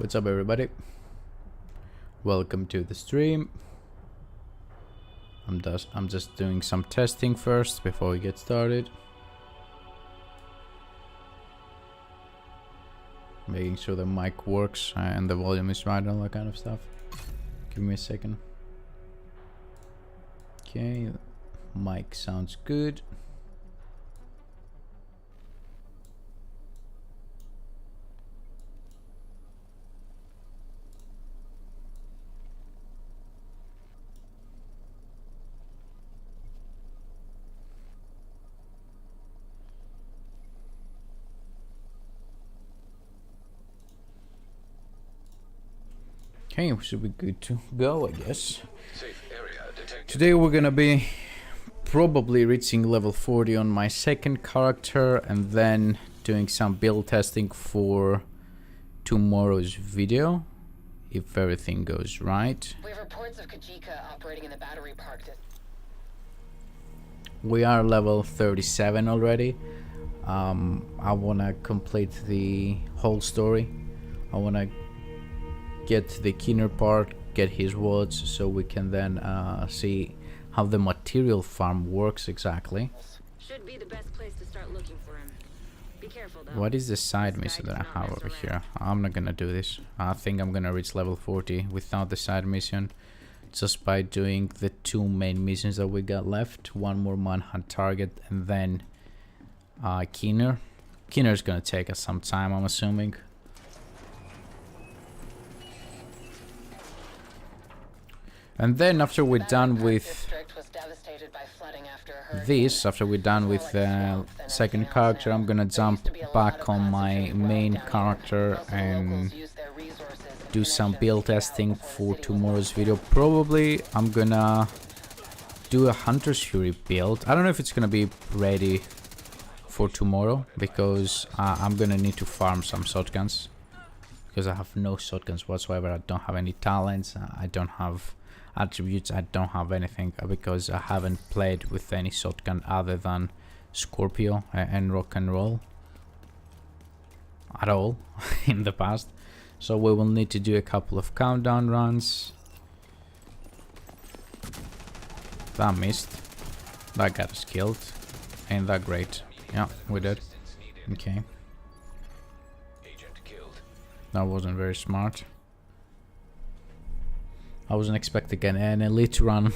What's up, everybody? Welcome to the stream. I'm just doing some testing first before we get started. Making sure the mic works and the volume is right and all that kind of stuff. Give me a second. Okay, mic sounds good. Okay, we should be good to go, I guess. Today we're gonna be probably reaching level 40 on my second character and then doing some build testing for tomorrow's video, if everything goes right. We have reports of Kajika operating in the battery park. We are level 37 already. I wanna complete the whole story. I wanna get the Keener part, get his wards, so we can then see how the material farm works exactly. Should be the best place to start looking for him. Be careful though. What is the side mission that I have over here? I'm not gonna do this. I think I'm gonna reach level 40 without the side mission, just by doing the two main missions that we got left. One more manhunt target and then Keener. Keener's gonna take us some time, I'm assuming. And then after we're done with this, after we're done with the second character, I'm gonna jump back on my main character and do some build testing for tomorrow's video. Probably I'm gonna do a Hunter's Fury build. I don't know if it's gonna be ready for tomorrow because I'm gonna need to farm some shotguns because I have no shotguns whatsoever. I don't have any talents. I don't have attributes. I don't have anything because I haven't played with any shotgun other than Scorpio and Rock and Roll at all in the past. So we will need to do a couple of countdown runs. That missed. That got us killed. Ain't that great? Yeah, we did. Okay. That wasn't very smart. I wasn't expecting an elite to run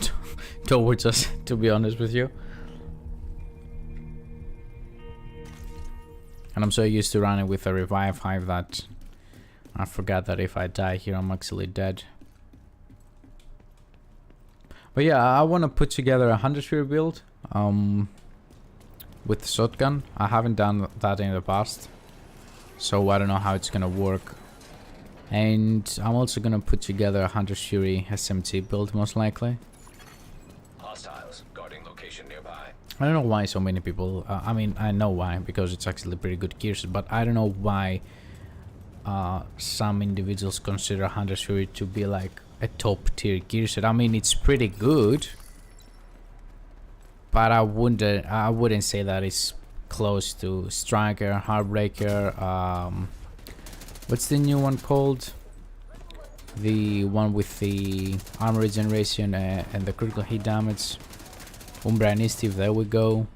towards us, to be honest with you. And I'm so used to running with a revive hive that I forgot that if I die here, I'm actually dead. But yeah, I want to put together a Hunter's Fury build with the shotgun. I haven't done that in the past, so I don't know how it's gonna work. And I'm also gonna put together a Hunter's Fury SMT build, most likely. Hostiles guarding location nearby. I don't know why so many people. I mean, I know why, because it's actually pretty good gear set, but I don't know why some individuals consider Hunter's Fury to be like a top tier gear set. I mean, it's pretty good, but I wouldn't say that it's close to Striker, Heartbreaker. What's the new one called? The one with the armor regeneration and the critical hit damage. Umbra Initiative, there we go.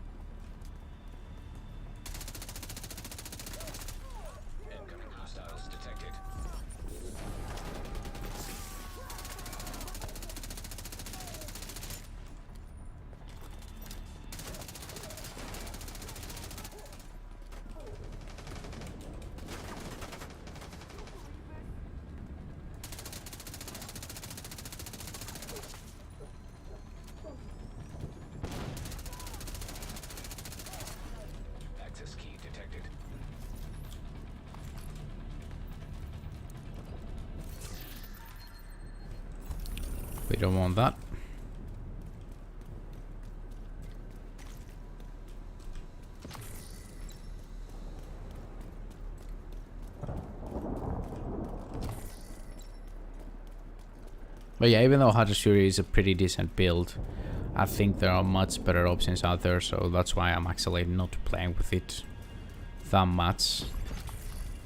Incoming hostiles detected. Access key detected. We don't want that. But yeah, even though Hunter's Fury is a pretty decent build, I think there are much better options out there, so that's why I'm actually not playing with it that much.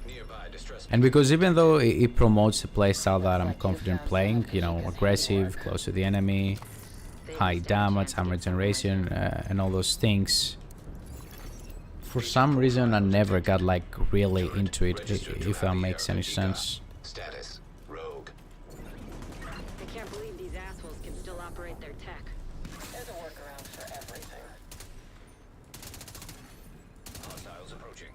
Nearby Stress And because even though it promotes the playstyle that I'm confident playing, you know, aggressive, close to the enemy, high damage, hammer regeneration, and all those things, for some reason I never got like really into it, if that makes any sense. Status. Rogue. I can't believe these assholes can still operate their tech. There's a workaround for everything. Hostiles approaching.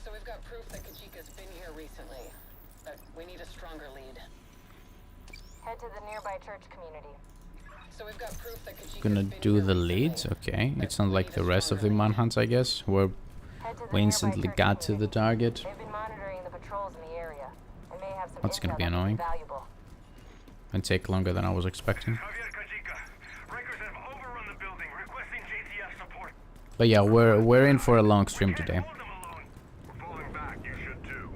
So we've got proof that Kajika's been here recently, but we need a stronger lead. Head to the nearby church community. So we've got proof that Kajika's Gonna been do here the recently, leads, okay. but It's not we like need the a rest of the stronger lead. manhunts, I guess, where Head to the we nearby instantly church got to the community. target. They've been monitoring the patrols in the area and may have some That's gonna intel be that could annoying. valuable. And take longer than I was expecting. Javier Kajika. Rikers have overrun the building, requesting JTF support. But yeah, we're in for a long stream today. Hold them alone. We're falling back. You should too.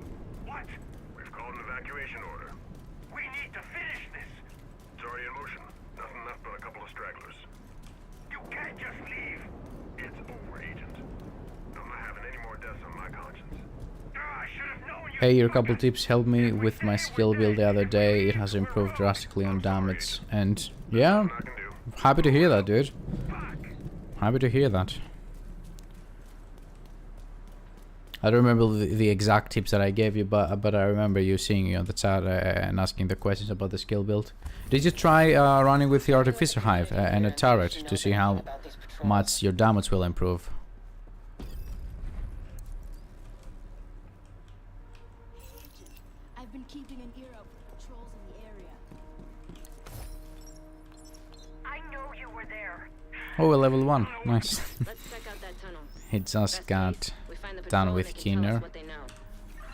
What? We've called an evacuation order. We need to finish this. It's already in motion. Nothing left but a couple of stragglers. You can't just leave. It's over, Agent. I'm not having any more deaths on my conscience. I should have known you. Hey, your couple tips helped me with my skill build the other day. It has improved drastically on damage. And yeah, I can do. happy to hear that, dude. Happy to hear that. I don't remember the exact tips that I gave you, but I remember you seeing you on the chat and asking the questions about the skill build. Did you try running with the Artificer Hive and a turret to see how much your damage will improve? I've been keeping an ear out for patrols in the area. I know you were there. Oh, we're level 1. Nice. Let's check out that tunnel. He just Best got case, we find the done patrol, with they can tell us Keener, what they know.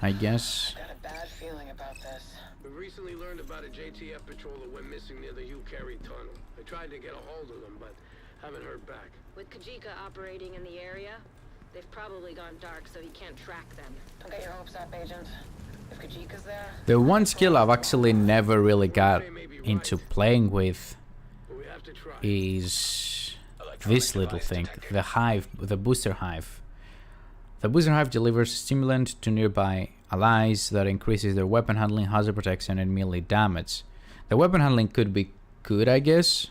I guess. Got a bad feeling about this. We recently learned about a JTF patrol that went missing near the Hugh tunnel. I tried to get a hold of them, but haven't heard back. With Kajika operating in the area, they've probably gone dark, so he can't track them. Don't get your hopes up, Agent. If Kajika's there, The one skill I've actually never really got into playing with But we have to try. is this little thing, the hive, the booster hive. The booster hive delivers stimulant to nearby allies that increases their weapon handling, hazard protection, and melee damage. The weapon handling could be good, I guess,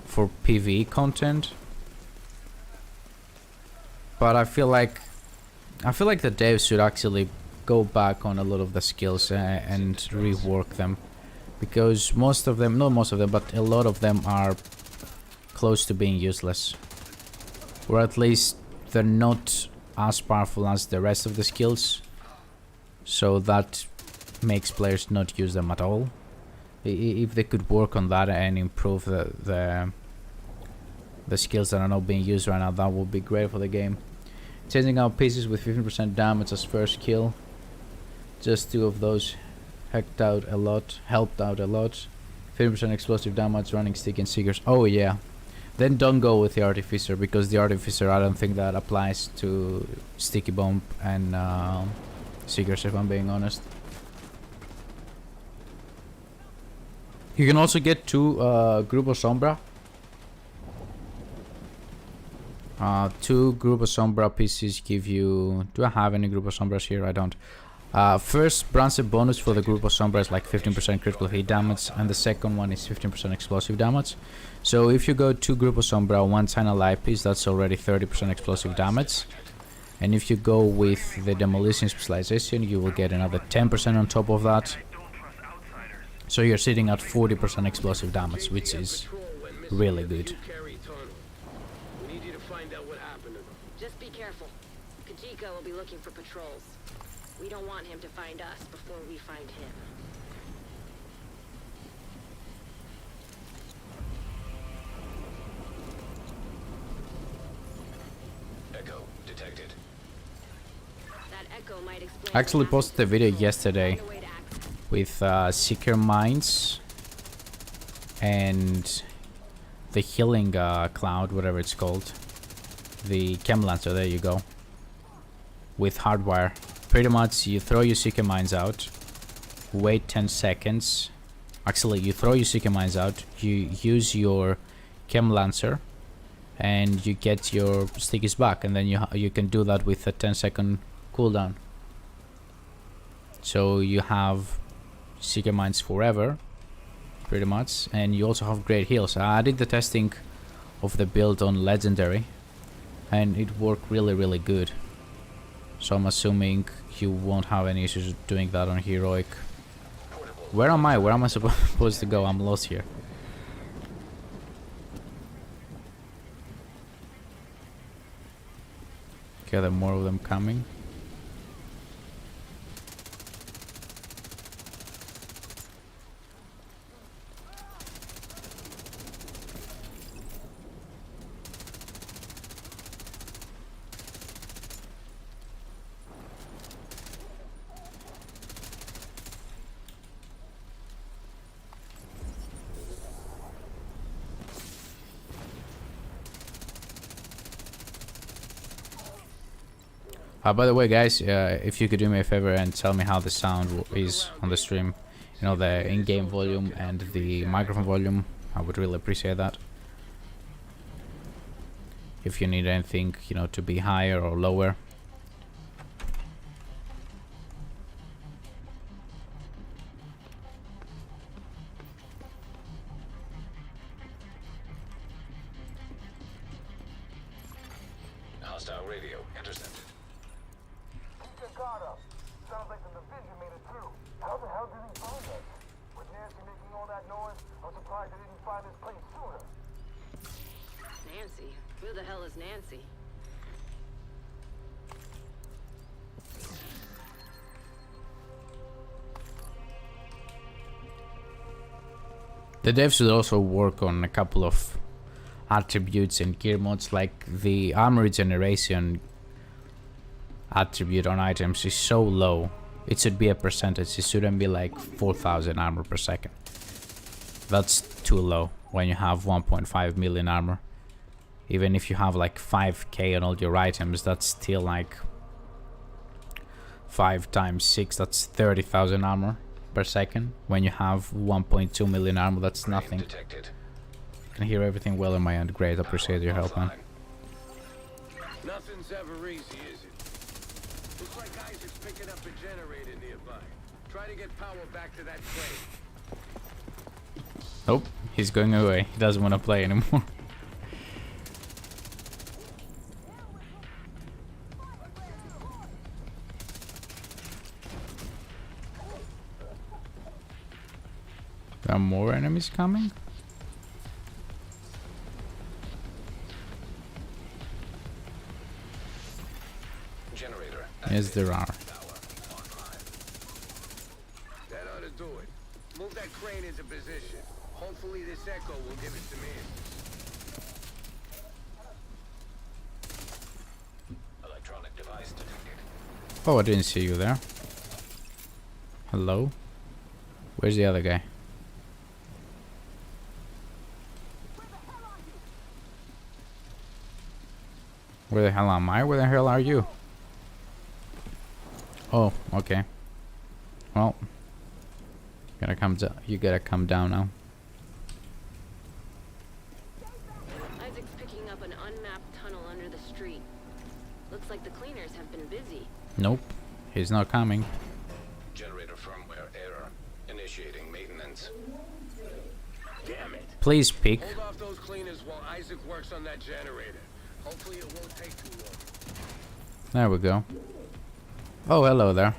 for PvE content. But I feel like the devs should actually go back on a lot of the skills and rework them, because most of them, not most of them, but a lot of them are close to being useless, or at least they're not as powerful as the rest of the skills, so that makes players not use them at all. If they could work on that and improve the skills that are not being used right now, that would be great for the game. Changing out pieces with 15% damage as first kill. Just 2 of those helped out a lot. 15% explosive damage, running stick, and seekers. Oh yeah. Then don't go with the Artificer, because the Artificer, I don't think that applies to Sticky Bomb and seekers, if I'm being honest. You can also get 2 Grupo Sombra. 2 Grupo Sombra pieces give you... Do I have any Grupo Sombras here? I don't. First branch bonus for the Grupo Sombra is like 15% critical hit damage, and the second one is 15% explosive damage. So if you go 2 Grupo Sombra, 1 tiny light piece, that's already 30% explosive damage. And if you go with the demolition specialization, you will get another 10% on top of that. So you're sitting at 40% explosive damage, which is really good. We need you to find out what happened to them. Just be careful. Kajika will be looking for patrols. We don't want him to find us before we find him. Echo detected. That echo might explain. I actually what posted a video happened. yesterday Find a way to access with Seeker Mines and the Healing Cloud, whatever it's called. The Chem Lancer, there you go. With Hardwire. Pretty much you throw your Seeker Mines out, wait 10 seconds. Actually, you throw your seeker mines out, you use your chem lancer, and you get your stickies back, and then you can do that with a 10-second cooldown. So you have seeker mines forever, pretty much, and you also have great heals. I did the testing of the build on legendary, and it worked really good. So I'm assuming you won't have any issues doing that on heroic. Where am I? Where am I supposed to go? I'm lost here. Okay, there are more of them coming. By the way, guys, if you could do me a favor and tell me how the sound is on the stream, you know, the in-game volume and the microphone volume, I would really appreciate that. If you need anything, you know, to be higher or lower. Hostile radio intercepted. Sounds like the division made it through. How the hell did he find us? With Nancy making all that noise, I'm surprised they didn't find this place sooner. Nancy? Who the hell is Nancy? The devs should also work on a couple of attributes and gear mods, like the armor regeneration attribute on items is so low. It should be a percentage. It shouldn't be like 4,000 armor per second. That's too low when you have 1.5 million armor. Even if you have like 5k on all your items, that's still like 5 times 6, that's 30,000 armor per second. When you have 1.2 million armor, that's nothing. Detected. I can hear everything well on my end. Great, appreciate your help, man. Nothing's ever easy, is it? Looks like Isaac's picking up a generator nearby. Try to get power back to that crane. Nope, he's going away. He doesn't want to play anymore. There are more enemies coming? Generator. Yes, there are. That ought to do it. Move that crane into position. Hopefully this echo will give it some answers. Electronic device detected. Oh, I didn't see you there. Hello? Where's the other guy? Where the hell am I? Where the hell are you? Oh, okay. Well, you gotta come down now. Isaac's picking up an unmapped tunnel under the street. Looks like the cleaners have been busy. Nope, he's not coming. Generator firmware error. Initiating maintenance. Damn it! Please pick. Hold off those cleaners while Isaac works on that generator. Hopefully it won't take too long. There we go. Oh, hello there.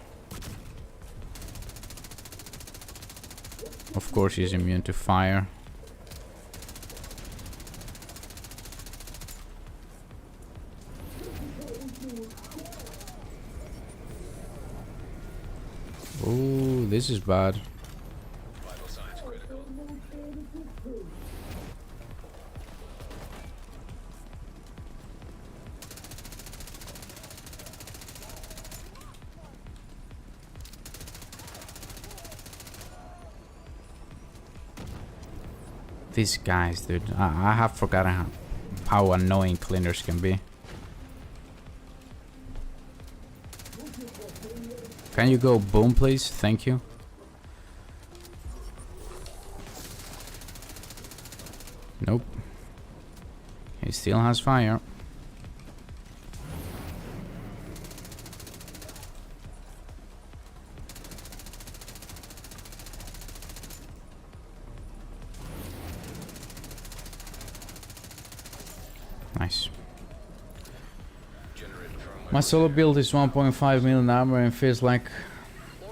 Of course he's immune to fire. Oh, this is bad. Vital signs critical. These guys, dude. I have forgotten how annoying cleaners can be. Can you go boom, please? Thank you. He still has fire. Nice. My solo build is 1.5 million armor and feels like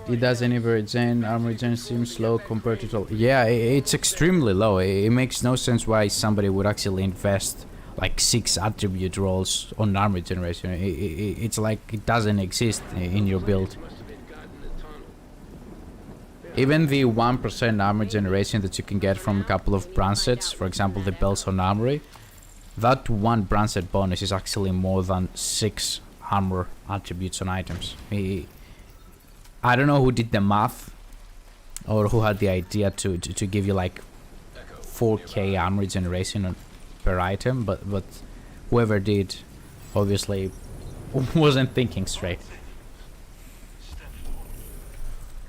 it doesn't even regen. Armor regen seems low compared to total. Yeah, it's extremely low. It makes no sense why somebody would actually invest like 6 attribute rolls on armor generation. It's like it doesn't exist in your build. Even the 1% armor generation that you can get from a couple of brand sets, for example the belts on armory, that one brand set bonus is actually more than 6 armor attributes on items. I don't know who did the math or who had the idea to give you like 4k armor generation per item, but whoever did obviously wasn't thinking straight.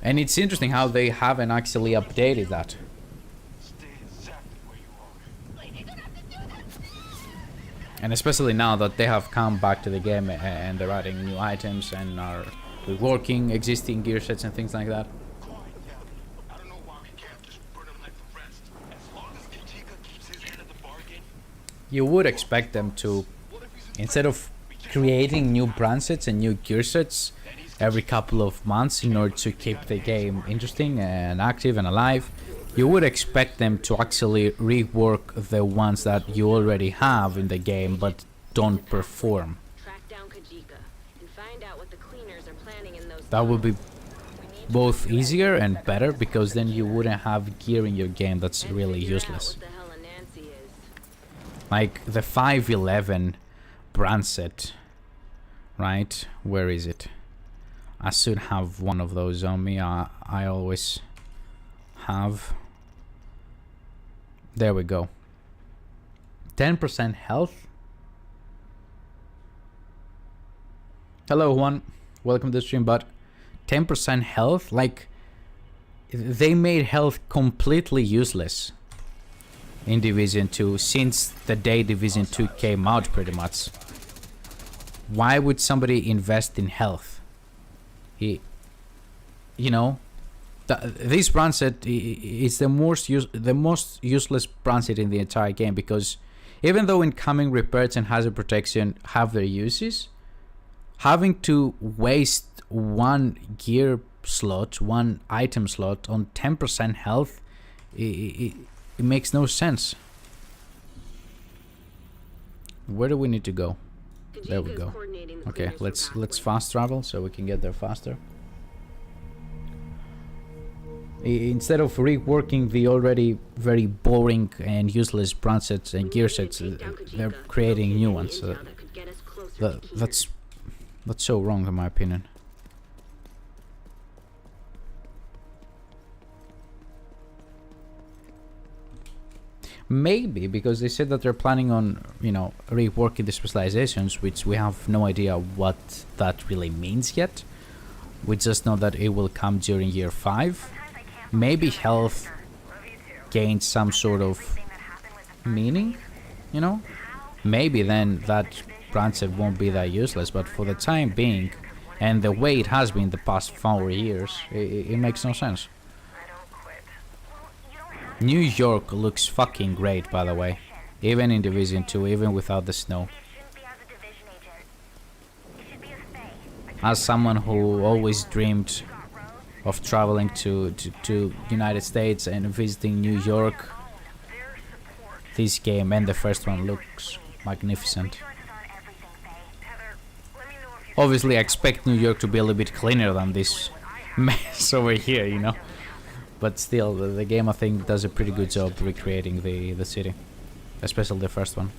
And it's interesting how they haven't actually updated that. And especially now that they have come back to the game and they're adding new items and are reworking existing gear sets and things like that. You would expect them to, instead of creating new brand sets and new gear sets every couple of months in order to keep the game interesting and active and alive, you would expect them to actually rework the ones that you already have in the game but don't perform. Track down Kajika and find out what the cleaners are planning in those. That would be both easier and better, because then you wouldn't have gear in your game that's really useless. What the hell a Nancy is. Like the 511 brand set, right? Where is it? I should have one of those on me. I always have. There we go. 10% health. Hello Juan, welcome to the stream. But 10% health, like they made health completely useless in Division 2 since the day Division 2 came out, pretty much. Why would somebody invest in health? You know, this brand set is the most useless brand set in the entire game, because even though incoming repairs and hazard protection have their uses, having to waste one gear slot, one item slot on 10% health, it makes no sense. Where do we need to go? There we go. Okay, let's fast travel so we can get there faster. Instead of reworking the already very boring and useless brand sets and gear sets, they're creating new ones. That's so wrong in my opinion. Maybe because they said that they're planning on, you know, reworking the specializations, which we have no idea what that really means yet. We just know that it will come during year 5. Maybe health gains some sort of meaning, you know? Maybe then that brand set won't be that useless, but for the time being, and the way it has been the past 4 years, it makes no sense. New York looks fucking great, by the way. Even in Division 2, even without the snow. As someone who always dreamed of traveling to United States and visiting New York, this game and the first one looks magnificent. Obviously I expect New York to be a little bit cleaner than this mess over here, you know. But still, the game I think does a pretty good job recreating the city, especially the first one.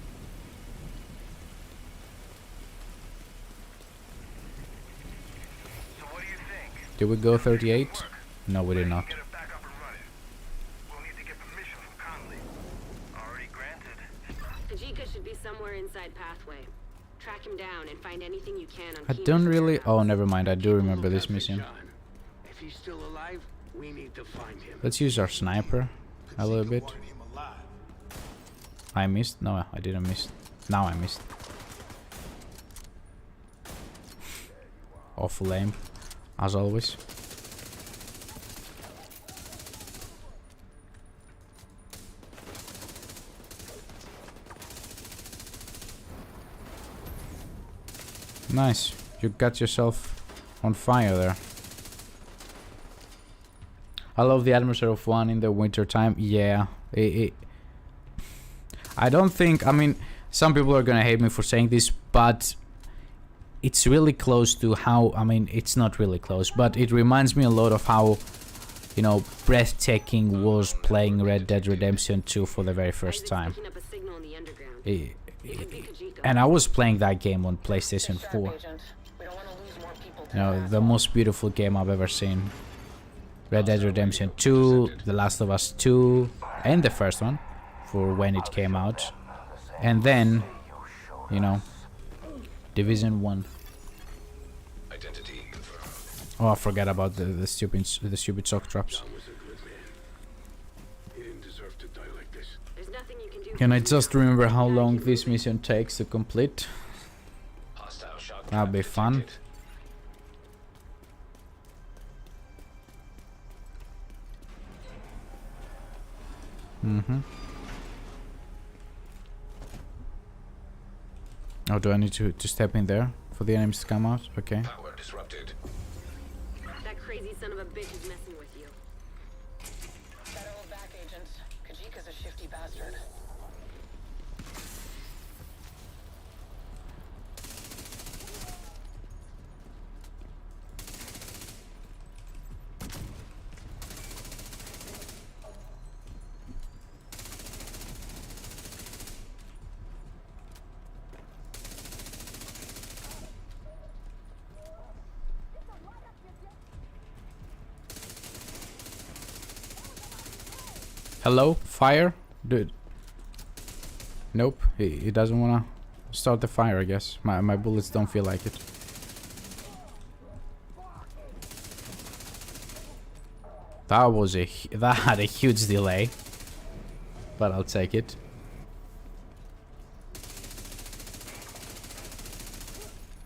So what do you think? Did we go 38? No, we did not. Get it back up and running. We'll need to get permission from Connolly. Already granted. Kajika should be somewhere inside Pathway. Track him down and find anything you can on I don't really... Oh, never mind. I do remember this mission. If he's still alive, we need to find him. Let's use our sniper a little bit. I missed? No, I didn't miss. Now I missed. Awful aim, as always. Nice, you got yourself on fire there. I love the atmosphere of one in the winter time. Yeah, I don't think, I mean, some people are gonna hate me for saying this, but it's really close to how, I mean, it's not really close, but it reminds me a lot of how, you know, breathtaking was playing Red Dead Redemption 2 for the very first time. Picking up a signal in the underground. It could be Kajiko. And I was playing that game on PlayStation 4. Agent. We don't want to lose more people to You know, that. the most beautiful game I've ever seen. Red Dead Redemption 2, The Last of Us 2, and the first one, for when it came out. And then, you know, Division 1. Identity confirmed. Oh, I forgot about the stupid shock traps. Tom was a good man. He didn't deserve to die like this. There's nothing you can do. Can I just remember how long this mission takes to complete? Hostile shock That'll trap be fun. detected. Oh, do I need to step in there for the enemies to come out? Okay. Power disrupted. That crazy son of a bitch is messing with you. Settle back, Agent. Kajika's a shifty bastard. Hello, fire, dude. Nope, he doesn't wanna start the fire. I guess my bullets don't feel like it. That had a huge delay, but I'll take it.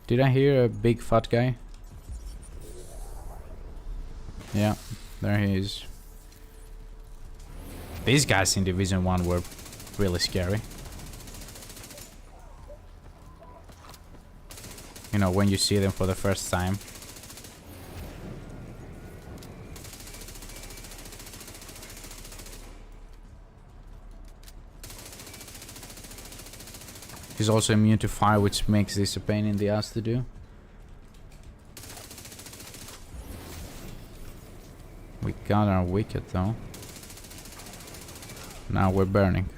Did I hear a big fat guy? Yeah, there he is. These guys in Division 1 were really scary. You know, when you see them for the first time. He's also immune to fire, which makes this a pain in the ass to do. We got our wicket though. Now we're burning.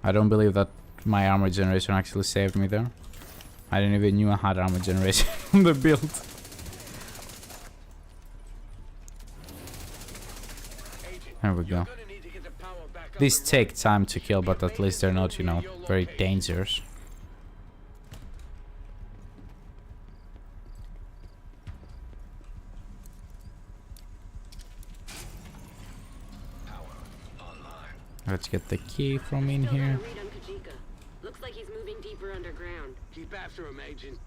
I don't believe that my armor generation actually saved me there. I didn't even knew I had armor generation on the build. There we go. Gonna need to get the power back up These and take time to kill, but at least they're not, you know, very dangerous. Power online. Let's get the key from in Still got a here. read on Kajika. Looks like he's moving deeper underground. keep after him, Agent.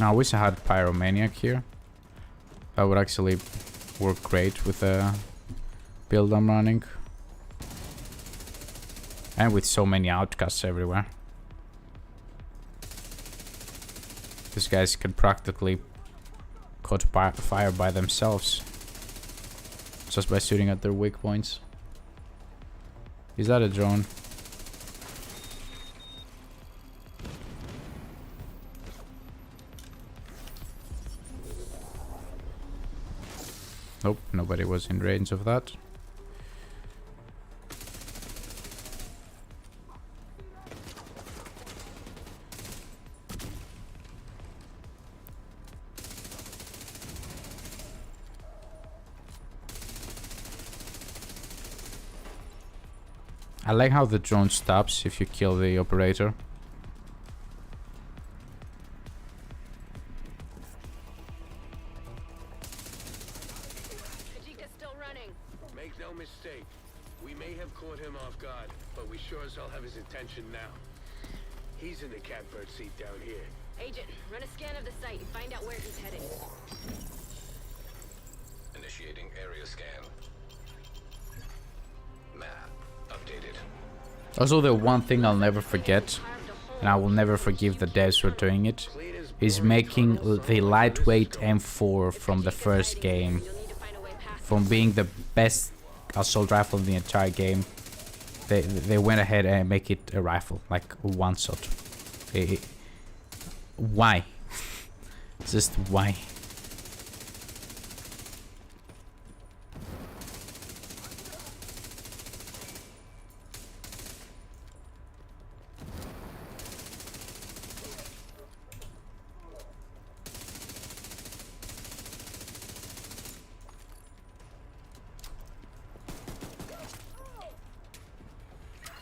Now, I wish I had Pyromaniac here. That would actually work great with the build I'm running. And with so many outcasts everywhere. These guys can practically caught fire by themselves. Just by shooting at their weak points. Is that a drone? Nope, nobody was in range of that. I like how the drone stops if you kill the operator. Kajika's still running. Make no mistake, we may have caught him off guard, but we sure as hell have his attention now. He's in the catbird seat down here. Agent, run a scan of the site and find out where he's heading. Initiating area scan. Map updated. Also, the one thing I'll never forget, and I will never forgive the devs for doing it, is making the lightweight M4 from the first game, from being the best assault rifle in the entire game. They went ahead and make it a rifle, like one shot. Why? Just why?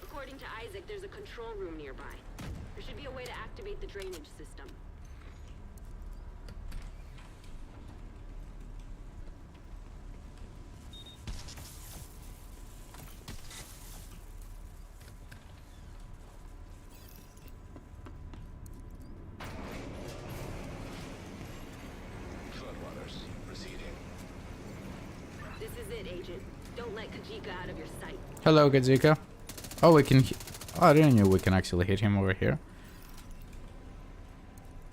According to Isaac, there's a control room nearby. There should be a way to activate the drainage system. Floodwaters receding. This is it, Agent. Don't let Kajika out of your sight. Hello, Kajika. Oh, we can... Oh, I didn't know we can actually hit him over here.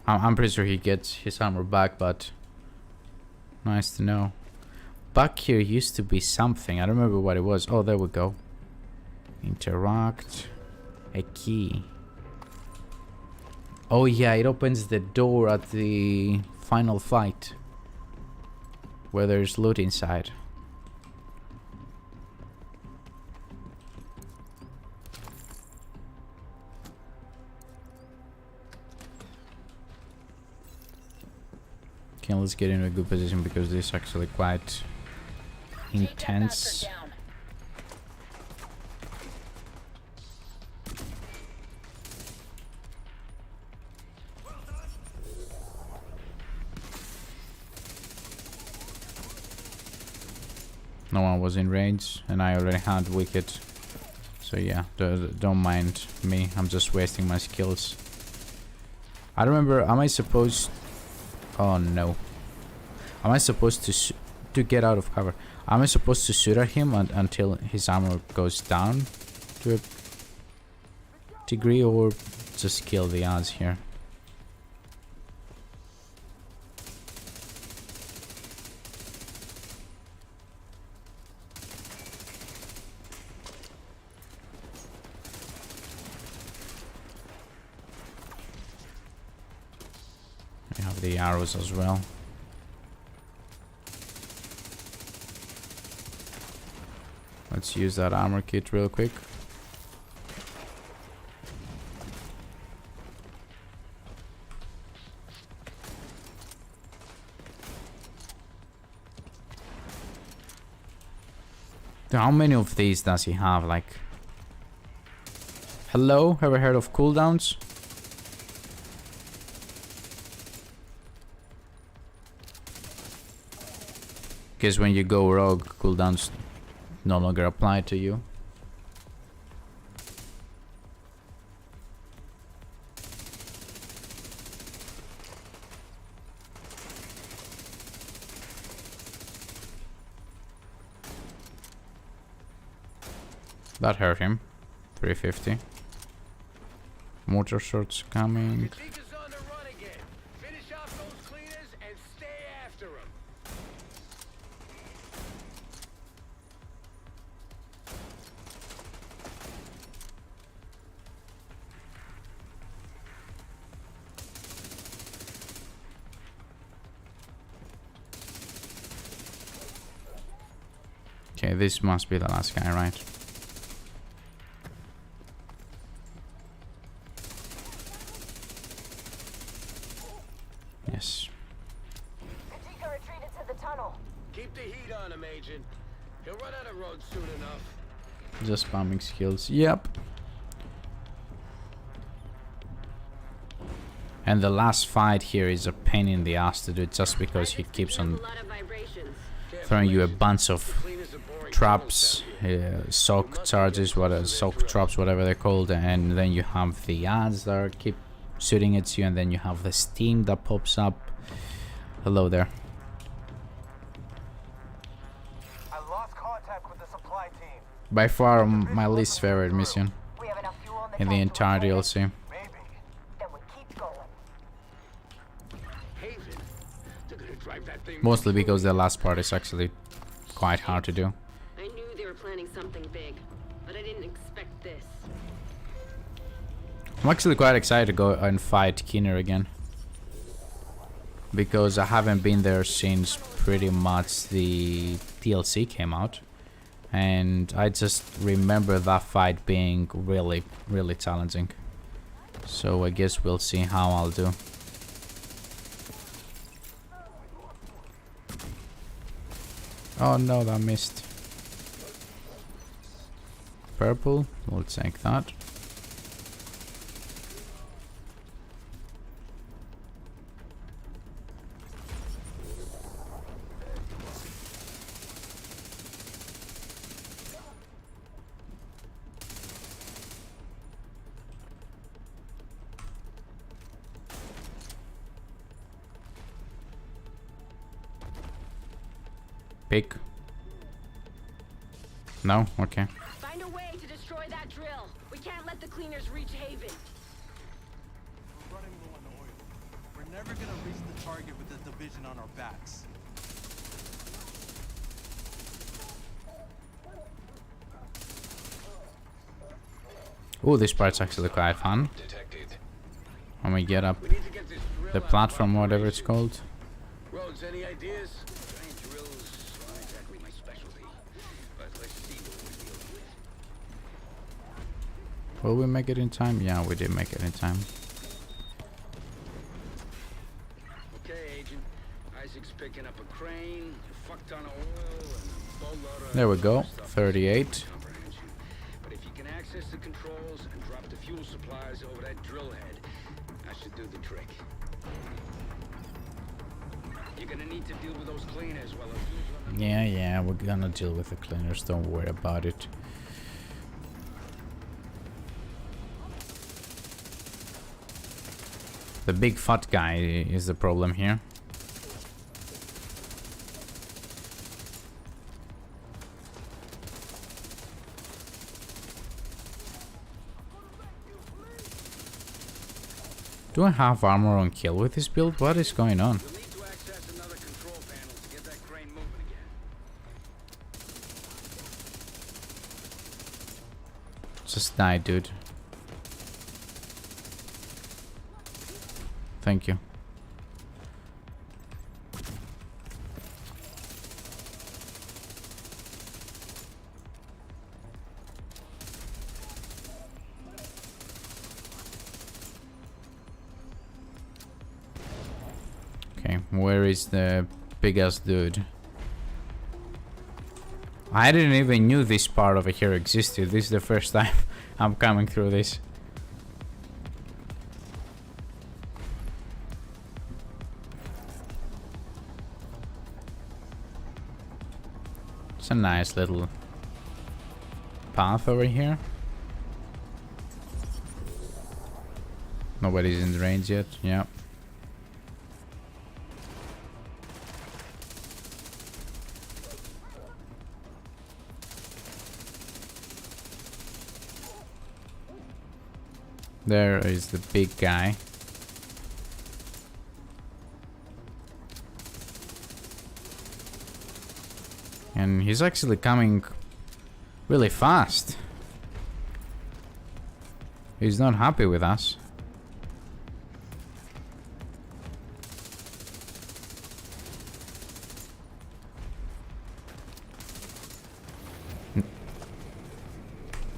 I'm pretty sure he gets his armor back, but... Nice to know. Back here used to be something. I don't remember what it was. Oh, there we go. Interact. A key. Oh yeah, it opens the door at the final fight. Where there's loot inside. Okay, let's get into a good position because this is actually quite intense. No one was in range and I already had wicked. So yeah, don't mind me. I'm just wasting my skills. I don't remember, am I supposed... Oh no. Am I supposed to get out of cover? Am I supposed to shoot at him until his armor goes down to a degree, or just kill the odds here? We have the arrows as well. Let's use that armor kit real quick. How many of these does he have? Like, hello? Ever heard of cooldowns? Because when you go rogue, cooldowns no longer apply to you. That hurt him. 350. Mortar shots coming. Kajika's on the run again. Finish off those cleaners and stay after him. Okay, this must be the last guy, right? Yes. Kajika retreated to the tunnel. Keep the heat on him, Agent. He'll run out of road soon enough. Just spamming skills. Yep. And the last fight here is a pain in the ass to do just because he keeps on A lot of vibrations. throwing you a bunch of Clean as a boring traps, soak charges, soak traps, whatever they're called, and then you have the ads that are keep shooting at you, and then you have the steam that pops up. Hello there. I lost contact with the supply team. By far my least favorite mission We have enough fuel in the in the tank to entire repair it. DLC. Maybe. Then we keep going. Haven. They're gonna drive that thing. Mostly because the last part is actually quite hard to do. I knew they were planning something big, but I didn't expect this. I'm actually quite excited to go and fight Keener again, because I haven't been there since pretty much the DLC came out, and I just remember that fight being really, really challenging. So I guess we'll see how I'll do. Oh no, that missed. Purple, we'll take that. Pick. No? Okay. Find a way to destroy that drill. We can't let the cleaners reach Haven. We're running low on oil. We're never gonna reach the target with the division on our backs. Oh, this part's actually quite fun. Detected. When we get up We need to get this drill the out of platform, whatever operation. it's called. Rhodes, any ideas? Giant drills aren't exactly my specialty, but let's see what we're dealing with. Will we make it in time? Yeah, we did make it in time. Okay, Agent. Isaac's picking up a crane, a fuck ton of oil, and a boatload of There we go. other stuff. 38. Comprehension. But if you can access the controls and drop the fuel supplies over that drill head, that should do the trick. You're gonna need to deal with those cleaners while I'm using them. Yeah, we're gonna deal with the cleaners, don't worry about it. The big fat guy is the problem here. Do I have armor on kill with this build? What is going on? We'll need to access another control panel to get that crane moving again. Just die, dude. Thank you. Okay, where is the biggest dude? I didn't even knew this part over here existed. This is the first time I'm coming through this. It's a nice little path over here. Nobody's in range yet. Yeah. There is the big guy. And he's actually coming really fast. He's not happy with us.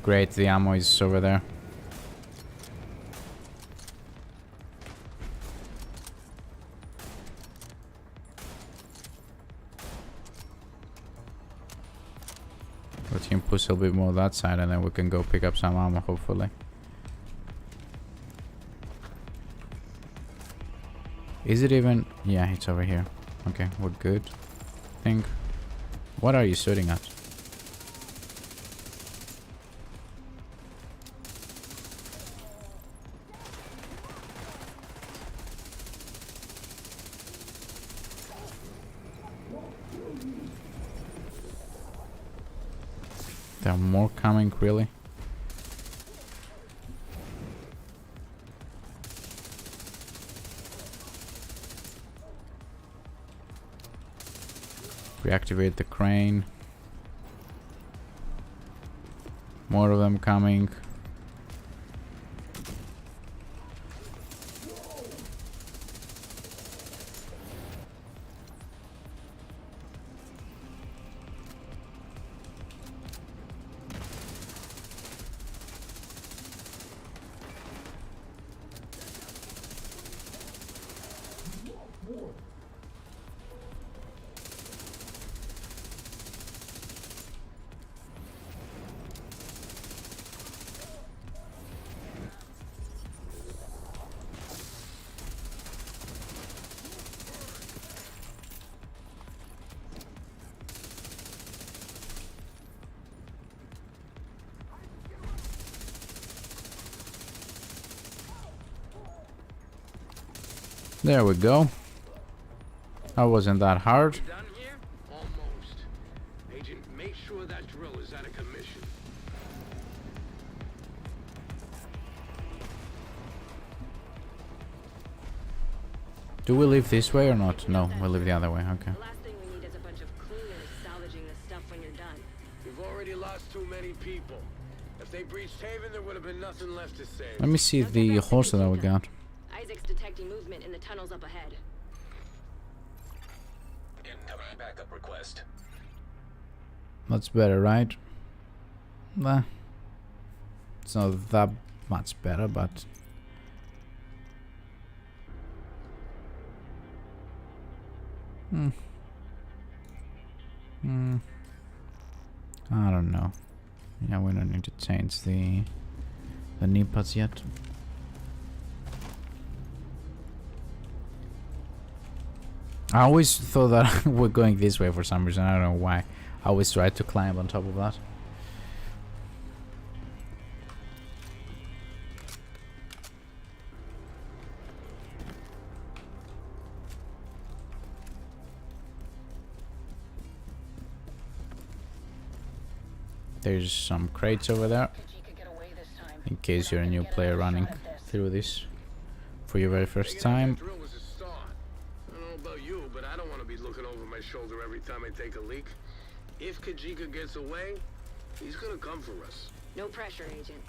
Great, the ammo is over there. Put can push a little bit more that side, and then we can go pick up some ammo, hopefully. Is it even... Yeah, it's over here. Okay, we're good. I think... What are you shooting at? There are more coming, really? Reactivate the crane. More of them coming. There we go. That wasn't that hard. Done here? Almost. Agent, make sure that drill is out of commission. Do we leave this way or not? No, we'll leave the other way. Okay. The last thing we need is a bunch of cleaners salvaging the stuff when you're done. We've already lost too many people. If they breached Haven, there would have been nothing left to save. Let me see the horse that we got. Isaac's detecting movement in the tunnels up ahead. Incoming backup request. That's better, right? Nah. It's not that much better, but... I don't know. Yeah, we don't need to change the knee pads yet. I always thought that we're going this way for some reason. I don't know why. I always tried to climb on top of that. There's some crates over there, in case you're a new player running through this for your very first time. I don't know about you, but I don't want to be looking over my shoulder every time I take a leak. If Kajika gets away, he's gonna come for us. No pressure, Agent.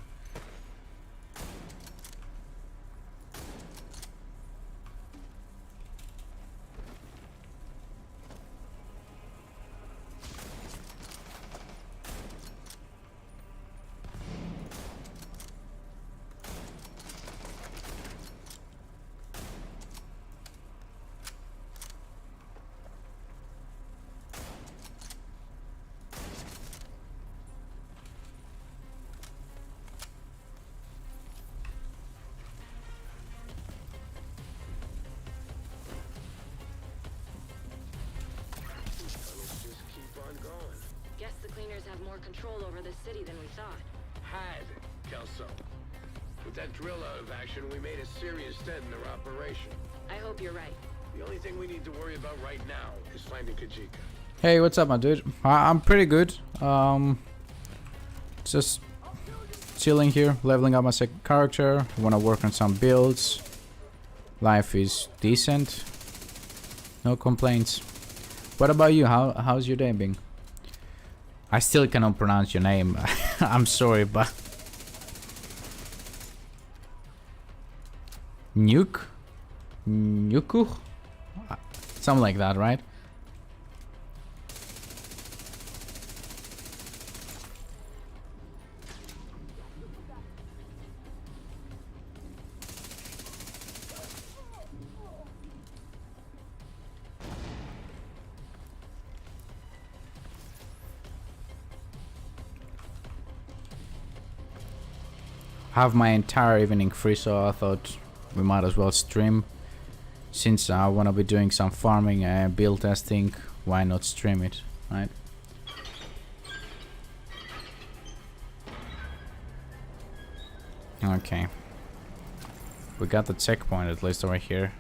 Guess the cleaners have more control over this city than we thought. Had, Kelso. With that drill out of action, we made a serious dent in their operation. I hope you're right. The only thing we need to worry about right now is finding Kajika. Hey, what's up, my dude? I'm pretty good. Just chilling here, leveling up my second character. Wanna work on some builds. Life is decent. No complaints. What about you? How's your day been? I still cannot pronounce your name. I'm sorry, but... Nuke? Nuku? Something like that, right? have my entire evening free, so I thought we might as well stream. Since I want to be doing some farming and build testing, why not stream it, right? Okay. We got the checkpoint at least over here.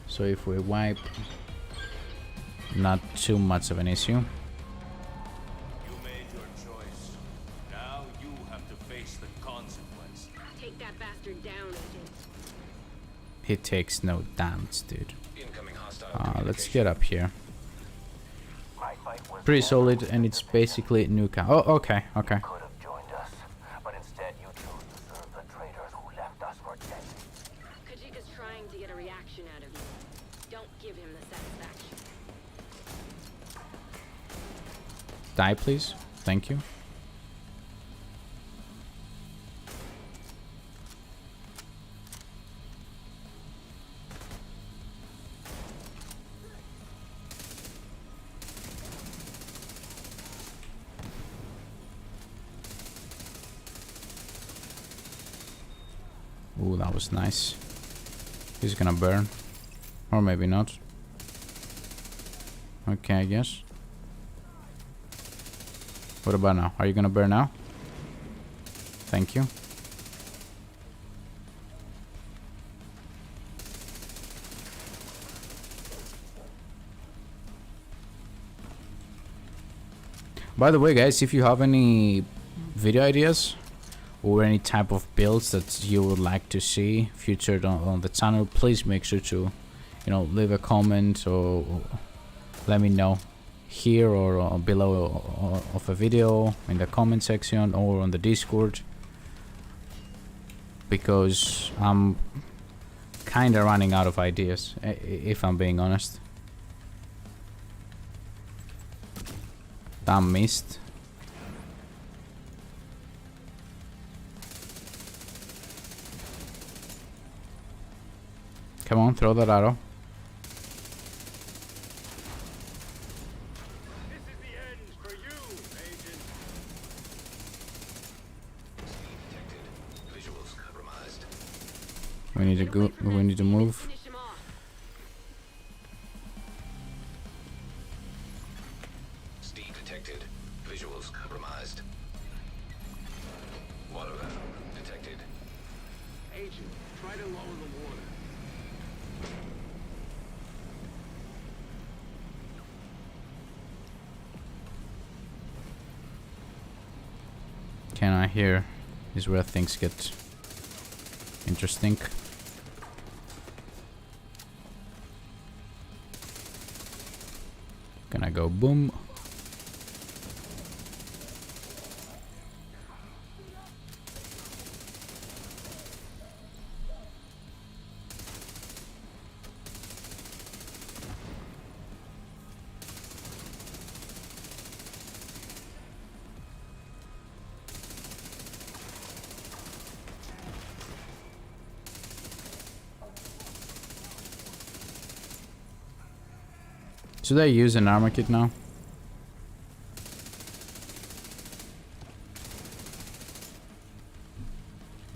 So if we wipe, not too much of an issue. You made your choice. Now you have to face the consequence. Take that bastard down, Agent. He takes no damage, dude. Incoming hostile Let's get up here. Pretty solid, and it's basically new camp. Oh, okay, okay. Could have joined us, but instead you chose to serve the traitors who left us for dead. Kajika's trying to get a reaction out of you. Don't give him the satisfaction. Die, please. Thank you. Ooh, that was nice. He's gonna burn. Or maybe not. Okay, I guess. What about now? Are you gonna burn now? Thank you. By the way, guys, if you have any video ideas or any type of builds that you would like to see featured on the channel, please make sure to, you know, leave a comment or let me know here or below of a video in the comment section or on the Discord, because I'm kind of running out of ideas, if I'm being honest. Damn missed. Come on, throw that arrow. This is the end for you, Agent. detected. Visuals compromised. We need to go. We need to move. Finish him off. Steed detected. Visuals compromised. Water valve detected. Agent, try to lower the water. Can I hear? Is where things get interesting. Gonna go boom. Should I use an armor kit now?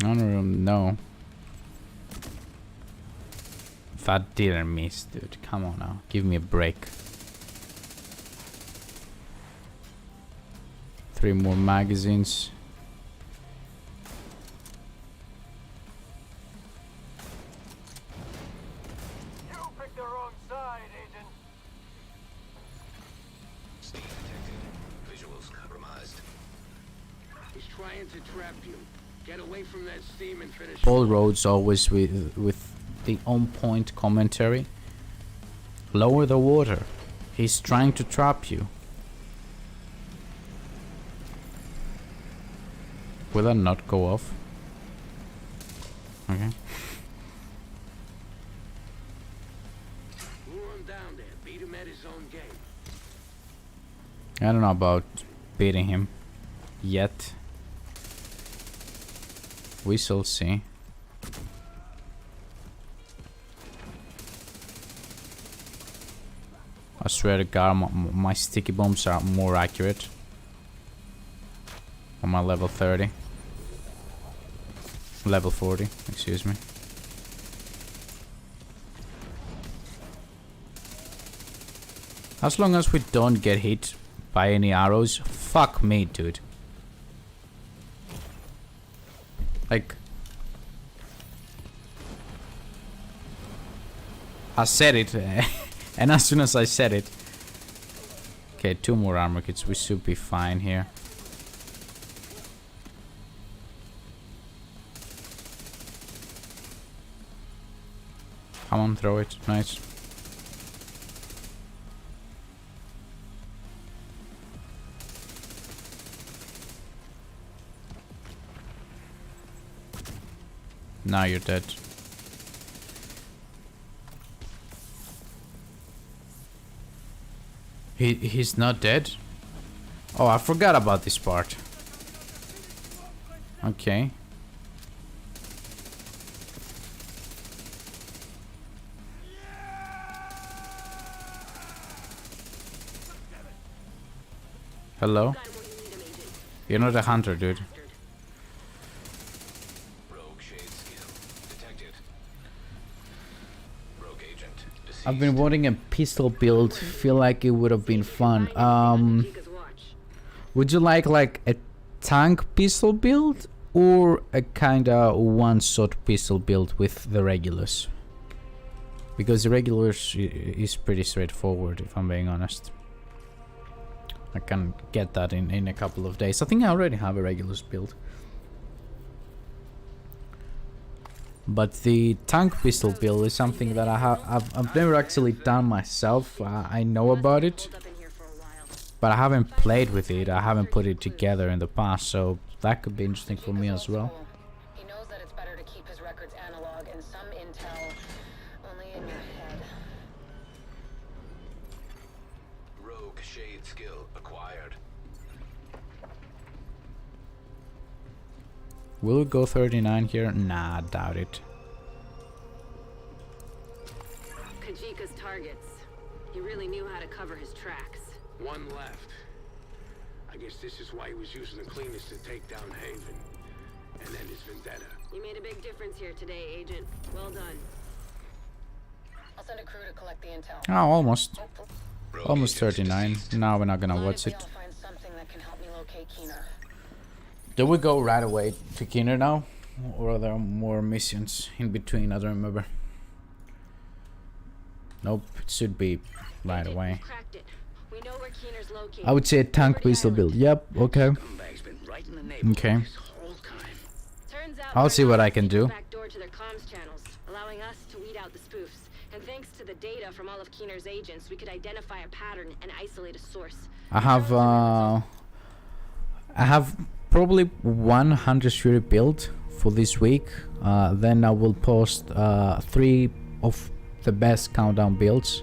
I don't know. That didn't miss, dude. Come on now. Give me a break. 3 more magazines. You picked the wrong side, Agent. Steed detected. Visuals compromised. He's trying to trap you. Get away from that steam and finish. Paul Rhodes always with the on-point commentary. Lower the water. He's trying to trap you. Will that not go off? Okay. Lure him down there. Beat him at his own game. I don't know about beating him yet. We shall see. I swear to God, my sticky bombs are more accurate on my level 30. Level 40, excuse me. As long as we don't get hit by any arrows, fuck me, dude. Like, I said it, and as soon as I said it, okay, 2 more armor kits, we should be fine here. Come on, throw it, nice. Now you're dead. He's not dead? Oh, I forgot about this part. Okay. Hello? You're not a hunter, dude. Rogue shade skill detected. Rogue agent deceased. I've been wanting a pistol build. Feel like it would have been fun. Would you like a tank pistol build or a kinda one-shot pistol build with the regulars? Because the regulars is pretty straightforward, if I'm being honest. I can get that in a couple of days. I think I already have a regulars build. But the tank pistol build is something that I've never actually done myself. I know about it, but I haven't played with it. I haven't put it together in the past, so that could be interesting for me as well. He knows that it's better to keep his records analog and some intel only in your head. Rogue shade skill acquired. Will we go 39 here? Nah, I doubt it. Kajika's targets. He really knew how to cover his tracks. 1 left. I guess this is why he was using the cleaners to take down Haven. And then his vendetta. You made a big difference here today, Agent. Well done. I'll send a crew to collect the intel. Oh, almost. Rogue Almost agent 39. deceased. Now we're not gonna Mind if watch we it. all find something that can help me locate Keener? Do we go right away to Keener now? Or are there more missions in between? I don't remember. Nope, it should be right away. Cracked it. We know where Keener's located. I would say a tank pistol build. Yep, okay. Scumbag's been right in the neighborhood Okay. this whole time. Turns out I'll see what I Bernard can do. back door to their comms channels, allowing us to weed out the spoofs. And thanks to the data from all of Keener's agents, we could identify a pattern and isolate a source. I have probably 100 shooter build for this week. Then I will post 3 of the best countdown builds,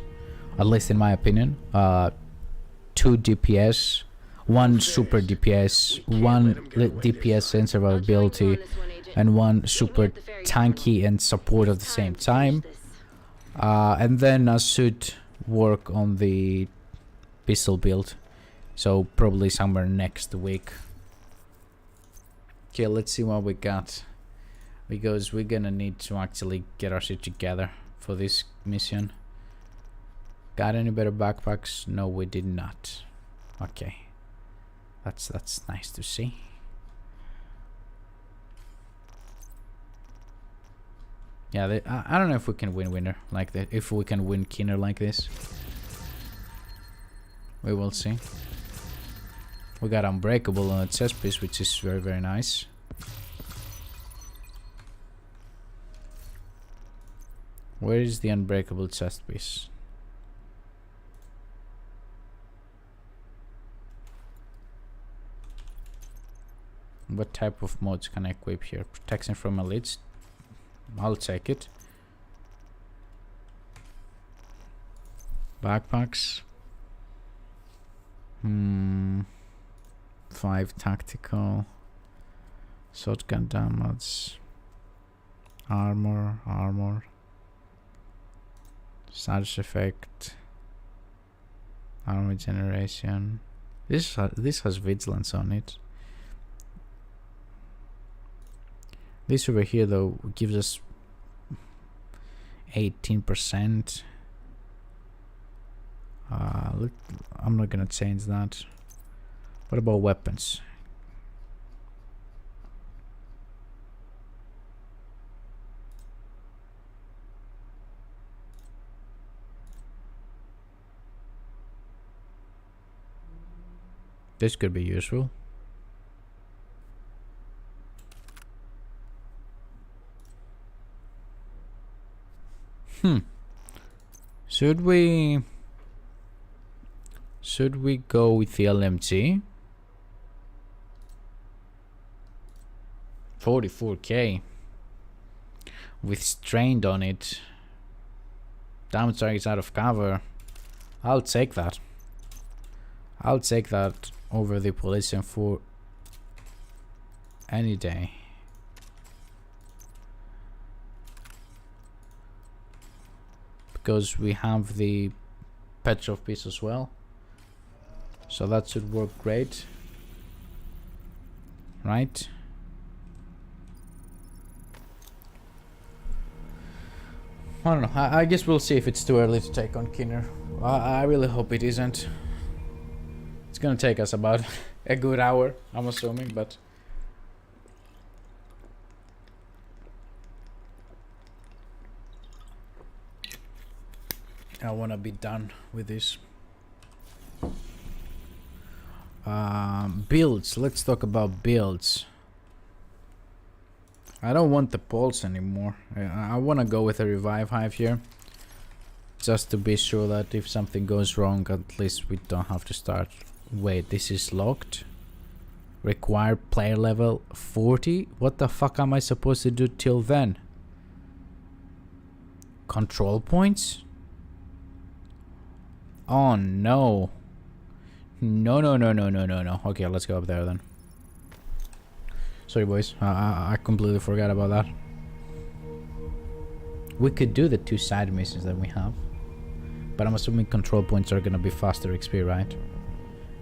at least in my opinion. 2 DPS, 1 super DPS, 1 DPS and survivability, and 1 super tanky and support at the same time. And then I should work on the pistol build, so probably somewhere next week. Okay, let's see what we got, because we're gonna need to actually get our shit together for this mission. Got any better backpacks? No, we did not. Okay, that's nice to see. Yeah, I don't know if we can win winner like that. If we can win Keener like this, we will see. We got Unbreakable on the chest piece, which is very, very nice. Where is the Unbreakable chest piece? What type of mods can I equip here? Protection from elites. I'll take it. Backpacks. 5 tactical. Shotgun damage. Armor. Status effect. Armor generation. This has vigilance on it. This over here though gives us 18%. I'm not gonna change that. What about weapons? This could be useful. Should we go with the LMG? 44k with strained on it. Damage targets out of cover. I'll take that. I'll take that over the Police M4 any day. Because we have the Petrov piece as well. So that should work great. Right? I don't know. I guess we'll see if it's too early to take on Kinner. I really hope it isn't. It's gonna take us about a good hour, I'm assuming, but... I wanna be done with this. Builds. Let's talk about builds. I don't want the pulse anymore. I wanna go with a revive hive here. Just to be sure that if something goes wrong, at least we don't have to start. Wait, this is locked? Required player level 40? What the fuck am I supposed to do till then? Control points? Oh no. No. Okay, let's go up there then. Sorry boys, I completely forgot about that. We could do the 2 side missions that we have. But I'm assuming control points are gonna be faster XP, right?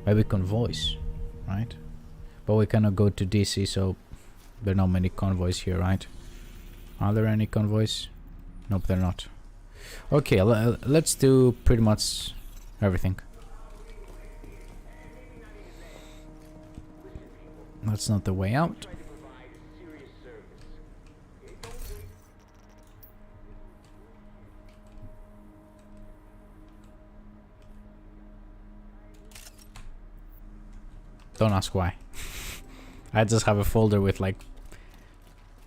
Maybe convoys, right? But we cannot go to DC, so there are not many convoys here, right? Are there any convoys? Nope, they're not. Okay, let's do pretty much everything. That's not the way out. Don't ask why. I just have a folder with like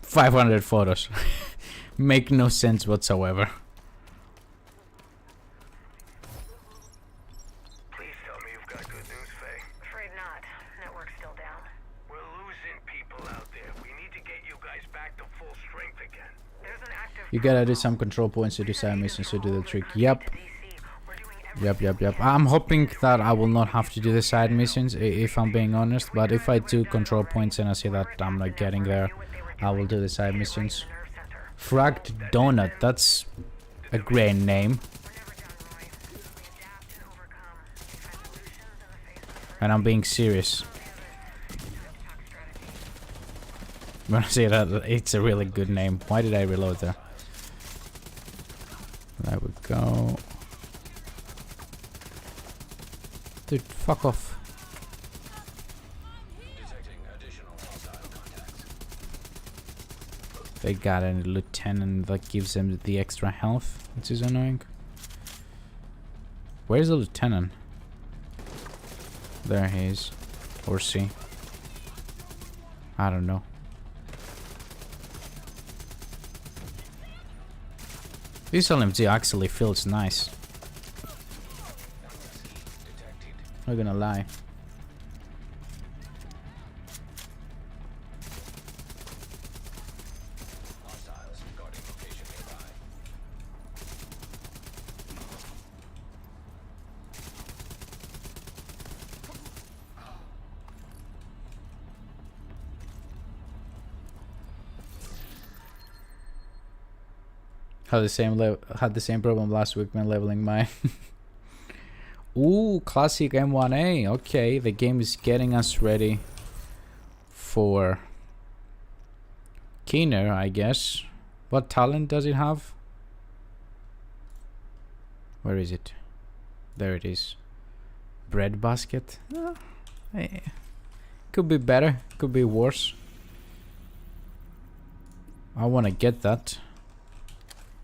500 photos. Make no sense whatsoever. Please tell me you've got good news, Faye. Afraid not. Network's still down. We're losing people out there. We need to get you guys back to full strength again. There's an active You gotta do some control points to do side missions to do the trick. Yep. Yep. I'm hoping that I will not have to do the side missions, if I'm being honest. But if I do control points and I see that I'm not getting there, I will do the side missions. Fragged Donut, that's a great name. And I'm being serious when I say that it's a really good name. Why did I reload there? There we go. Dude, fuck off. Detecting additional hostile contacts. They got a lieutenant that gives them the extra health, which is annoying. Where's the lieutenant? There he is. Or she. I don't know. This LMG actually feels nice. Not gonna lie. Hostiles guarding location nearby. Had the same problem last week when leveling mine. Ooh, classic M1A. Okay, the game is getting us ready for Keener, I guess. What talent does it have? Where is it? There it is. Bread basket. Could be better, could be worse. I want to get that.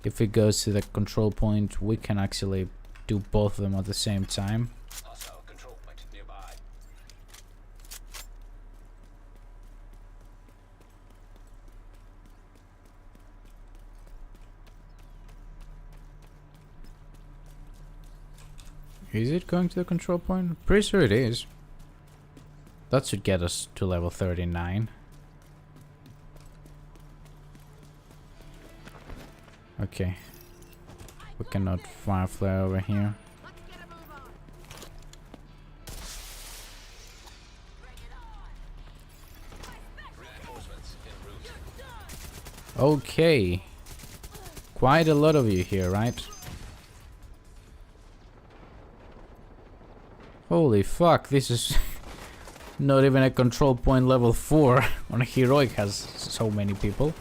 If it goes to the control point, we can actually do both of them at the same time. Hostile control point nearby. Is it going to the control point? Pretty sure it is. That should get us to level 39. Okay. We cannot firefly over here. Reinforcements en route. Okay. Quite a lot of you here, right? Holy fuck, this is not even a control point level 4. On a heroic has so many people.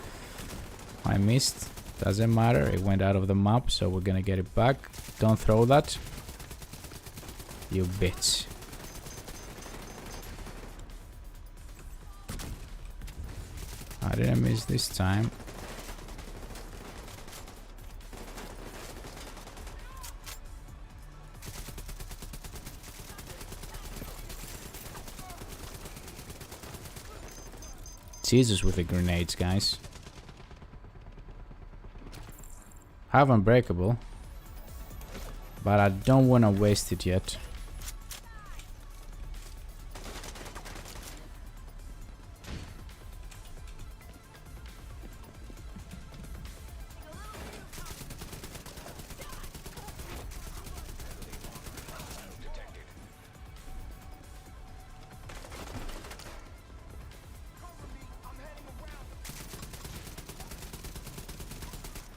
I missed. Doesn't matter, it went out of the map, so we're gonna get it back. Don't throw that. You bitch. I didn't miss this time. Jesus with the grenades, guys. Have unbreakable, but I don't want to waste it yet.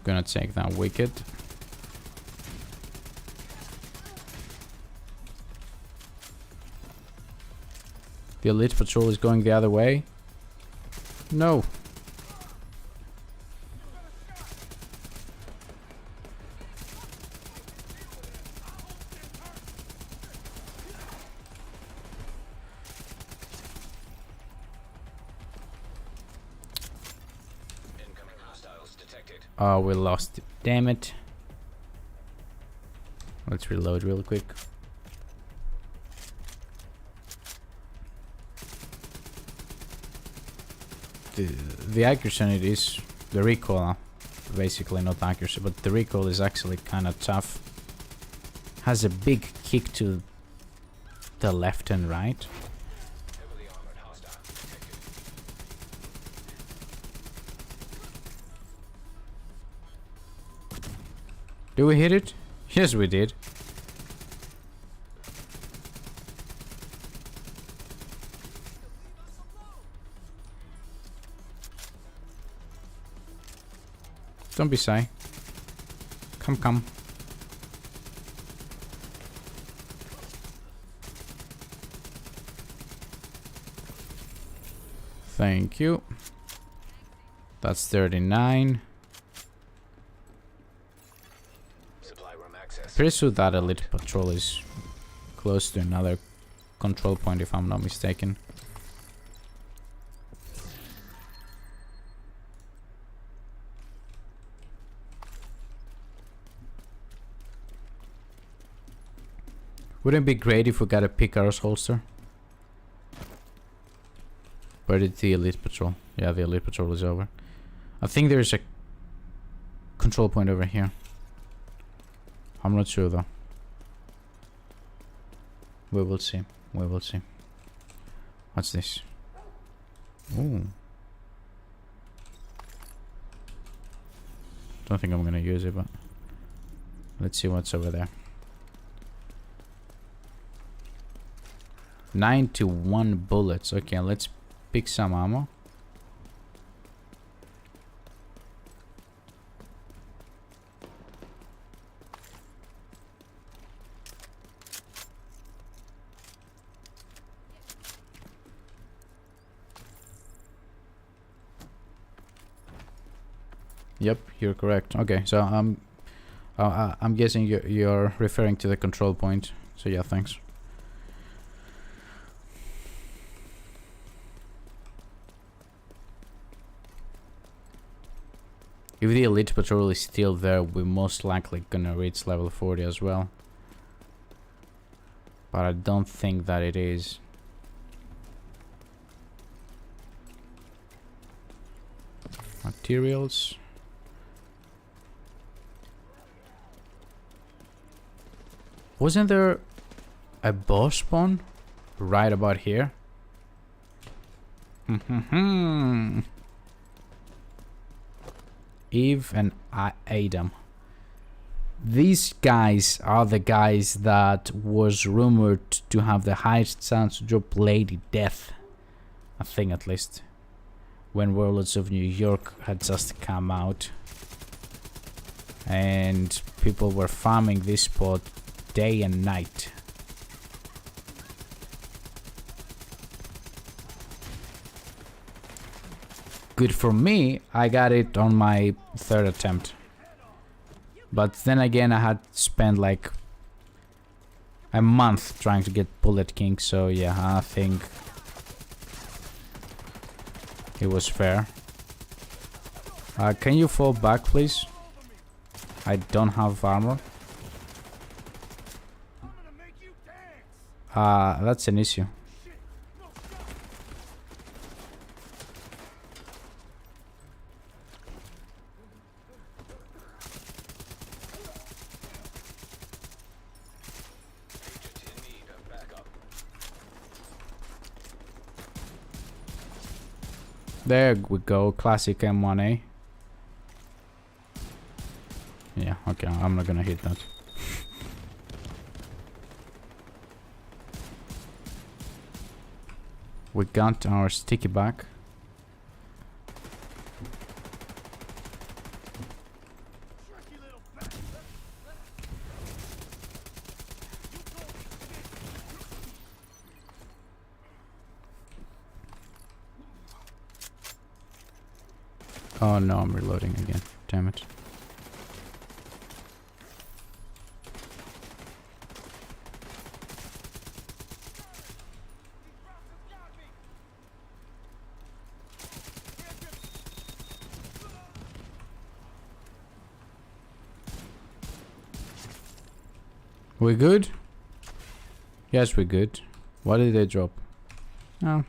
Gonna take that wicket. The elite patrol is going the other way. No. Incoming hostiles detected. Oh, we lost it. Damn it. Let's reload real quick. The accuracy on it is the recoil, basically not accuracy, but the recoil is actually kind of tough. Has a big kick to the left and right. Heavily armored hostile detected. Do we hit it? Yes, we did. Don't be shy. Come, come. Thank you. That's 39. Supply room access. Pretty sure that elite patrol is close to another control point, if I'm not mistaken. Wouldn't it be great if we got a Picar's holster? Where did the elite patrol? Yeah, the elite patrol is over. I think there's a control point over here. I'm not sure though. We will see. We will see. What's this? Ooh. Don't think I'm gonna use it, but let's see what's over there. 91 bullets. Okay, let's pick some ammo. Yep, you're correct. Okay, so I'm guessing you're referring to the control point. So yeah, thanks. If the elite patrol is still there, we're most likely gonna reach level 40 as well. But I don't think that it is. Materials. Wasn't there a boss spawn right about here? Eve and Adam. These guys are the guys that was rumored to have the highest chance to drop Lady Death. I think, at least. When Warlords of New York had just come out. And people were farming this spot day and night. Good for me, I got it on my 3rd attempt. But then again, I had spent like a month trying to get Bullet King, so yeah, I think it was fair. Can you fall back, please? I don't have armor. That's an issue. There we go, classic M1A. Yeah, okay, I'm not gonna hit that. We got our sticky back. Oh no, I'm reloading again. Damn it. We good? Yes, we're good. What did they drop? Oh.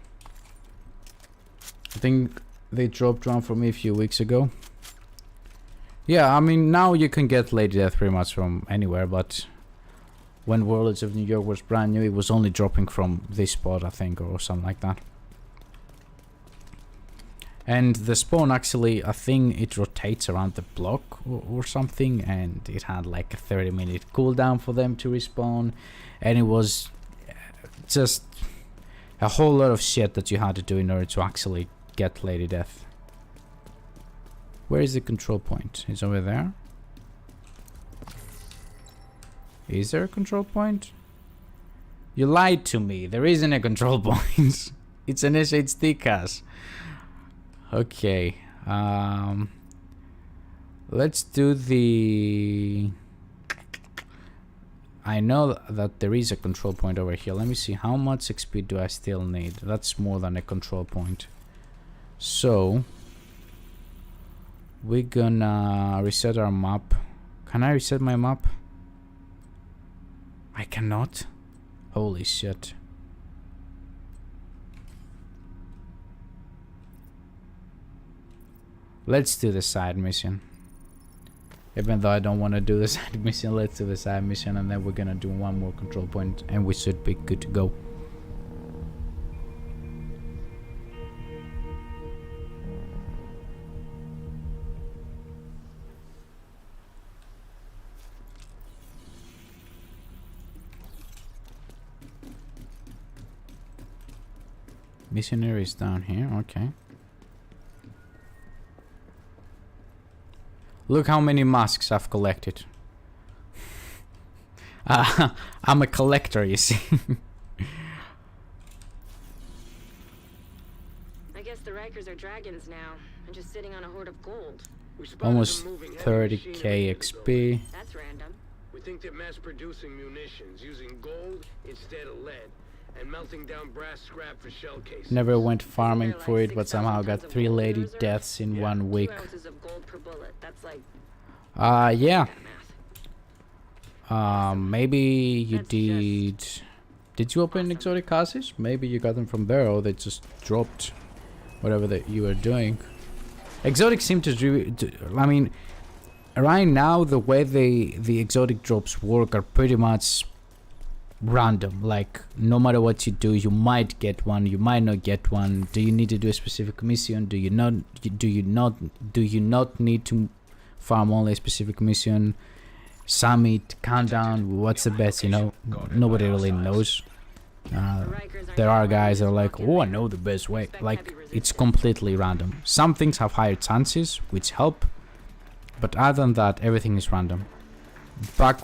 I think they dropped one for me a few weeks ago. Yeah, I mean, now you can get Lady Death pretty much from anywhere, but when Warlords of New York was brand new, it was only dropping from this spot, I think, or something like that. And the spawn actually, I think it rotates around the block or something, and it had like a 30-minute cooldown for them to respawn, and it was just a whole lot of shit that you had to do in order to actually get Lady Death. Where is the control point? It's over there. Is there a control point? You lied to me. There isn't a control point. It's an SHD cast. Okay. Let's do the... I know that there is a control point over here. Let me see. How much XP do I still need? That's more than a control point. So we're gonna reset our map. Can I reset my map? I cannot. Holy shit. Let's do the side mission. Even though I don't want to do the side mission, let's do the side mission, and then we're gonna do one more control point and we should be good to go. Missionary is down here, okay. Look how many masks I've collected. I'm a collector, you see. I guess the Rikers are dragons now, and just sitting on a hoard of gold. We spotted Almost them moving heavy 30k machinery into the building. XP. That's random. We think they're mass-producing munitions using gold instead of lead and melting down brass scrap for shell casings. Never went farming Isn't there, for like, it, but 6,000 somehow got tons of 3 gold lady reserves? deaths in Yeah. 1 week. 2 ounces of gold per bullet. That's like Yeah. that math. Maybe you That's did. Did you open exotic classes? Maybe you got them from there, or they just dropped whatever that you were doing. Exotic seem to I mean, right now the way the exotic drops work are pretty much random. Like, no matter what you do, you might get one, you might not get one. Do you need to do a specific mission? Do you not need to farm only a specific mission? Summit, countdown, what's the best, you know? Nobody really knows. There are guys that are like, oh, I know the best way. Like, it's completely random. Some things have higher chances, which help, but other than that, everything is random. Back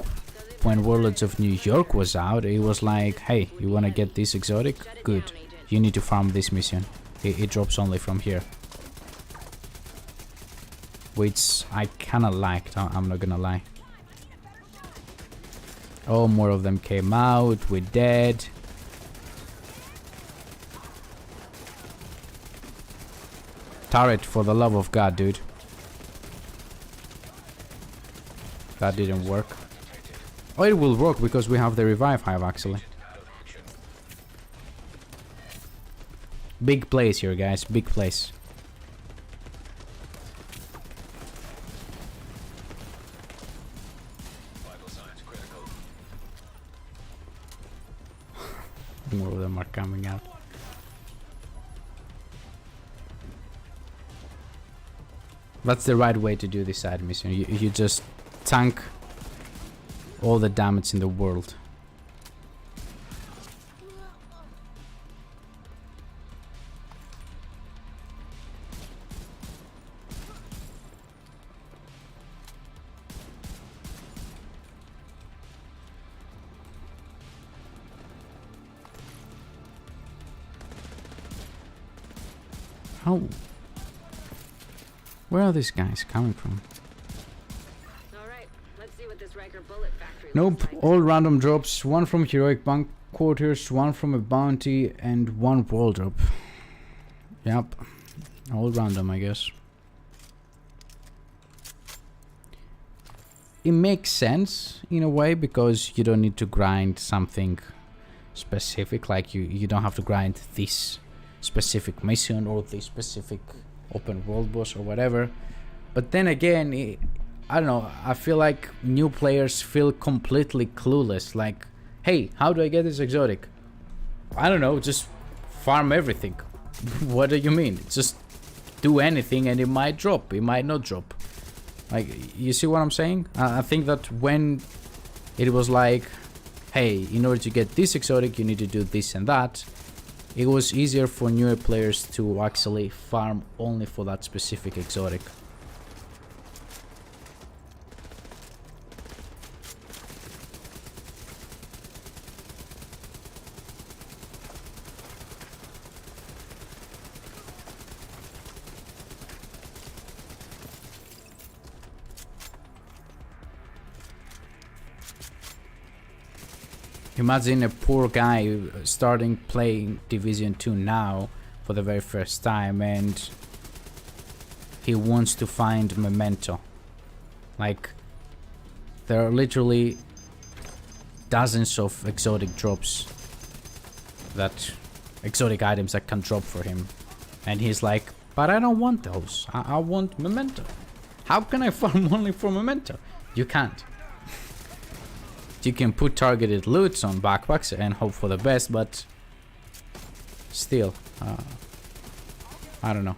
when Warlords of New York was out, it was like, hey, you wanna get this exotic? Good. You need to farm this mission. It drops only from here. Which I kinda liked, I'm not gonna lie. Oh, more of them came out, we're dead. Turret, for the love of God, dude. That didn't work. Oh, it will work because we have the revive hive, actually. Big place here, guys. Big place. Vital signs critical. More of them are coming out. That's the right way to do this side mission. You just tank all the damage in the world. How? Where are these guys coming from? All right, let's see what this Riker bullet factory Nope, looks like. all random drops. One from heroic bank quarters, one from a bounty, and one wall drop. Yep, all random, I guess. It makes sense in a way because you don't need to grind something specific. Like you don't have to grind this specific mission or this specific open world boss or whatever. But then again, I don't know, I feel like new players feel completely clueless. Like, hey, how do I get this exotic? I don't know, just farm everything. What do you mean? Just do anything and it might drop, it might not drop. Like, you see what I'm saying? I think that when it was like, hey, in order to get this exotic you need to do this and that, it was easier for newer players to actually farm only for that specific exotic. Imagine a poor guy starting playing Division 2 now for the very first time and he wants to find Memento. Like, there are literally dozens of exotic drops, that exotic items that can drop for him, and he's like, but I don't want those, I want Memento. How can I farm only for Memento? You can't. You can put targeted loots on backpacks and hope for the best, but still, I don't know.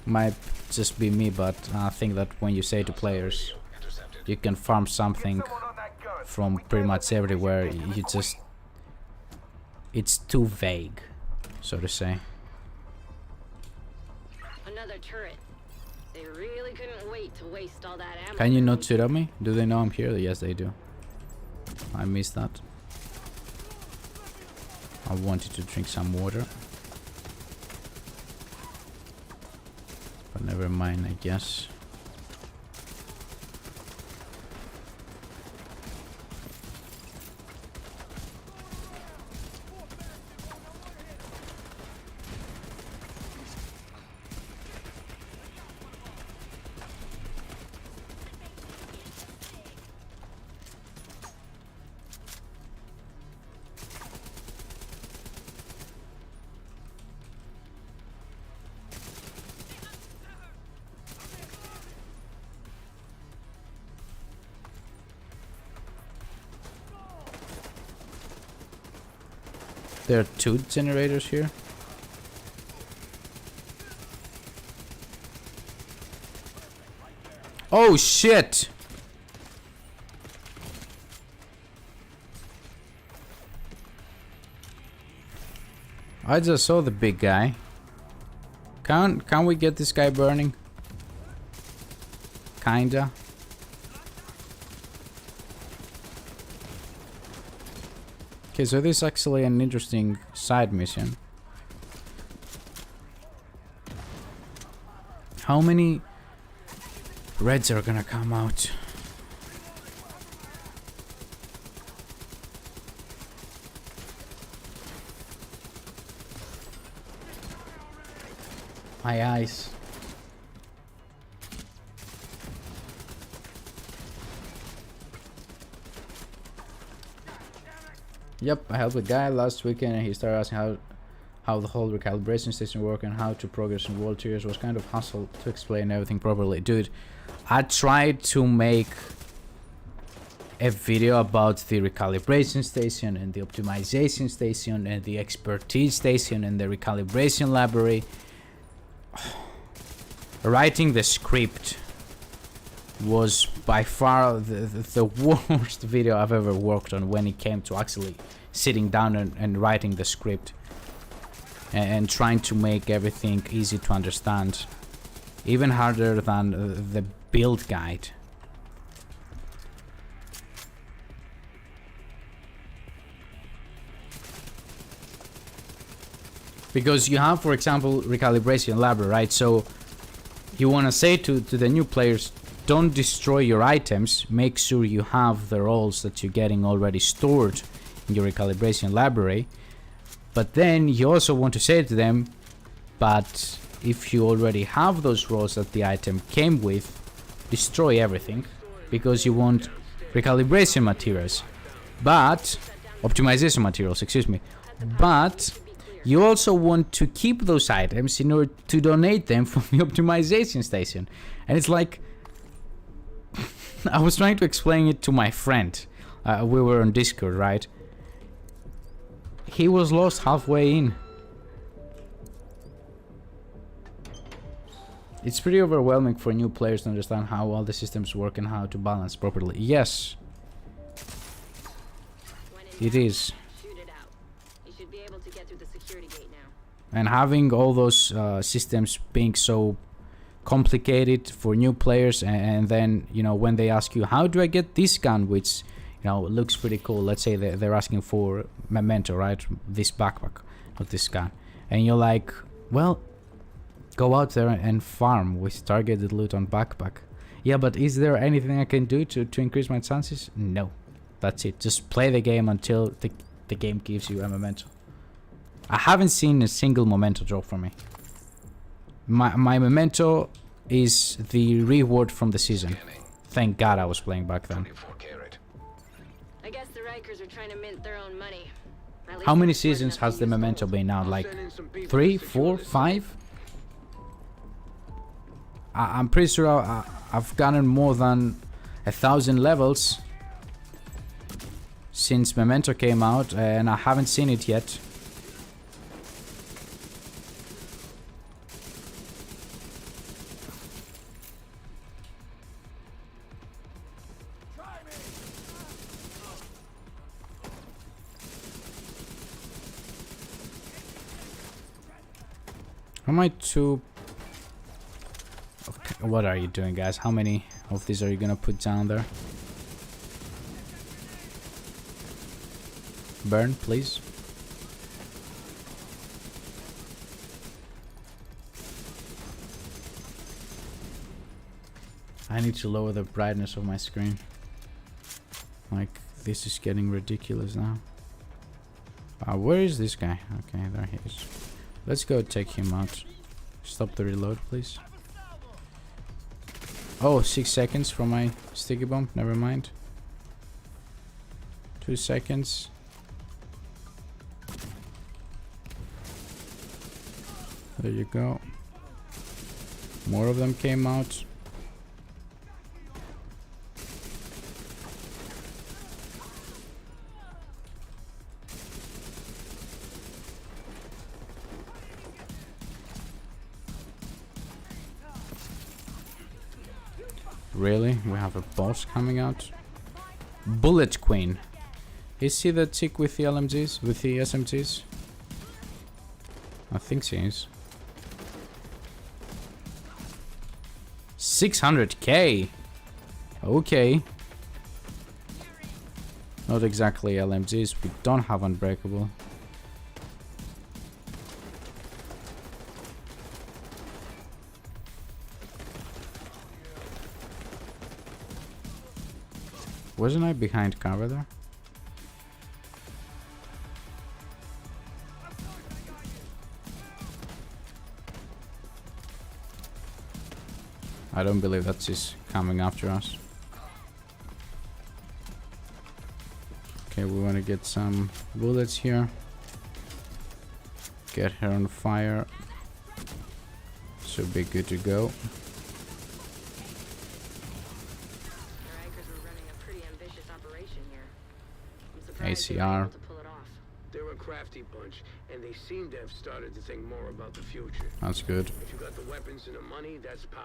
Might just be me, but I think that when you say to players you can farm something from pretty much everywhere, you just, it's too vague, so to say. Another turret. They really couldn't wait to waste all that ammo. Can you not shoot at me? Do they know I'm here? Yes, they do. I missed that. I wanted to drink some water. But never mind, I guess. There are 2 generators here. Oh shit! I just saw the big guy. Can we get this guy burning? Kinda. Okay, so this is actually an interesting side mission. How many reds are gonna come out? My eyes. Yep, I helped a guy last weekend and he started asking how the whole recalibration station worked and how to progress in World Tiers. Was kind of hassle to explain everything properly. Dude, I tried to make a video about the recalibration station and the optimization station and the expertise station and the recalibration library. Writing the script was by far the worst video I've ever worked on when it came to actually sitting down and writing the script and trying to make everything easy to understand. Even harder than the build guide. Because you have, for example, recalibration library, right? So you want to say to the new players, don't destroy your items, make sure you have the rolls that you're getting already stored in your recalibration library. But then you also want to say to them, but if you already have those rolls that the item came with, destroy everything, because you want recalibration materials, but optimization materials, excuse me, but you also want to keep those items in order to donate them from the optimization station. And it's like, I was trying to explain it to my friend. We were on Discord, right? He was lost halfway in. It's pretty overwhelming for new players to understand how all the systems work and how to balance properly. Yes, it is. And having all those systems being so complicated for new players, and then, you know, when they ask you, how do I get this gun, which, you know, looks pretty cool. Let's say they're asking for Memento, right? This backpack, not this gun. And you're like, well, go out there and farm with targeted loot on backpack. Yeah, but is there anything I can do to increase my chances? No. That's it. Just play the game until the game gives you a Memento. I haven't seen a single Memento drop for me. My Memento is the reward from the season. Thank God I was playing back then. I guess the Rikers are trying to mint their own money. How many seasons has the Memento been out? Like 3, 4, 5? I'm pretty sure I've gotten more than 1,000 levels since Memento came out, and I haven't seen it yet. Am I too... Okay, what are you doing, guys? How many of these are you gonna put down there? Burn, please. I need to lower the brightness of my screen. Like, this is getting ridiculous now. Where is this guy? Okay, there he is. Let's go take him out. Stop the reload, please. Oh, 6 seconds for my sticky bomb. Never mind. 2 seconds. There you go. More of them came out. Really? We have a boss coming out? Bullet Queen. Is he the chick with the LMGs? With the SMGs? I think she is. 600k! Okay. Not exactly LMGs. We don't have Unbreakable. Wasn't I behind cover there? I don't believe that she's coming after us. Okay, we want to get some bullets here. Get her on fire. Should be good to go. ACR. They're a crafty bunch, and they seem to have started to think more about the future. That's good. If you got the weapons and the money, that's power.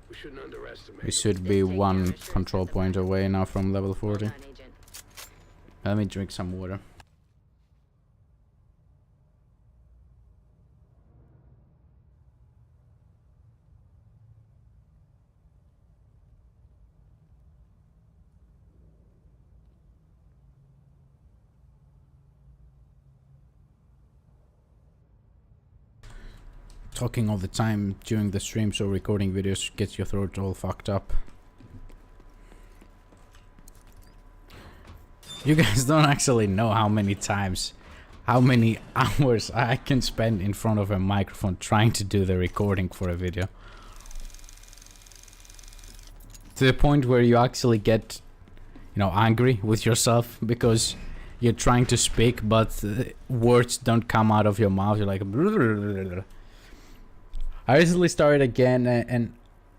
We shouldn't underestimate. We should be one control point away now from level 40. Let me drink some water. Talking all the time during the streams or recording videos gets your throat all fucked up. You guys don't actually know how many times, how many hours I can spend in front of a microphone trying to do the recording for a video. To the point where you actually get, you know, angry with yourself because you're trying to speak but words don't come out of your mouth. You're like... I recently started again and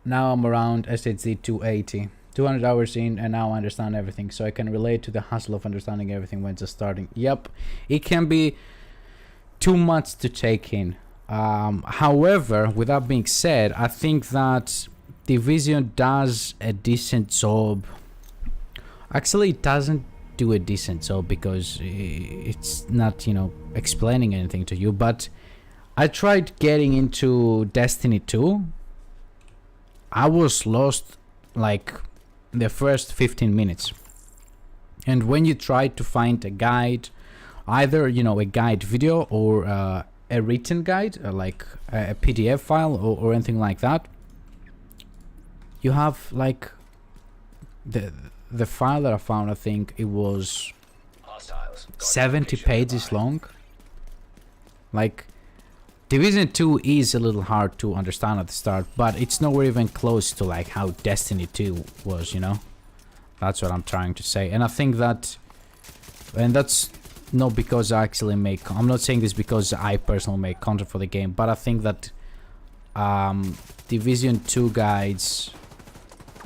now I'm around SHD 280. 200 hours in and now I understand everything. So I can relate to the hustle of understanding everything when just starting. Yep, it can be too much to take in. However, with that being said, I think that Division does a decent job. Actually, it doesn't do a decent job because it's not, you know, explaining anything to you. But I tried getting into Destiny 2. I was lost like the first 15 minutes. And when you try to find a guide, either, you know, a guide video or a written guide, like a PDF file or anything like that, you have like the file that I found, I think it was 70 pages long. Like, Division 2 is a little hard to understand at the start, but it's nowhere even close to like how Destiny 2 was, you know? That's what I'm trying to say. And I think that, and that's not because I actually make, I'm not saying this because I personally make content for the game, but I think that Division 2 guides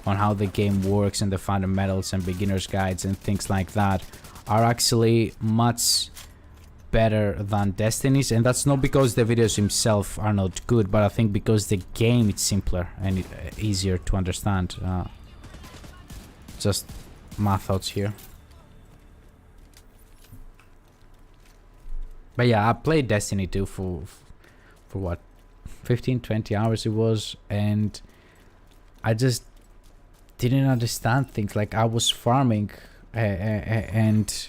on how the game works and the fundamentals and beginner's guides and things like that are actually much better than Destiny's, and that's not because the videos themselves are not good, but I think because the game is simpler and easier to understand. Just my thoughts here. But yeah, I played Destiny 2 for what, 15-20 hours it was, and I just didn't understand things. Like, I was farming and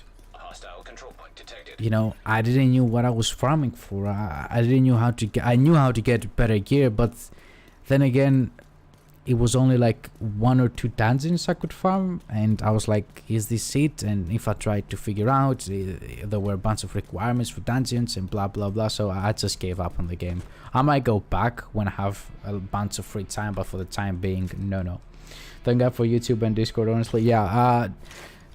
you know, I didn't know what I was farming for. I didn't know how to get, I knew how to get better gear, but then again, it was only like 1 or 2 dungeons I could farm, and I was like, is this it? And if I tried to figure out, there were a bunch of requirements for dungeons and blah blah blah, so I just gave up on the game. I might go back when I have a bunch of free time, but for the time being, no. Thank God for YouTube and Discord, honestly. Yeah,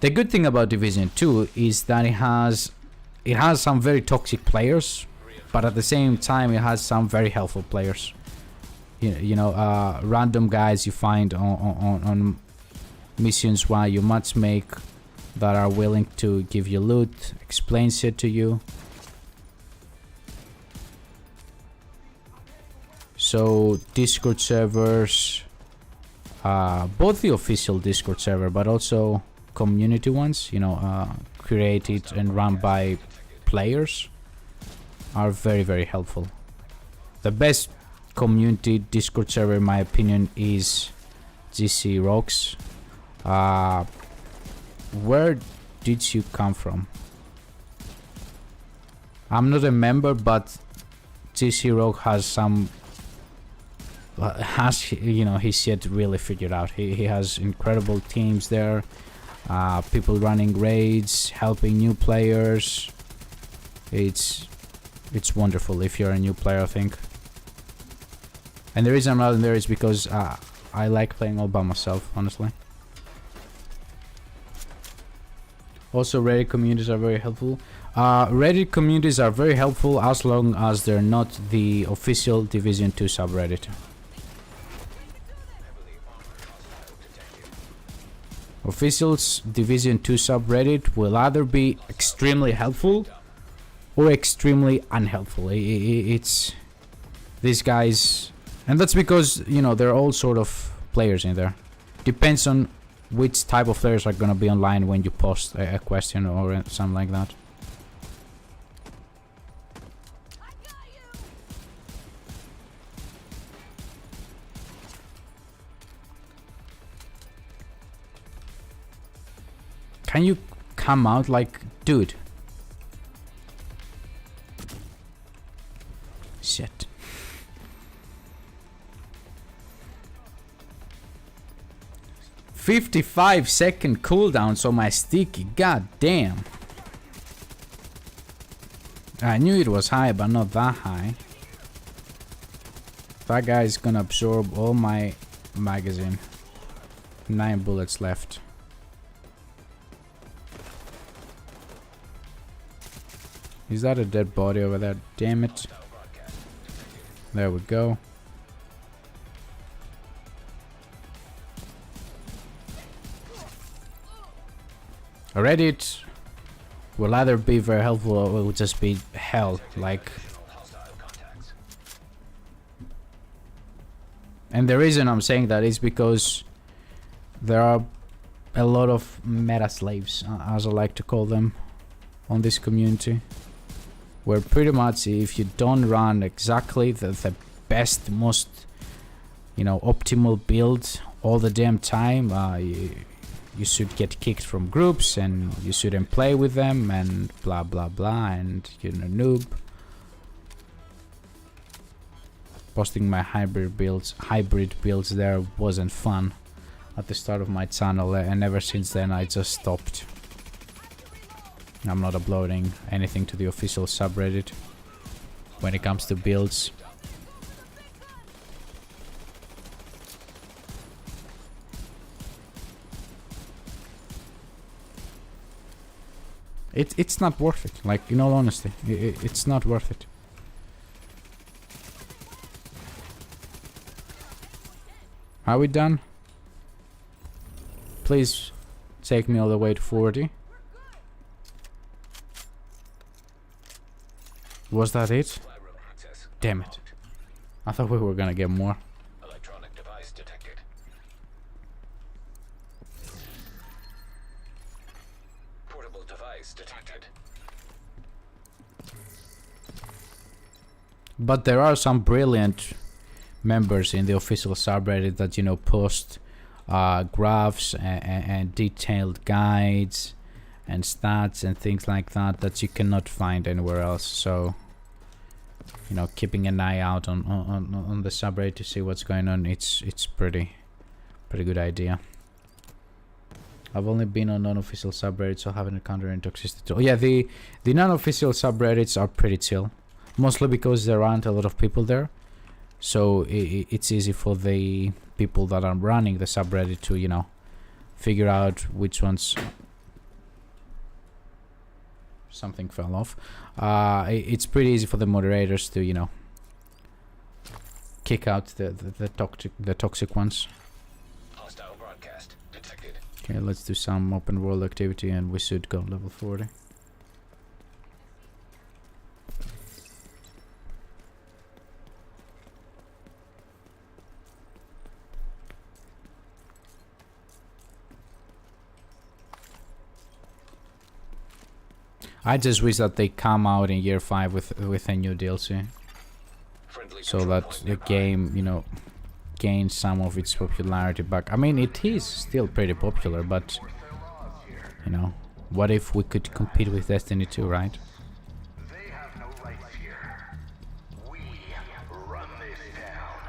the good thing about Division 2 is that it has some very toxic players, but at the same time it has some very helpful players. You know, random guys you find on missions while you matchmake that are willing to give you loot, explain shit to you. So Discord servers, both the official Discord server but also community ones, you know, created and run by players, are very, very helpful. The best community Discord server in my opinion is GC Rocks. Where did you come from? I'm not a member, but GC Rock has some you know, his shit really figured out. He has incredible teams there, people running raids, helping new players. It's wonderful if you're a new player, I think. And the reason I'm not in there is because I like playing all by myself, honestly. Also, Reddit communities are very helpful. Reddit communities are very helpful as long as they're not the official Division 2 subreddit. Official's Division 2 subreddit will either be extremely helpful or extremely unhelpful. It's these guys, and that's because, you know, there are all sort of players in there. Depends on which type of players are gonna be online when you post a question or something like that. Can you come out, like, dude? Shit. "55-second cooldowns on my sticky, god damn." I knew it was high, but not that high. That guy is gonna absorb all my magazine. 9 bullets left. Is that a dead body over there? Damn it. There we go. Reddit will either be very helpful or it will just be hell, like. And the reason I'm saying that is because there are a lot of meta slaves, as I like to call them, on this community. Where pretty much if you don't run exactly the best, most, you know, optimal build all the damn time, you should get kicked from groups and you shouldn't play with them and blah blah blah, and you're a noob. Posting my hybrid builds there wasn't fun at the start of my channel, and ever since then I just stopped. I'm not uploading anything to the official subreddit when it comes to builds. It's not worth it, like, in all honesty, it's not worth it. Are we done? Please take me all the way to 40. Was that it? Damn it. I thought we were gonna get more. Electronic device detected. Portable device detected. But there are some brilliant members in the official subreddit that, you know, post graphs and detailed guides and stats and things like that that you cannot find anywhere else. So you know, keeping an eye out on the subreddit to see what's going on, it's pretty good idea. I've only been on non-official subreddits, so I haven't encountered any toxicity. Oh yeah, the non-official subreddits are pretty chill, mostly because there aren't a lot of people there, so it's easy for the people that are running the subreddit to, you know, figure out which ones. Something fell off. It's pretty easy for the moderators to, you know, kick out the toxic ones. Hostile broadcast detected. Okay, let's do some open world activity and we should go level 40. I just wish that they come out in year 5 with a new DLC, so that the game, you know, gains some of its popularity back. I mean, it is still pretty popular, but, you know, what if we could compete with Destiny 2, right? They have no rights here. We run this town.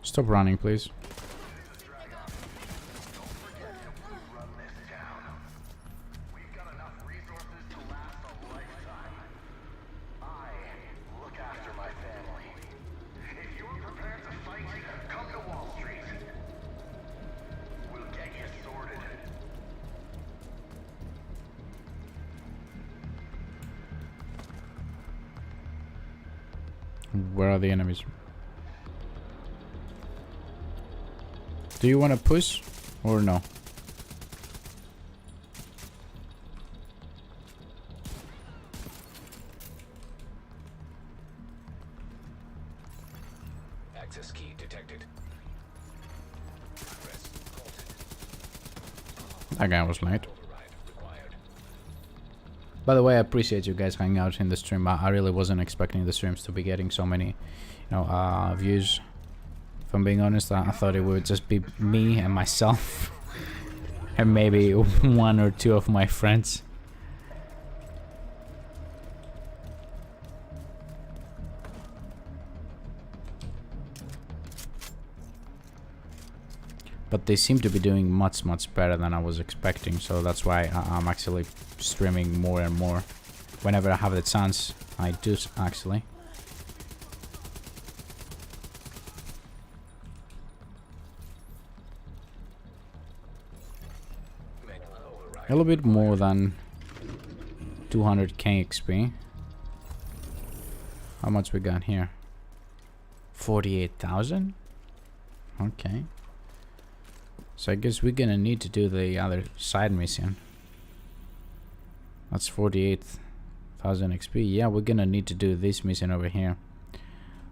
Stop running, please. Where are the enemies? Do you want to push or no? Access key detected. Press halted. That guy was late. Override required. By the way, I appreciate you guys hanging out in the stream. I really wasn't expecting the streams to be getting so many, you know, views. If I'm being honest, I thought it would just be me and myself and maybe 1 or 2 of my friends. But they seem to be doing much better than I was expecting, so that's why I'm actually streaming more and more. Whenever I have the chance, I do actually. A little bit more than 200k XP. How much we got here? 48,000? Okay. So I guess we're gonna need to do the other side mission. That's 48,000 XP. Yeah, we're gonna need to do this mission over here.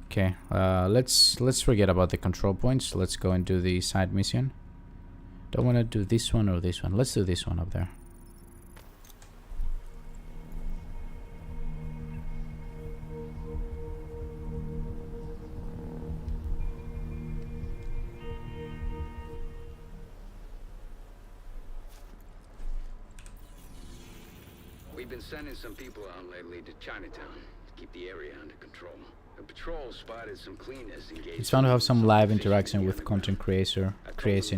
Okay, let's forget about the control points. Let's go and do the side mission. Don't want to do this one or this one. Let's do this one up there. We've been sending some people out lately to Chinatown to keep the area under control. The patrol spotted some cleaners engaged. It's fun to have some live interaction with content creation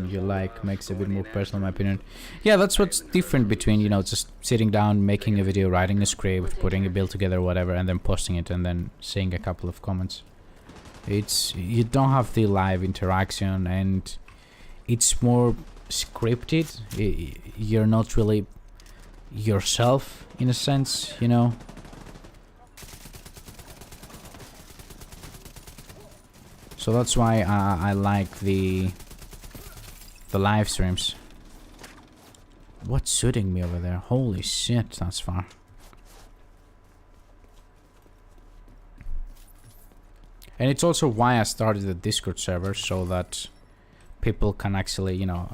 you like. Makes it a bit more personal in my opinion. Yeah, that's what's different between, you know, just sitting down, making a video, writing a script, putting a build together, whatever, and then posting it and then seeing a couple of comments. You don't have the live interaction and it's more scripted. You're not really yourself in a sense, you know. So that's why I like the live streams. What's shooting me over there? Holy shit, that's far. And it's also why I started the Discord server, so that people can actually, you know,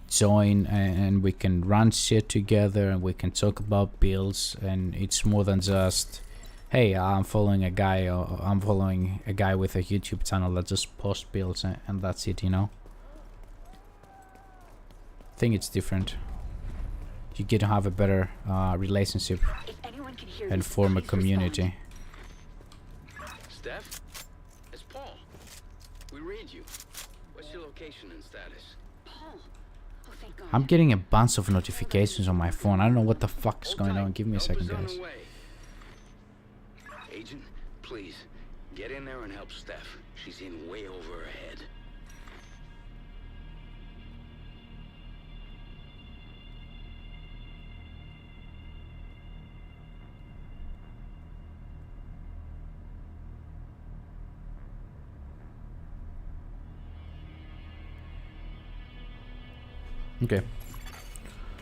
join and we can run shit together and we can talk about builds, and it's more than just, hey, I'm following a guy, or I'm following a guy with a YouTube channel that just posts builds and that's it, you know. think it's different. You get to have a better relationship If anyone can hear and this, form a please community. Steph? It's Paul. We read you. What's your location and status? Paul. Oh, thank God. I'm getting a bunch of notifications on my phone. I don't know what the fuck is going on. Give me a second, guys. Agent, please, get in there and help Steph. She's in way over her head. Okay,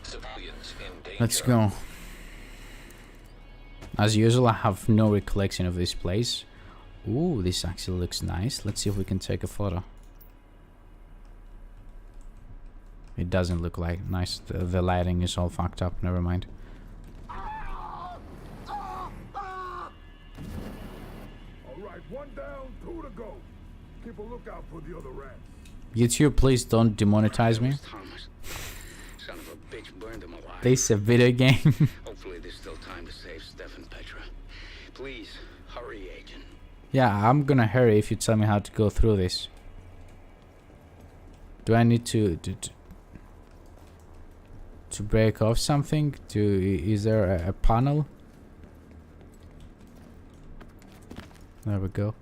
Civilians in danger. let's go. As usual, I have no recollection of this place. Ooh, this actually looks nice. Let's see if we can take a photo. It doesn't look like nice. The lighting is all fucked up. Never mind. All right, one down, 2 to go. Keep a lookout for the other rats. YouTube, please don't demonetize me. Thomas. Son of a bitch burned him alive. This is a video game. Hopefully there's still time to save Steph and Petra. Please, hurry, Agent. Yeah, I'm gonna hurry if you tell me how to go through this. Do I need to break off something? Is there a panel? There we go.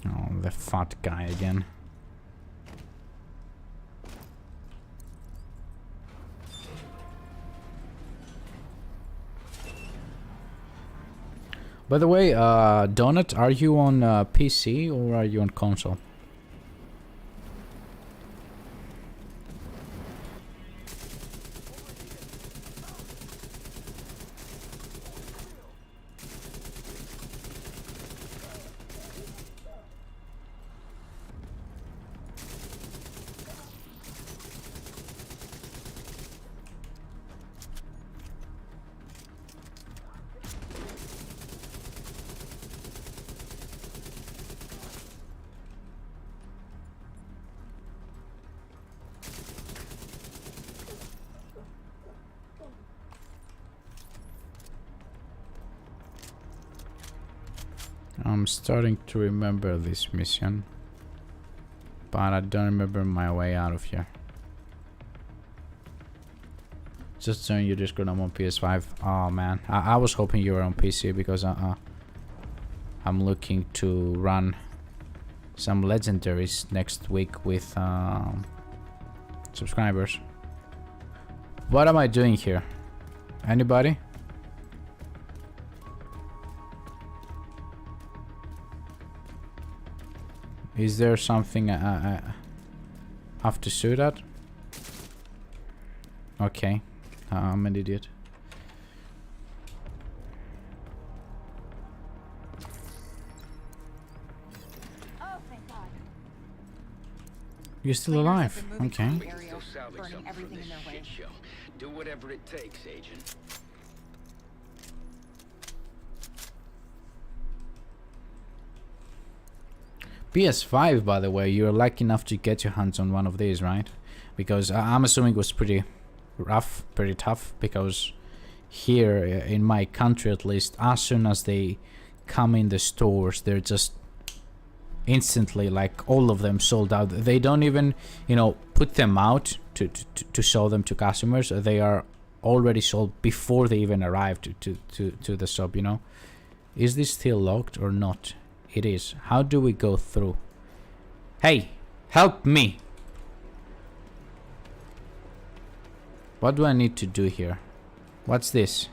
Oh, the fat guy again. By the way, Donut, are you on PC or are you on console? I'm starting to remember this mission, but I don't remember my way out of here. Just join your Discord. I'm on PS5. Oh man, I was hoping you were on PC because I'm looking to run some legendaries next week with subscribers. What am I doing here? Anybody? Is there something I have to shoot at? Okay, I'm an idiot. Oh, thank God. You're still alive. Okay. We can still salvage something from this shit show. Do whatever it takes, Agent. PS5, by the way, you're lucky enough to get your hands on one of these, right? Because I'm assuming it was pretty rough, pretty tough, because here in my country at least, as soon as they come in the stores, they're just instantly, like, all of them sold out. They don't even, you know, put them out to sell them to customers. They are already sold before they even arrive to the shop, you know. Is this still locked or not? It is. How do we go through? Hey, help me! What do I need to do here? What's this?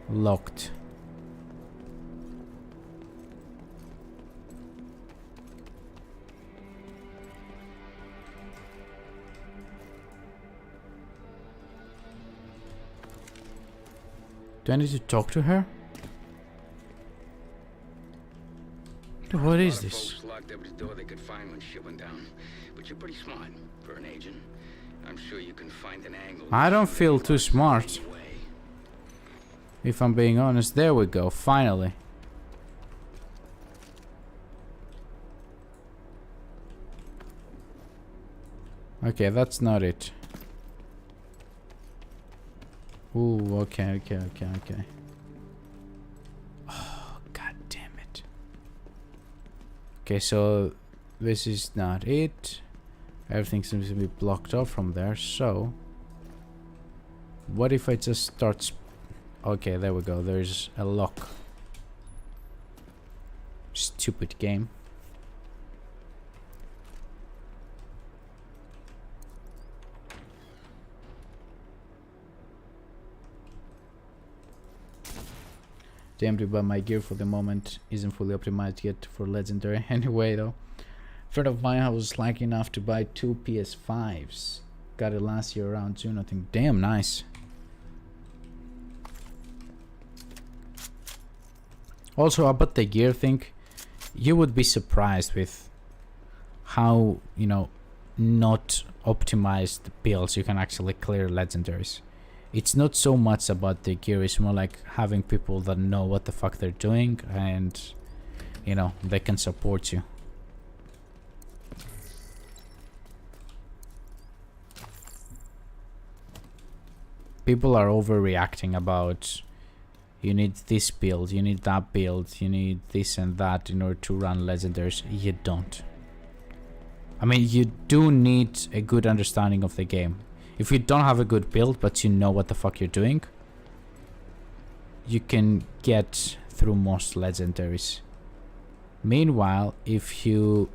Locked. Do I need to talk to her? What is this? Folks locked every door they could find when shit went down. But you're pretty smart for an agent. I I'm sure you can find an angle. I don't feel too smart. If I'm being honest. There we go, finally. Okay, that's not it. Ooh, okay. Oh, god damn it. Okay, so this is not it. Everything seems to be blocked off from there, so what if I just start okay, there we go, there's a lock. Stupid game. Damned, but my gear for the moment isn't fully optimized yet for legendary. Anyway though, a friend of mine was lucky enough to buy 2 PS5s. Got it last year around June, I think. Damn, nice. Also about the gear thing, you would be surprised with how, you know, not optimized builds you can actually clear legendaries. It's not so much about the gear, it's more like having people that know what the fuck they're doing and, you know, they can support you. People are overreacting about you need this build, you need that build, you need this and that in order to run legendaries. You don't. I mean, you do need a good understanding of the game. If you don't have a good build, but you know what the fuck you're doing, you can get through most legendaries. Meanwhile, if you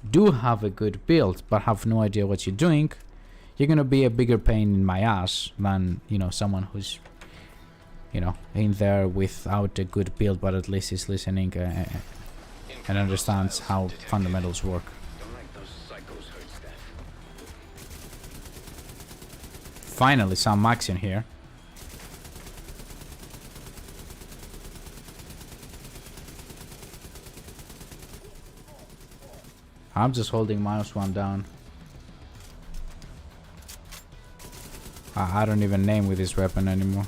do have a good build, but have no idea what you're doing, you're gonna be a bigger pain in my ass than, you know, someone who's, you know, in there without a good build, but at least is listening and understands how fundamentals work. Finally, some max in here. I'm just holding -1 down. I don't even name with this weapon anymore.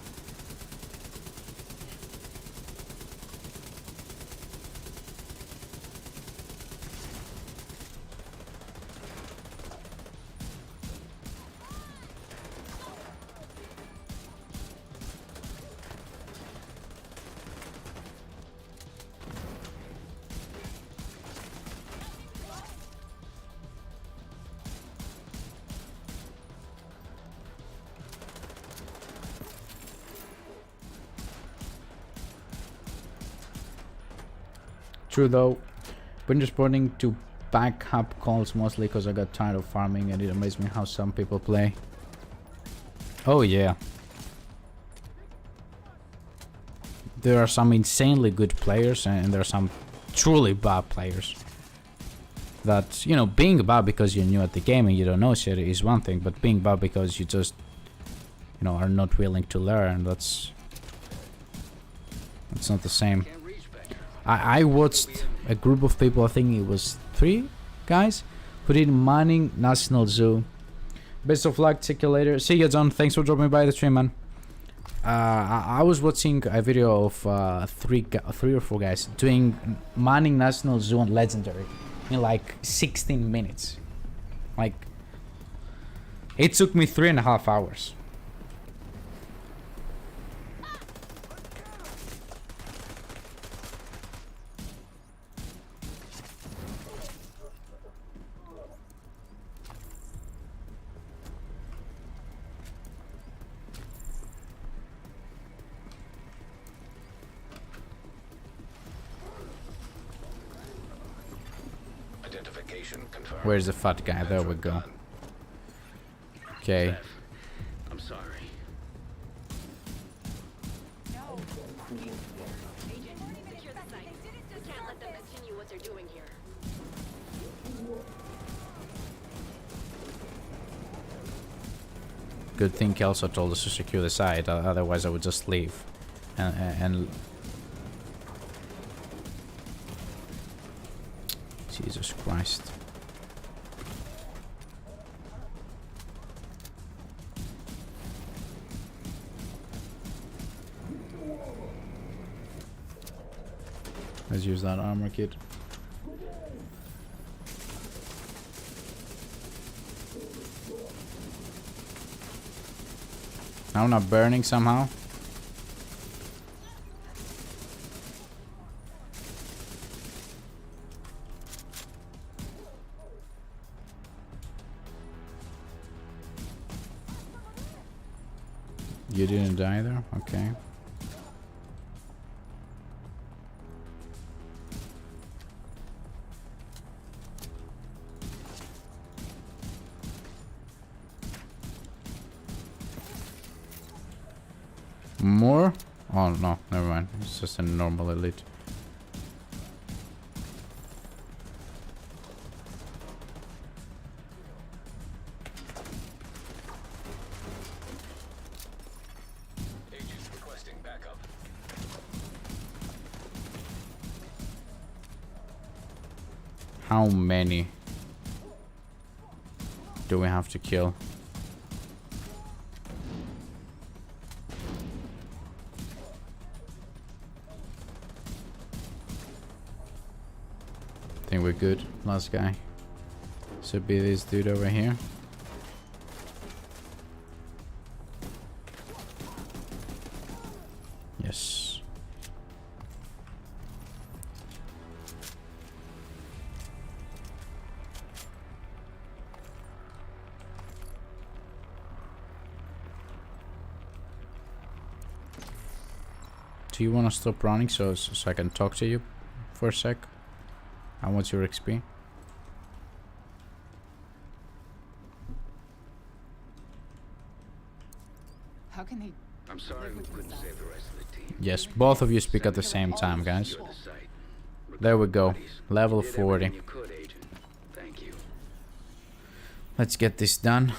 True though, been responding to backup calls mostly because I got tired of farming, and it amazed me how some people play. Oh yeah. There are some insanely good players and there are some truly bad players. That, you know, being bad because you're new at the game and you don't know shit is one thing, but being bad because you just, you know, are not willing to learn, that's not the same. I watched a group of people, I think it was 3 guys, who did Manning National Zoo. Best of luck, check you later. See you, John. Thanks for dropping by the stream, man. I was watching a video of 3 or 4 guys doing Manning National Zoo on Legendary in like 16 minutes. Like, it took me 3.5 hours. Where's the fat guy? There we go. Okay. I'm sorry. Secure the site. We can't let them continue what they're doing here. Good thing Kelso told us to secure the site, otherwise I would just leave. And Jesus Christ. Let's use that armor kit. I'm not burning somehow. You didn't either? Okay. More? Oh no, never mind. It's just a normal elite. Agents requesting backup. How many do we have to kill? I think we're good. Last guy should be this dude over here. Yes. Do you want to stop running so I can talk to you for a sec? And what's your XP? How can they? I'm sorry we couldn't save the rest of the team. Yes, both of you speak at the same time, guys. There we go. Level 40. You could, Agent. Thank you. Let's get this done.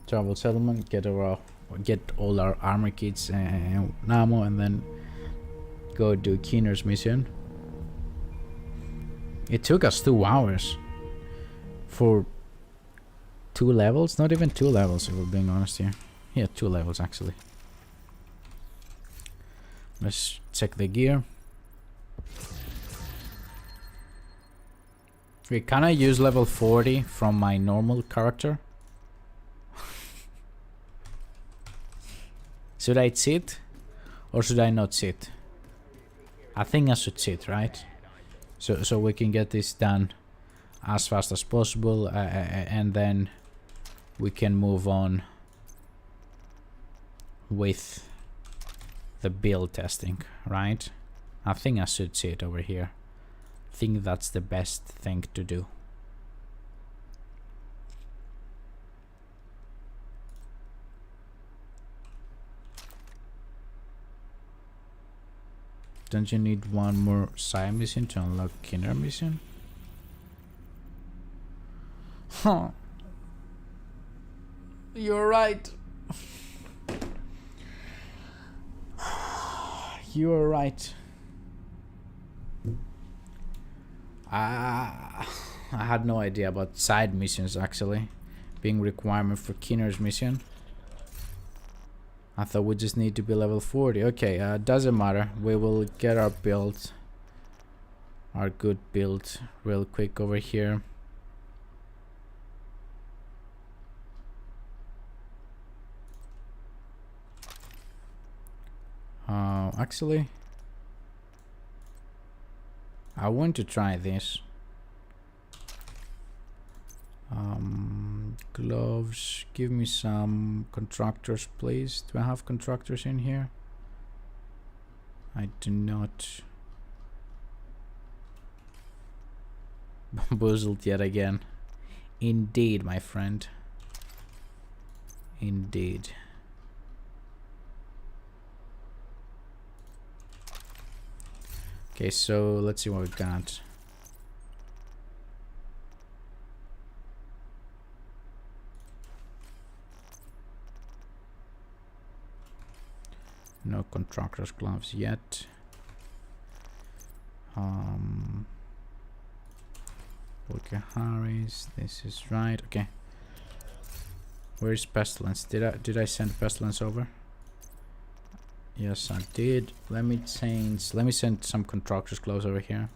Travel settlement, get all our armor kits and ammo, and then go do Keener's mission. It took us 2 hours for 2 levels, not even 2 levels if we're being honest here. Yeah, 2 levels actually. Let's check the gear. Wait, can I use level 40 from my normal character? Should I cheat or should I not cheat? I think I should cheat, right? So we can get this done as fast as possible, and then we can move on with the build testing, right? I think I should cheat over here. I think that's the best thing to do. Don't you need one more side mission to unlock Keener mission? Huh. You're right. You're right. I had no idea about side missions actually being requirement for Keener's mission. I thought we just need to be level 40. Okay, doesn't matter. We will get our build, our good build, real quick over here. Actually, I want to try this. Gloves, give me some contractors please. Do I have contractors in here? I do not. Bamboozled yet again. Indeed, my friend. Indeed. Okay, so let's see what we got. No contractor's gloves yet. Okay, Harry's. This is right. Okay. Where's Pestilence? Did I send Pestilence over? Yes, I did. Let me send some contractors close over here.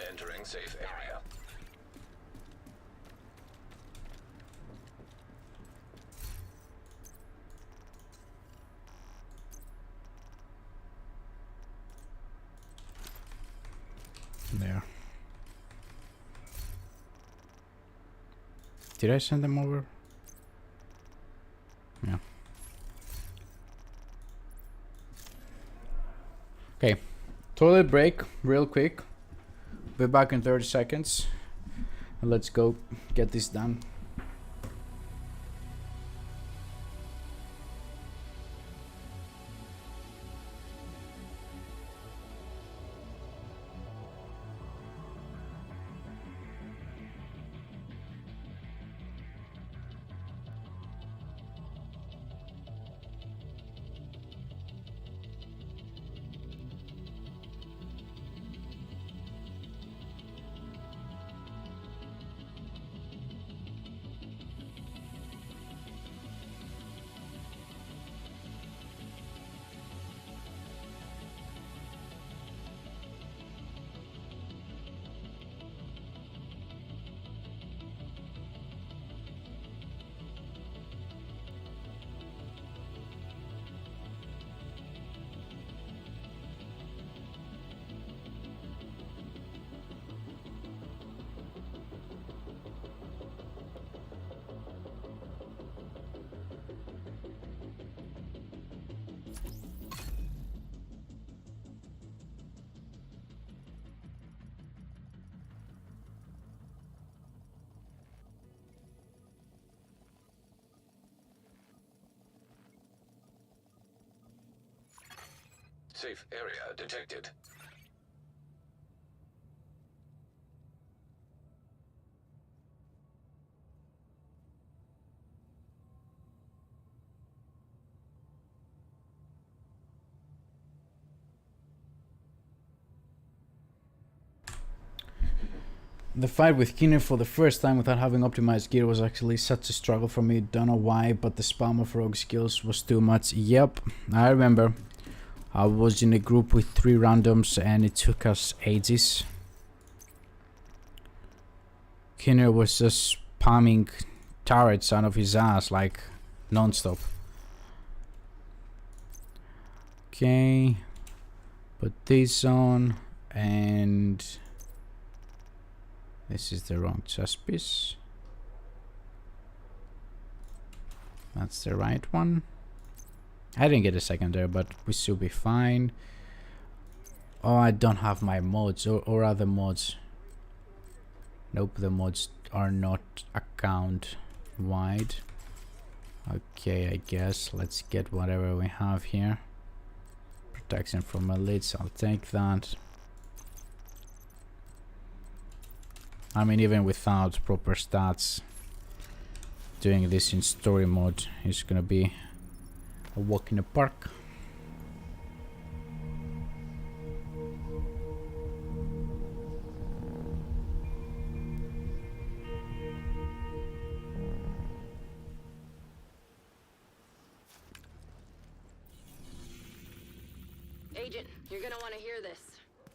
Entering safe area. There. Did I send them over? Yeah. Okay. Toilet break, real quick. Be back in 30 seconds. And let's go get this done. Safe area detected. The fight with Keener for the first time without having optimized gear was actually such a struggle for me. Don't know why, but the spam of rogue skills was too much. Yep, I remember. I was in a group with 3 randoms and it took us ages. Keener was just spamming turrets out of his ass like non-stop. Okay, put this on, and this is the wrong chest piece. That's the right one. I didn't get a second there, but we should be fine. Oh, I don't have my mods or other mods. Nope, the mods are not account wide. Okay, I guess let's get whatever we have here. Protection from elites, I'll take that. I mean, even without proper stats, doing this in story mode is gonna be a walk in the park. Agent, you're gonna want to hear this.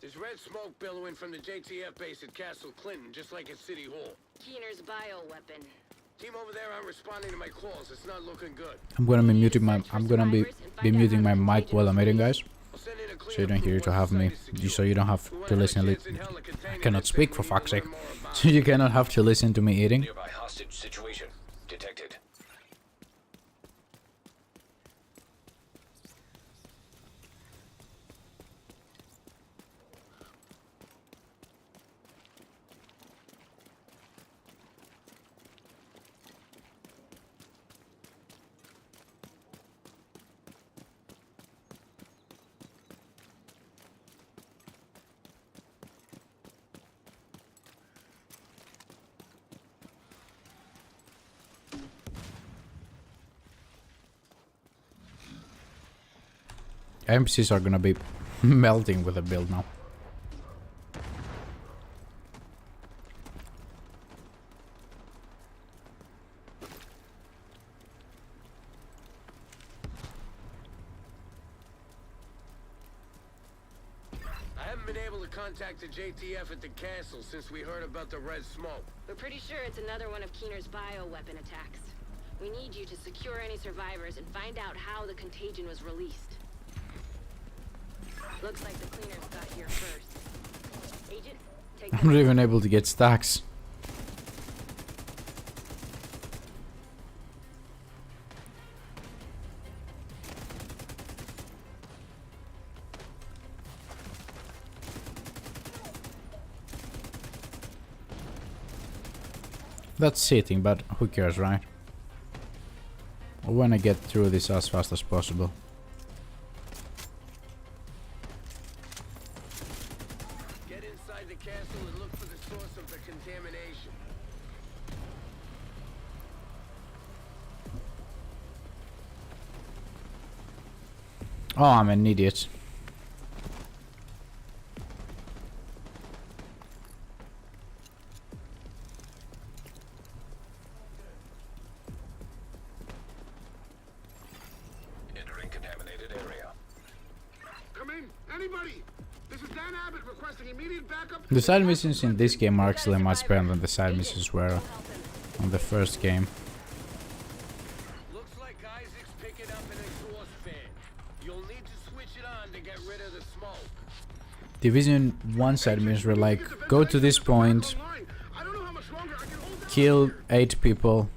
There's red smoke billowing from the JTF base at Castle Clinton, just like at City Hall. Keener's bioweapon. Team over there aren't responding to my calls. It's not looking good. I'm gonna be muting my mic while I'm eating, guys. So you don't hear to have me. So you don't have to listen. I cannot speak, for fuck's sake. So you cannot have to listen to me eating. Nearby hostage situation detected. NPCs are gonna be melting with the build now. I haven't been able to contact the JTF at the castle since we heard about the red smoke. We're pretty sure it's another one of Keener's bioweapon attacks. We need you to secure any survivors and find out how the contagion was released. Looks like the cleaners got here first. Agent, take I'm not even able to get stacks. That's sitting, but who cares, right? I wanna get through this as fast as possible. Get inside the castle and look for the source of the contamination. Oh, I'm an idiot. Entering contaminated area. Come in, anybody! This is Dan Abbott requesting immediate backup. The side missions in this game are actually much better than the side missions were on the first game. Looks like Isaac's picking up an exhaust fan. You'll need to switch it on to get rid of the smoke. Division 1 side missions were like, go to this point, I don't know how much longer I can hold out. kill 8 people,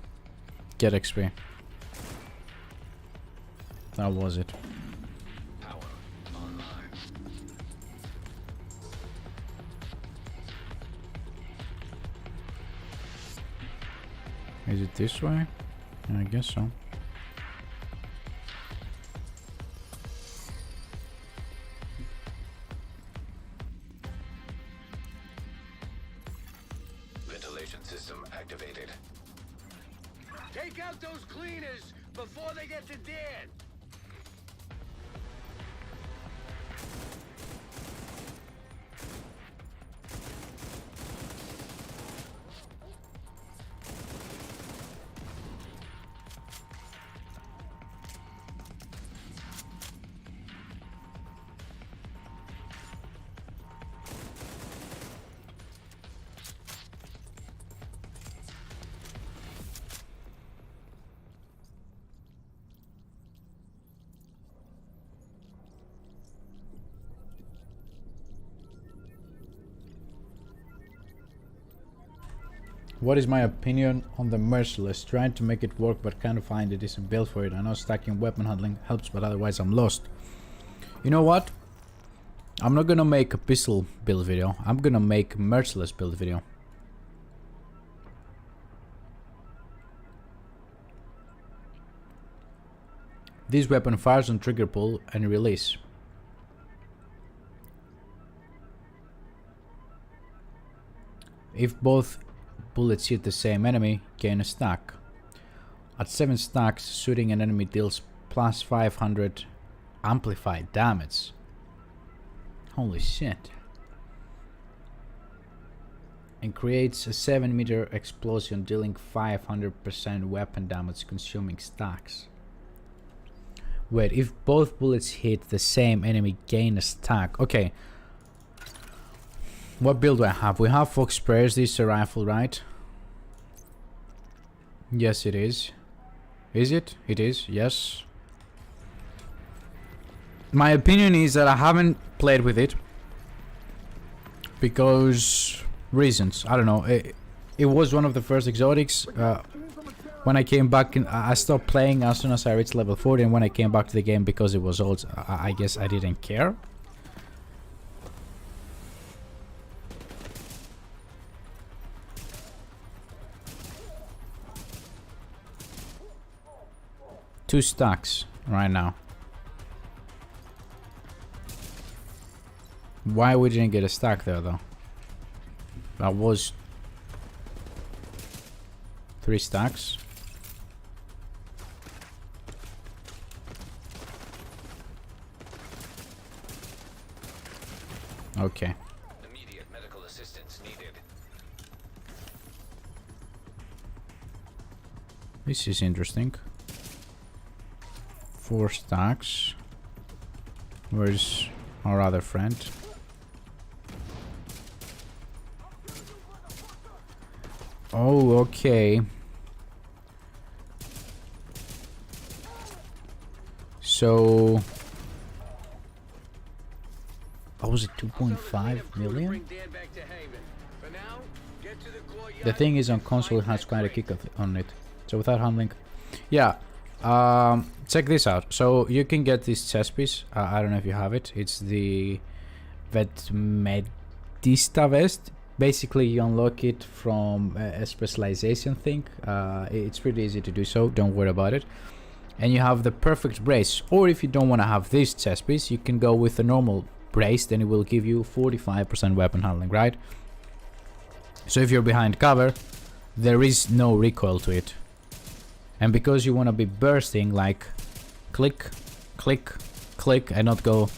get XP. That was it. Power online. Is it this way? I guess so. Ventilation system activated. Take out those cleaners before they get to Dan. What is my opinion on the Merciless? Trying to make it work but can't find a decent build for it. I know stacking weapon handling helps, but otherwise I'm lost. You know what? I'm not gonna make a pistol build video. I'm gonna make a Merciless build video. This weapon fires on trigger pull and release. If both bullets hit the same enemy, gain a stack. At 7 stacks, shooting an enemy deals plus 500 amplified damage. Holy shit. And creates a 7-meter explosion dealing 500% weapon damage consuming stacks. Wait, if both bullets hit the same enemy, gain a stack. Okay. What build do I have? We have Fox Sprayers. This is a rifle, right? Yes, it is. Is it? It is, yes. My opinion is that I haven't played with it because reasons. I don't know. It was one of the first exotics. When I came back, I stopped playing as soon as I reached level 40, and when I came back to the game because it was old, I guess I didn't care. Two stacks right now. Why we didn't get a stack there though? That was 3 stacks. Okay. Immediate medical assistance needed. This is interesting. 4 stacks. Where's our other friend? Oh, okay. So... Oh, was it 2.5 million? Bring Dan back to Haven. For now, get to the courtyard. The thing is, on console it has quite a kick on it. So without handling... Yeah. Check this out. So you can get this chest piece. I don't know if you have it. It's the Vetmedista vest. Basically, you unlock it from a specialization thing. It's pretty easy to do so. Don't worry about it. And you have the perfect brace. Or if you don't want to have this chest piece, you can go with the normal brace. Then it will give you 45% weapon handling, right? So if you're behind cover, there is no recoil to it. And because you want to be bursting, like click, click, click, and not go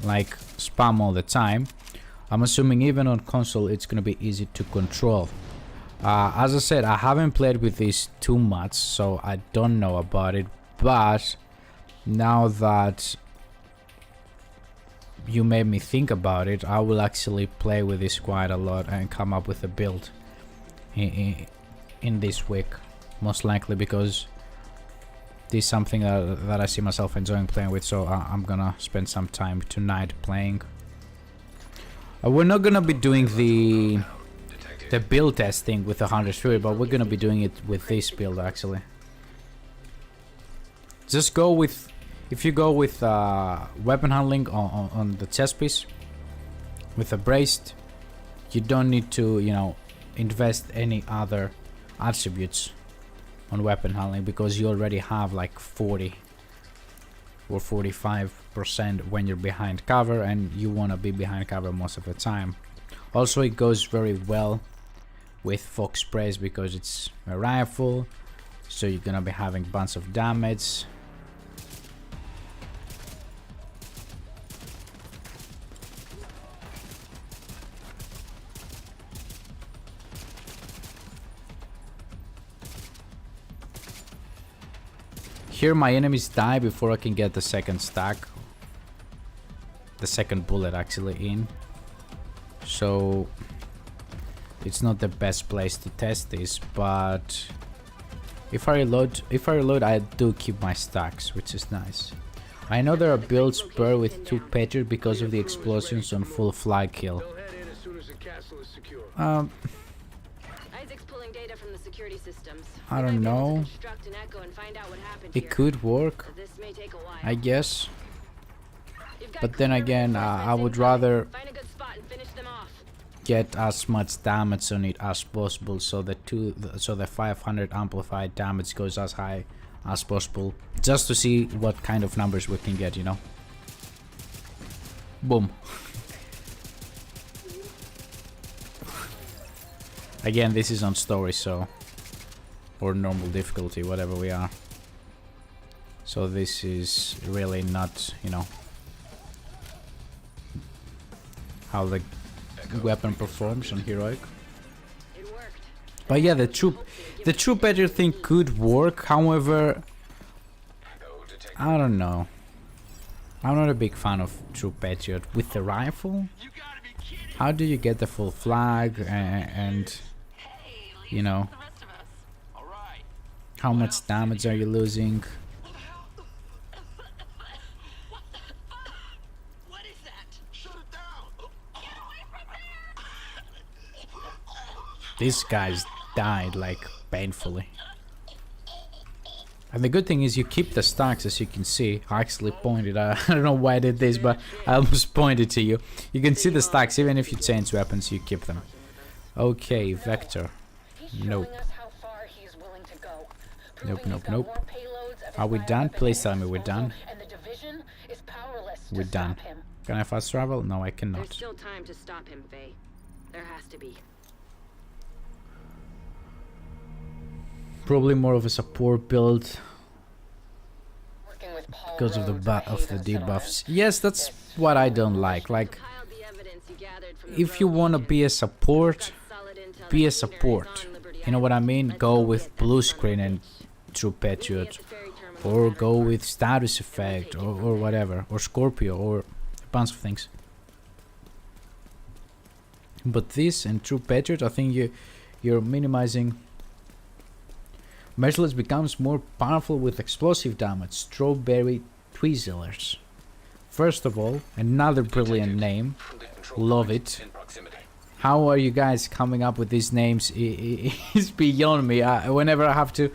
like spam all the time, I'm assuming even on console it's gonna be easy to control. As I said, I haven't played with this too much, so I don't know about it, but now that you made me think about it, I will actually play with this quite a lot and come up with a build in this week, most likely, because this is something that I see myself enjoying playing with, so I'm gonna spend some time tonight playing. We're not gonna be doing the build testing with the Hunter's Fury, but we're gonna be doing it with this build actually. Just go with, if you go with weapon handling on the chest piece, with a braced, you don't need to, you know, invest any other attributes on weapon handling, because you already have like 40 or 45% when you're behind cover, and you want to be behind cover most of the time. Also, it goes very well with Fox Sprays because it's a rifle, so you're gonna be having a bunch of damage. Here my enemies die before I can get the second stack, the second bullet actually in, so it's not the best place to test this. But if I reload, I do keep my stacks, which is nice. I know there are builds spur with 2 Patriot because of the explosions on full flag kill. Isaac's pulling data from the security systems. I don't know. Construct an echo and find out what happened It here. could work, This may take a while. I guess. You've got But then clear again, reinforcements I would incoming. rather Find a good spot and finish them off. get as much damage on it as possible, so the 500 amplified damage goes as high as possible, just to see what kind of numbers we can get, you know. Boom. Again, this is on story, so, or normal difficulty, whatever we are. So this is really not, you know, how the weapon performs on heroic. It worked. But yeah, the true Patriot thing could work. However, I don't know. I'm not a big fan of true Patriot with the rifle. How do you get the full flag and you know, how much damage are you losing? These guys died like painfully. And the good thing is you keep the stacks, as you can see. I actually pointed, I don't know why I did this, but I almost pointed to you. You can see the stacks, even if you change weapons, you keep them. Okay, Vector. Nope. Nope, nope, nope. Are we done? Please tell me we're done. We're done. Can I fast travel? No, I There's cannot. still time to stop him, Faye. There has to be. Probably more of a support build because of the debuffs. Yes, that's what I don't like. Like, Compiled the evidence you gathered from the if you rogue want to agents. be a support, Got solid intel be that a Keener is support. on Liberty You know what I Island. mean? Let's Go get with that blue son of a screen and bitch. True Meet me at Patriot, the ferry terminal or Battery go Park. with status effect, or whatever, or Scorpio, or a bunch of things. But this and True Patriot, I think you're minimizing. Merciless becomes more powerful with explosive damage. Strawberry Twizzlers. First of all, another brilliant name. Love it. In proximity. How are you guys coming up with these names? It's beyond me. Whenever I have to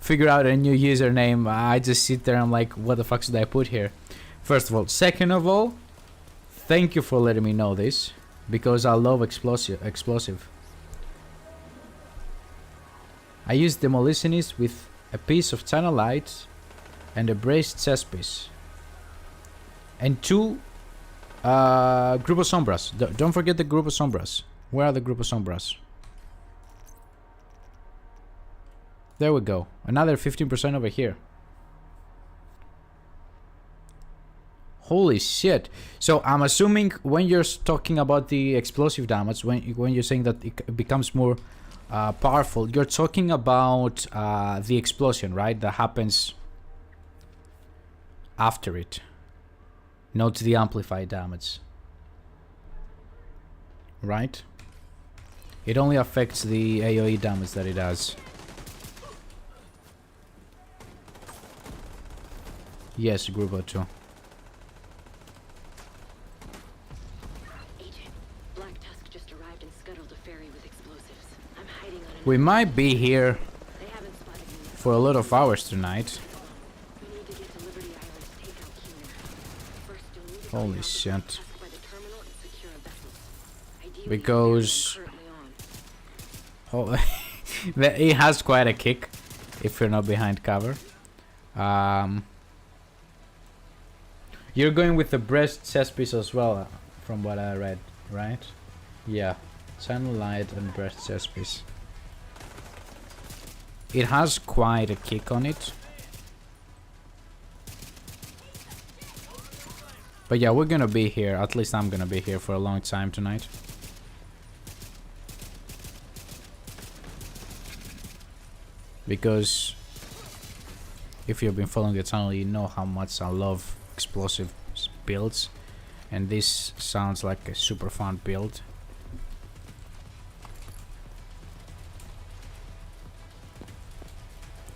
figure out a new username, I just sit there and I'm like, what the fuck should I put here? First of all. Second of all, thank you for letting me know this, because I love explosive. I used Demolitionist with a piece of Tanalite and a braced chest piece. And 2 Grupo Sombras. Don't forget the Grupo Sombras. Where are the Grupo Sombras? There we go. Another 15% over here. Holy shit. So I'm assuming when you're talking about the explosive damage, when you're saying that it becomes more powerful, you're talking about the explosion, right? That happens after it. Not the amplified damage. Right? It only affects the AoE damage that it does. Yes, Grupo 2. Agent, Black Tusk just arrived and scuttled a ferry with explosives. I'm hiding on We might be here They haven't spotted me. for a lot of hours tonight. We need to get to Liberty Island to take out Keener. First, you'll need to Holy find out shit. Black Tusk by the terminal and secure a vessel. Ideally, Because- the ferry I'm currently on. Oh, it has quite a kick if you're not behind cover. You're going with the breast chest piece as well, from what I read, right? Yeah, channel light and breast chest piece. It has quite a kick on it. But yeah, we're gonna be here, at least I'm gonna be here for a long time tonight. Because if you've been following the channel, you know how much I love explosive builds, and this sounds like a super fun build.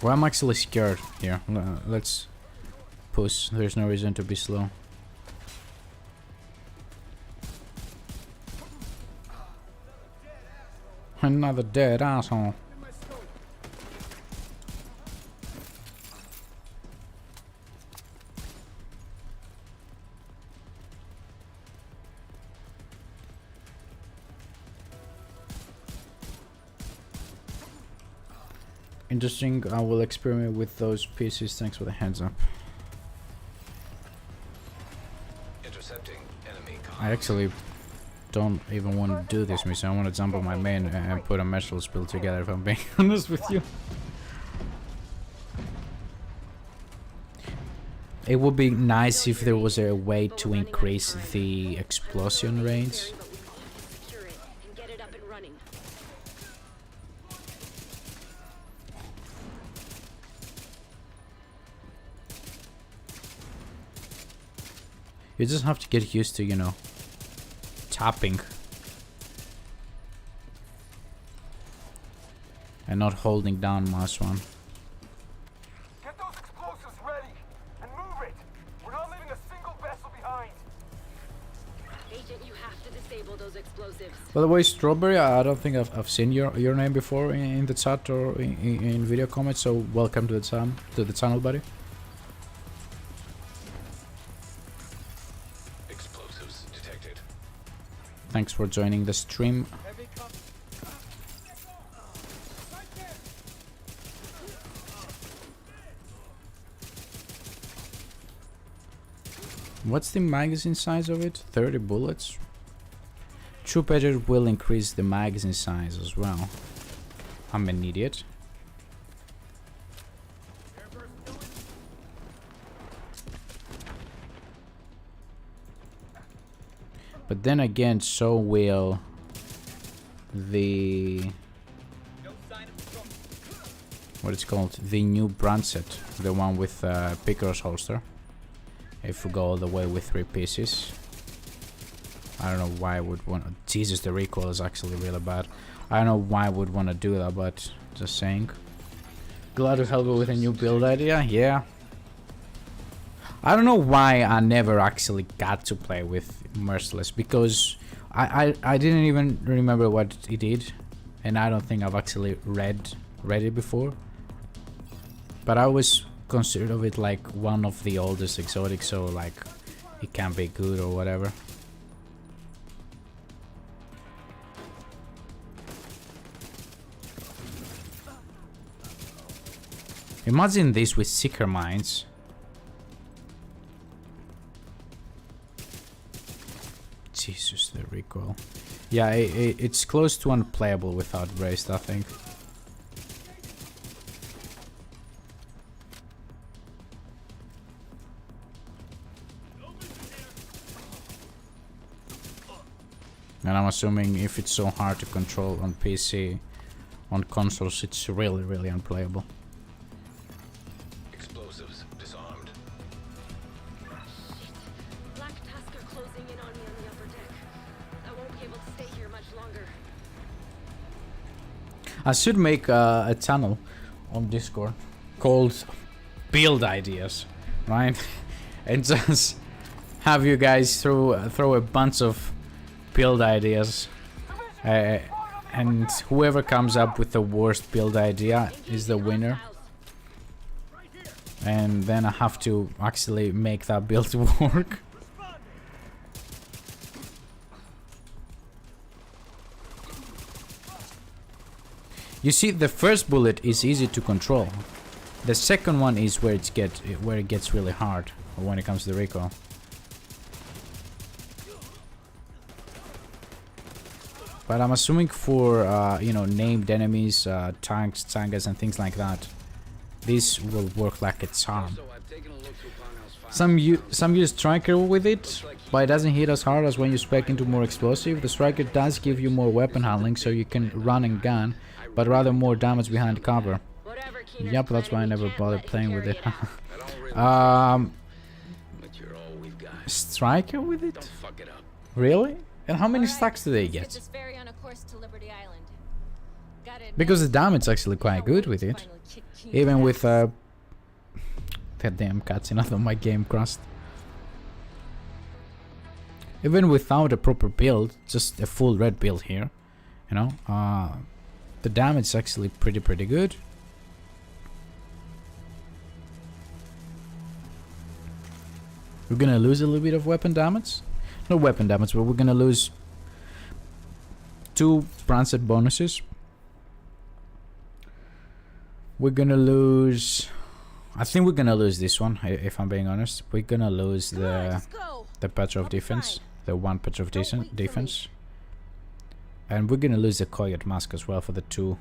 Well, I'm actually scared here. Let's push. There's no reason to be slow. Another dead asshole. Interesting. I will experiment with those pieces. Thanks for the heads up. Intercepting enemy I actually don't even want to do this mission. I want to jump on my main and put a merciless build together, if I'm being honest with you. It would be nice if there was a way to increase the explosion range. But we need to secure it and get it up and running. You just have to get used to, you know, tapping and not holding down mouse one. Get those explosives ready and move it. We're not leaving a single vessel behind. Agent, you have to disable those explosives. By the way, Strawberry, I don't think I've seen your name before in the chat or in video comments, so welcome to the channel, buddy. explosives detected. Thanks for joining the stream. What's the magazine size of it? 30 bullets? True Patriot will increase the magazine size as well. I'm an idiot. But then again, so will the... what it's called? The new brand set. The one with Picaro's holster. If we go all the way with 3 pieces. I don't know why I would want... Jesus, the recoil is actually really bad. I don't know why I would want to do that, but just saying. Glad to help you with a new build idea, yeah. I don't know why I never actually got to play with Merciless, because I didn't even remember what it did, and I don't think I've actually read it before. But I always considered of it like one of the oldest exotics, so like it can be good or whatever. Imagine this with Seeker Mines. Jesus, the recoil. Yeah, it's close to unplayable without braced, I think. And I'm assuming if it's so hard to control on PC, on consoles it's really, really unplayable. Explosives disarmed. Black Tusk are closing in on me on the upper deck. I won't be able to stay here much longer. I should make a channel on Discord called Build Ideas, right? And just have you guys throw a bunch of build ideas, and whoever comes up with the worst build idea is the winner. And then I have to actually make that build work. You see, the first bullet is easy to control. The second one is where it gets really hard when it comes to the recoil. But I'm assuming for you know, named enemies, tanks, tangas, and things like that, this will work like a charm. Some use striker with it, but it doesn't hit as hard as when you spec into more explosive. The striker does give you more weapon handling, so you can run and gun, but rather more damage behind cover. Yep, that's why I never bothered playing with it. Striker with it? Really? And how many stacks do they get? Because the damage is actually quite good with it. Even with that damn cutscene, I thought my game crashed. Even without a proper build, just a full red build here, you know, the damage is actually pretty good. We're gonna lose a little bit of weapon damage. No weapon damage, but we're gonna lose 2 brand set bonuses. We're gonna lose... I think we're gonna lose this one, if I'm being honest. We're gonna lose the Petrov defense, the 1 Petrov defense. And we're gonna lose the Coyote Mask as well for the 2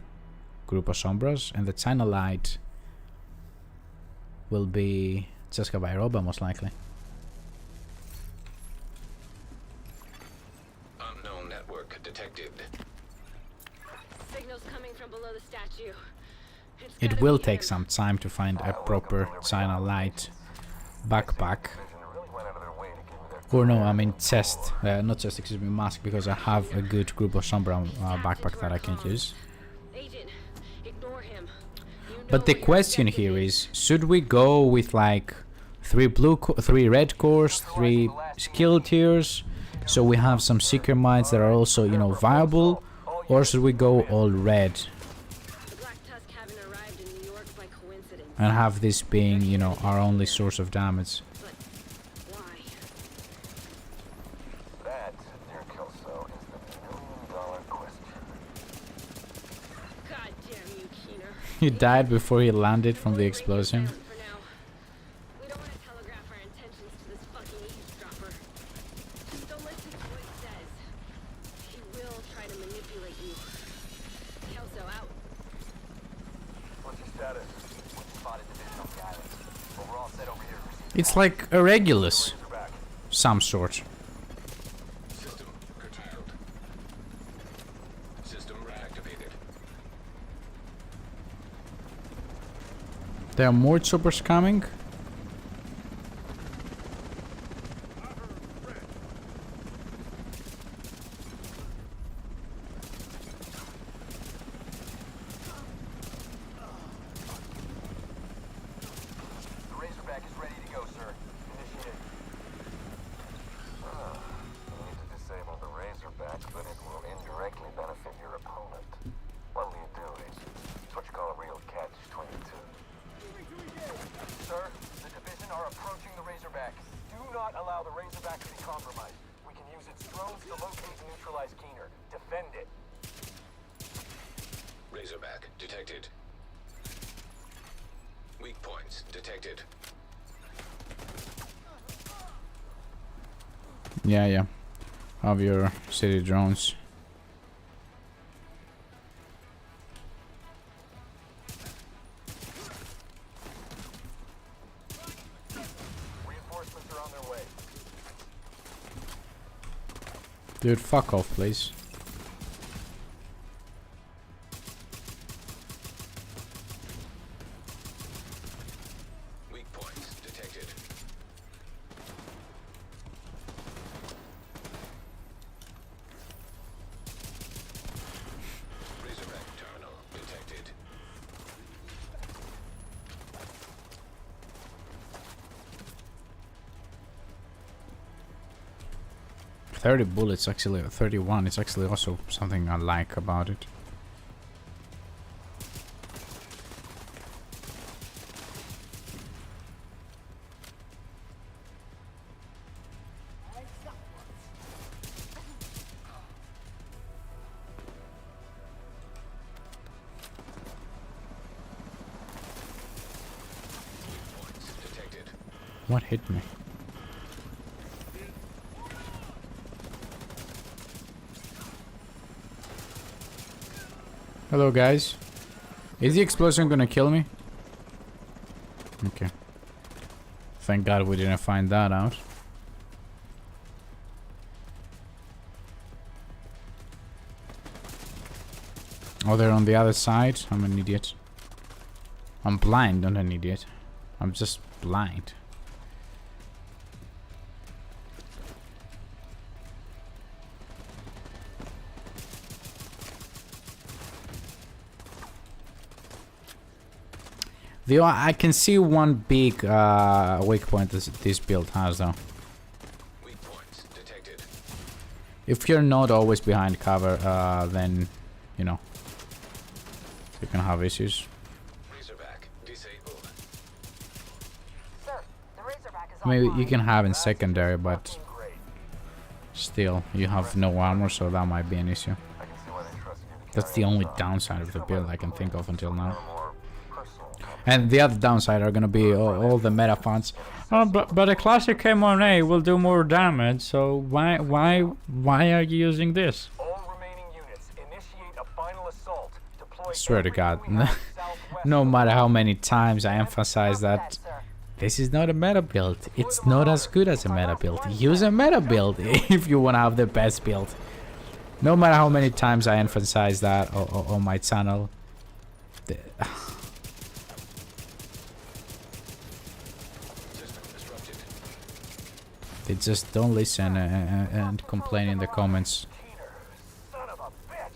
Grupo Sombras. And the China Light will be Cheska Bairoba, most likely. Unknown network detected. Signals coming from below the statue. It will take some time to find a proper China Light backpack. Or no, I mean chest, not chest, excuse me, mask, because I have a good Grupo Sombra backpack that I can use. But the question here is, should we go with like 3 red cores, 3 skill tiers, so we have some Seeker Mines that are also, you know, viable, or should we go all red and have this being, you know, our only source of damage? He died before he landed from the explosion. We don't want to telegraph our intentions to this fucking eavesdropper. Just don't listen to what he says. He will try to manipulate you. Kelso out. What's your status? Spotted division on the island. But we're all set over here. It's like a Regulus, some sort. System There are more troopers coming. Razorback is ready to go, sir. Initiate. You need to disable the Razorback, but it will indirectly benefit your opponent. What'll you do? It's what you call a real catch-22. Sir, the division are approaching the Razorback. Do not allow the Razorback to be compromised. We can use its drones to locate and neutralize Keener. Defend it. Razorback detected. Weak points detected. Yeah. Have your city drones. Reinforcements are on their way. Dude, fuck off, please. Weak points detected. Razorback terminal detected. .30 bullets, actually 31. It's actually also something I like about it. Points detected. What hit me? Hello, guys. Is the explosion gonna kill me? Okay. Thank God we didn't find that out. Oh, they're on the other side? I'm an idiot. I'm blind, not an idiot. I'm just blind. I can see one big weak point this build has, though. Weak points detected. If you're not always behind cover, then, you know, you can have issues. Razorback disabled. Sir, the Razorback is Maybe online. you can have in secondary, but still, you have no armor, so that might be an issue. I can see why they trusted you to That's the only downside of the build I can think of until now. more personal. And the other downside are gonna be all the meta funds. Oh, but a classic M1A will do more damage, so why are you using this? All remaining units initiate a final assault. Deploy Swear to God, everything we have southwest no of matter how many times I emphasize that this is not a meta build. It's not as good as a meta build. Use a meta build if you wanna have the best build. No matter how many times I emphasize that on my channel. They just don't listen and complain in the comments. Son of a bitch!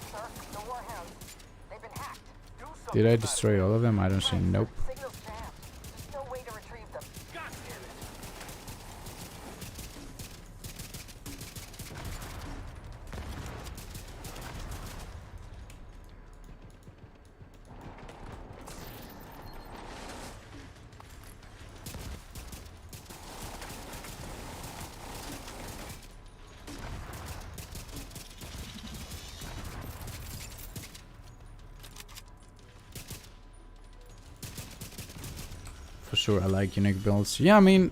Sir, the Warhounds. They've been hacked. Do something Did I about it. destroy all of them? I don't see. Nope. Signal's jammed. There's no way to retrieve them. God damn it! For sure, I like unique builds. Yeah, I mean,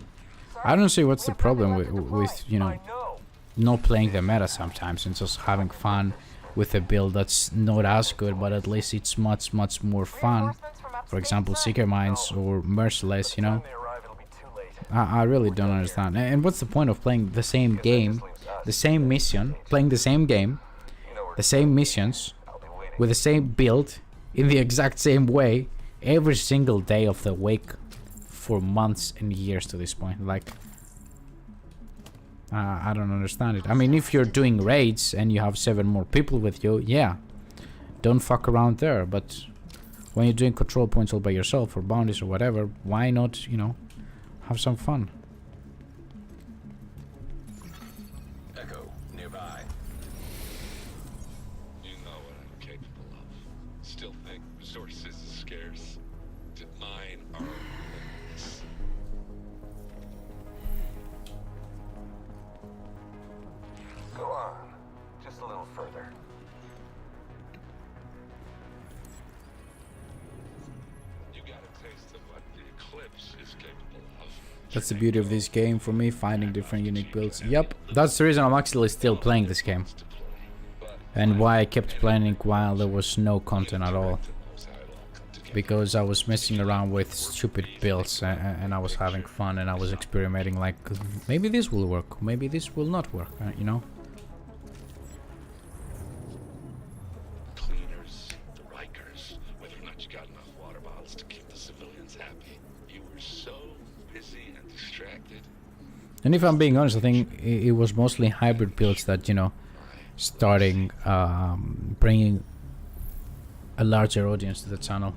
I don't see what's the problem with you know, I know. not playing the meta sometimes and just having fun with a build that's not as good, but at least it's much more fun. Reinforcements from For example, Seeker Minds or Merciless, you know? I really don't understand. And what's the point of playing the same game, the same mission, playing the same game, the same missions, with the same build, in the exact same way, every single day of the week for months and years to this point? Like, I don't understand it. I mean, if you're doing raids and you have 7 more people with you, yeah, don't fuck around there. But when you're doing control points all by yourself or bounties or whatever, why not, you know, have some fun? Echo, nearby. You know what I'm capable of. Still think resources are scarce. Mine are limitless. Go on. Just a little further. You got a taste of what the Eclipse is capable of. That's the beauty of this game for me, finding different unique builds. Yep, that's the reason I'm actually still playing this game. And why I kept playing while there was no content at all. Because I was messing around with stupid builds and I was having fun and I was experimenting, like, maybe this will work, maybe this will not work, you know? Cleaners, the Rikers, whether or not you got enough water bottles to keep the civilians happy. You were so busy and distracted. And if I'm being honest, I think it was mostly hybrid builds that, you know, starting bringing a larger audience to the channel.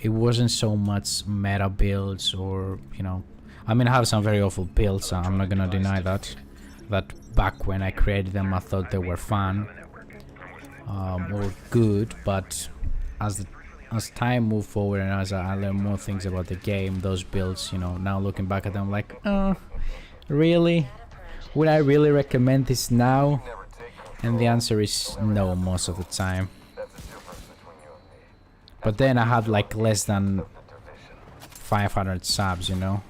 It wasn't so much meta builds or, you know, I mean, I have some very awful builds, I'm not gonna deny that. That back when I created them I thought they were fun or good, but as time moved forward and as I learned more things about the game, those builds, you know, now looking back at them like, really? Would I really recommend this now? And the answer is no most of the time. But then I had like less than 500 subs, you know?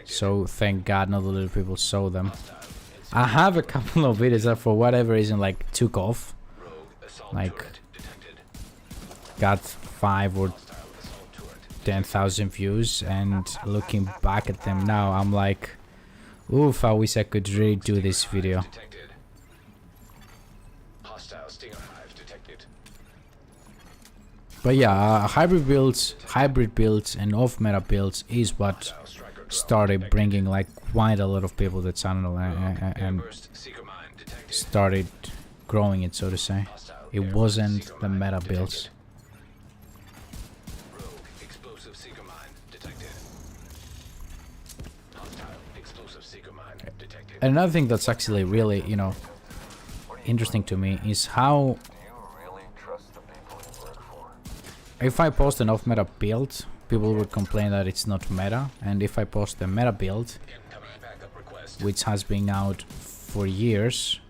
So thank God not a lot of people saw them. I have a couple of videos that for whatever reason like took off. Like got 5 or 10,000 views, and looking back at them now I'm like, oof, I wish I could redo this video. But yeah, hybrid builds and off-meta builds is what started bringing like quite a lot of people to the channel and started growing it, so to say. It wasn't the meta builds. Another thing that's actually really, you know, interesting to me is how if I post an off-meta build, people would complain that it's not meta, and if I post a meta build, which has been out for years,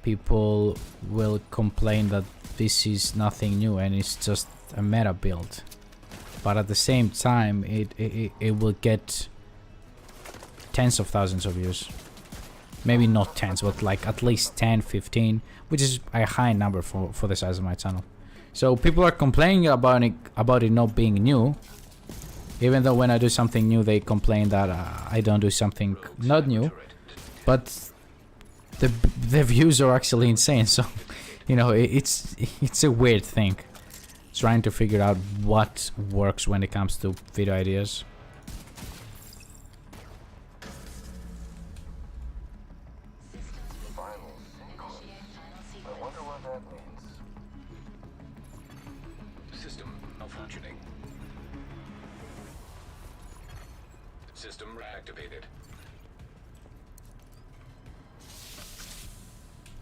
people will complain that this is nothing new and it's just a meta build. But at the same time, it will get tens of thousands of views. Maybe not tens, but like at least 10, 15, which is a high number for the size of my channel. So people are complaining about it not being new, even though when I do something new they complain that I don't do something not new. But the views are actually insane, so you know, it's a weird thing trying to figure out what works when it comes to video ideas. System reactivated.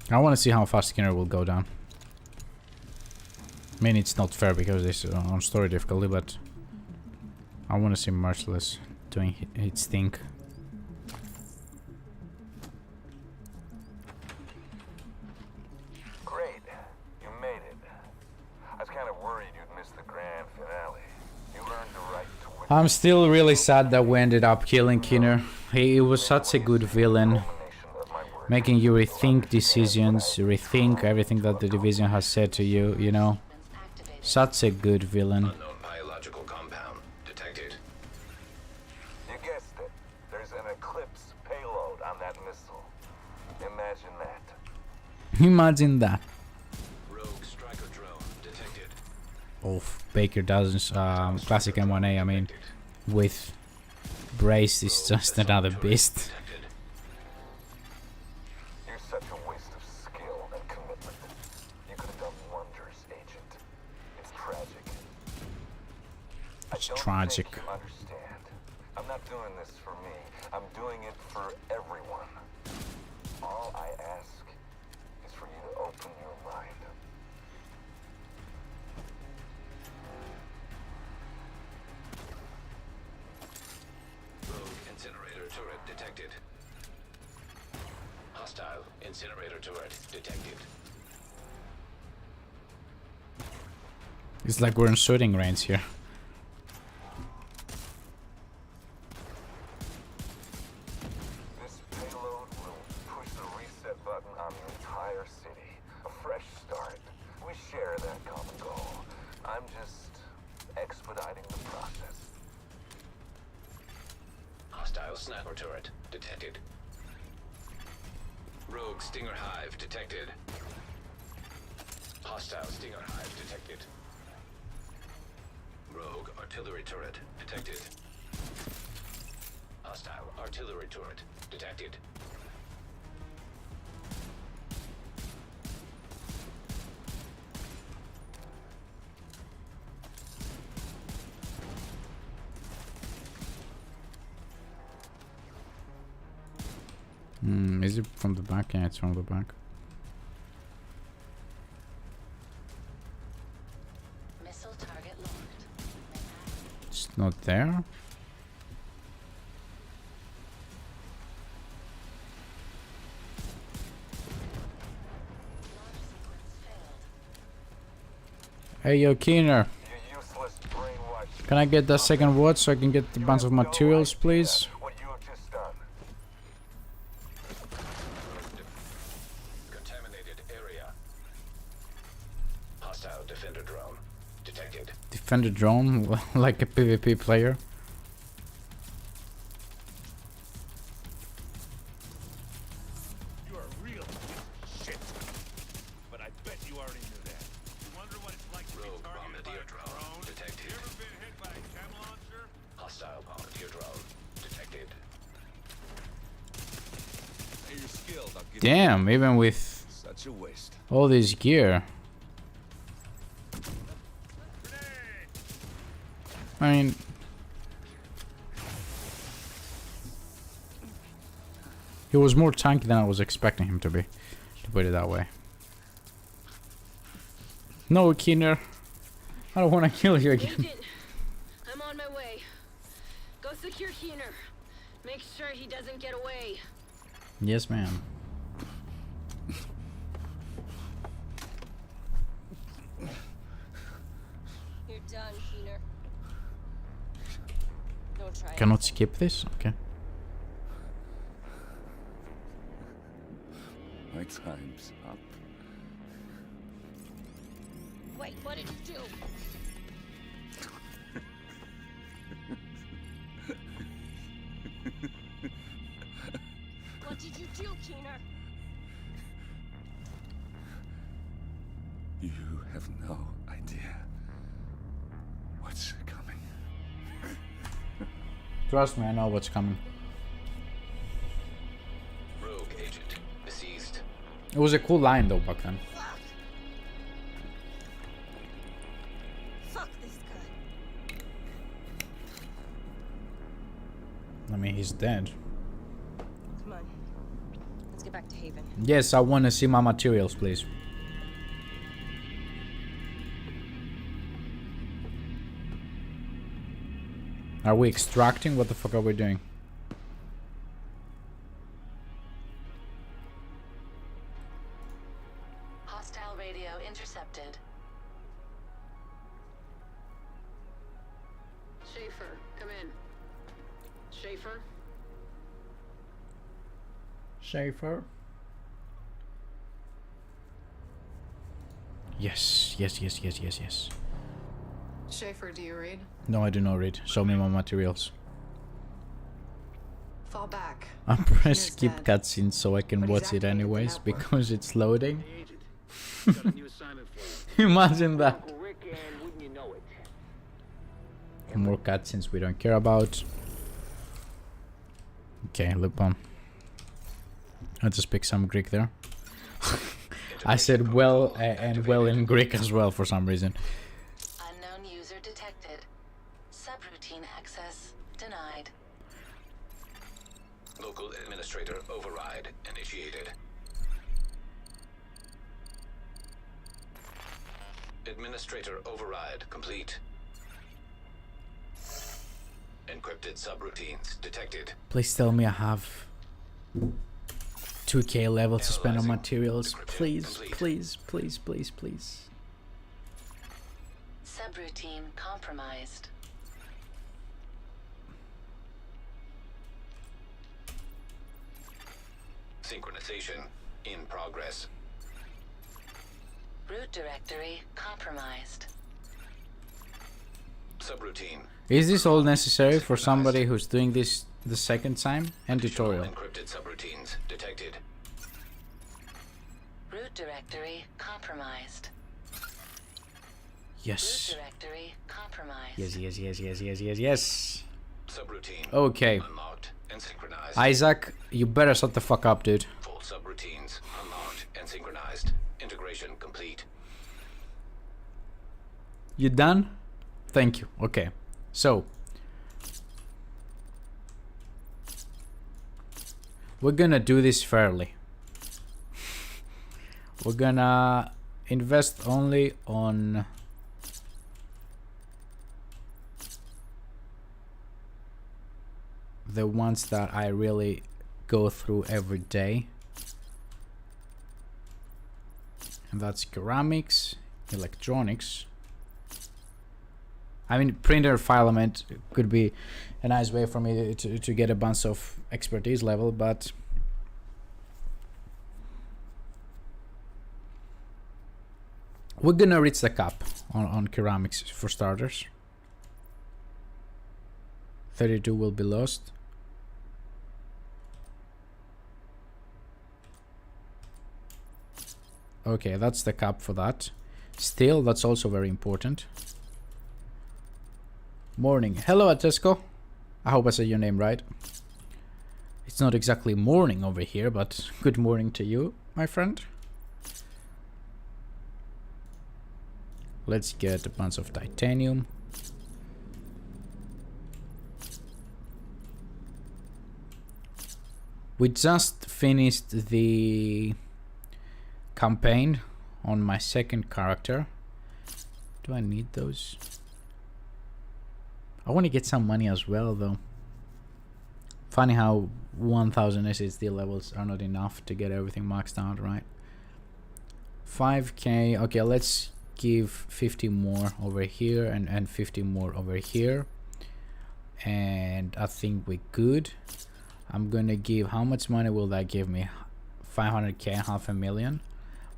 I want to see how fast Skinner will go down. I mean, it's not fair because it's on story difficulty, but I want to see Merciless doing its thing. Great. You made it. I was kind of worried you'd miss the grand finale. You earned the right to win. I'm still really sad that we ended up killing Skinner. He was such a good villain. making you rethink decisions, rethink everything that the division has said to you, you know. Such a good villain. Unknown biological compound detected. You guessed it. There's an Eclipse payload on that missile. Imagine that. Imagine that. Rogue striker drone detected. Of Baker Dozens, classic M1A, I mean, with Brace is just another beast. You're such a waste of skill and commitment. You could have done wonders, Agent. It's tragic. It's tragic. I don't think you understand. I'm not doing this for me. I'm doing it for everyone. All I ask is for you to open your mind. Rogue incinerator turret detected. Hostile incinerator turret detected. It's like we're in shooting range here. This payload will push the reset button on the entire city. A fresh start. We share that common goal. I'm just expediting the process. Hostile sniper turret detected. Rogue Stinger Hive detected. Hostile Stinger Hive detected. Rogue artillery turret detected. Hostile artillery turret detected. Is it from the back? Yeah, it's from the back. Missile target locked. It's not there. Hey, yo, Keener. You useless brainwash. Can I get that second watch so I can get a bunch of materials, please? What you have just done. Contaminated area. Hostile defender drone detected. Defender drone, like a PvP player. You're a real shit. But I bet you already knew that. You wonder what it's like to be Rogue targeted by bombardier a drone drone? detected. You ever been hit by a chem launcher? Hostile bombardier drone detected. Hey, you're skilled, I'll give Damn, even with you such a waste. all this gear. I mean, he was more tanky than I was expecting him to be, to put it that way. No, Keener, I don't want to kill you again. Agent, I'm on my way. Go secure Keener. Make sure he doesn't get away. Yes, ma'am. You're done, Keener. Don't try it. Cannot skip this? Okay. My time's up. Wait, what did you do? What did you do, Keener? You have no idea what's coming. Trust me, I know what's coming. Rogue agent deceased. It was a cool line though back then. Fuck this guy. I mean, he's dead. Come on. Let's get back to Haven. Yes, I want to see my materials, please. Are we extracting? What the fuck are we doing? Hostile radio intercepted. Schaefer, come in. Schaefer? Schaefer? Yes, yes, yes, yes, yes, yes. Schaefer, do you read? No, I do not read. Show me my materials. Fall back. I press Kinner's skip dead. cutscene so I can But he's watch it activated the anyways network. because it's loading. Hey, Agent. Got a new assignment for you. Imagine that. Uncle Rick, and wouldn't you know it? More cutscenes we don't care about. Okay, Lupin. I just picked some Greek there. I said well and well in Greek as well for some reason. Unknown user detected. Subroutine access denied. Local administrator override initiated. Administrator override complete. Encrypted subroutines detected. Please tell me I have 2k levels to spend on Analyzing. materials. Encrypted Please, complete. please, please, please, please. Subroutine compromised. Synchronization in progress. Root directory compromised. Subroutine. Is this all necessary for somebody who's doing this the second time? End tutorial. Encrypted subroutines detected. Root directory compromised. Root Yes. directory compromised. Yes, yes, yes, yes, yes, yes, yes. Subroutine Okay. unlocked and synchronized. Isaac, you better shut the fuck up, dude. Full subroutines unlocked and synchronized. Integration complete. You done? Thank you. Okay. So we're gonna do this fairly. We're gonna invest only on the ones that I really go through every day. And that's ceramics, electronics. I mean, printer filament could be a nice way for me to get a bunch of expertise level, but we're gonna reach the cap on ceramics for starters. 32 will be lost. Okay, that's the cap for that. Steel, that's also very important. Morning. Hello, Atesco. I hope I said your name right. It's not exactly morning over here, but good morning to you, my friend. Let's get a bunch of titanium. We just finished the campaign on my second character. Do I need those? I want to get some money as well, though. Funny how 1000 SSD levels are not enough to get everything maxed out, right? 5k. Okay, let's give 50 more over here and 50 more over here. And I think we're good. I'm gonna give, how much money will that give me? 500k, 500,000.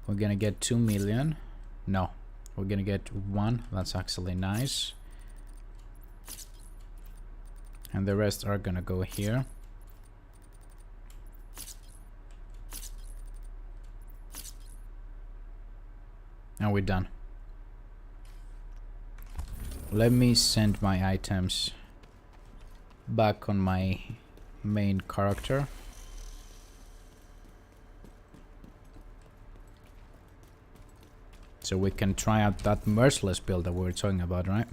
We're gonna get 2 million. No, we're gonna get 1. That's actually nice. And the rest are gonna go here. And we're done. Let me send my items back on my main character. So we can try out that merciless build that we were talking about, right?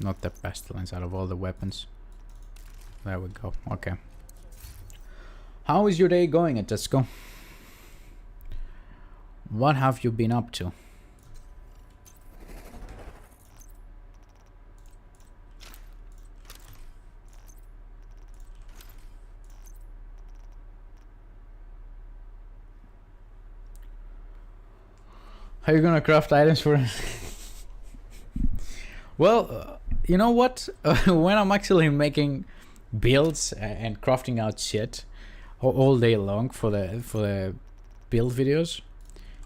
Not the pestilence out of all the weapons. There we go. Okay. How is your day going, Atesco? What have you been up to? How are you gonna craft items for? Well, you know what? When I'm actually making builds and crafting out shit all day long for the build videos,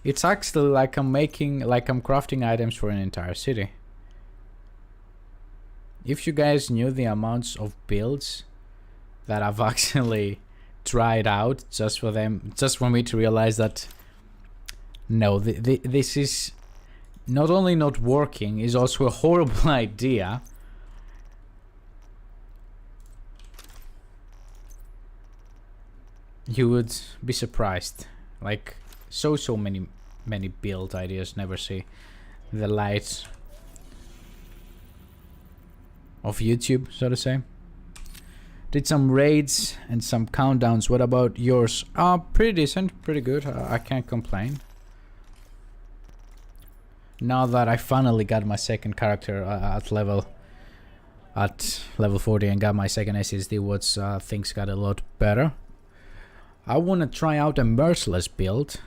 it's actually like I'm crafting items for an entire city. If you guys knew the amounts of builds that I've actually tried out just for me to realize that no, this is not only not working, is also a horrible idea. You would be surprised. Like so many build ideas never see the light of YouTube, so to say. Did some raids and some countdowns. What about yours? Pretty decent, pretty good. I can't complain. Now that I finally got my second character at level 40 and got my second SSD, things got a lot better. I want to try out a merciless build.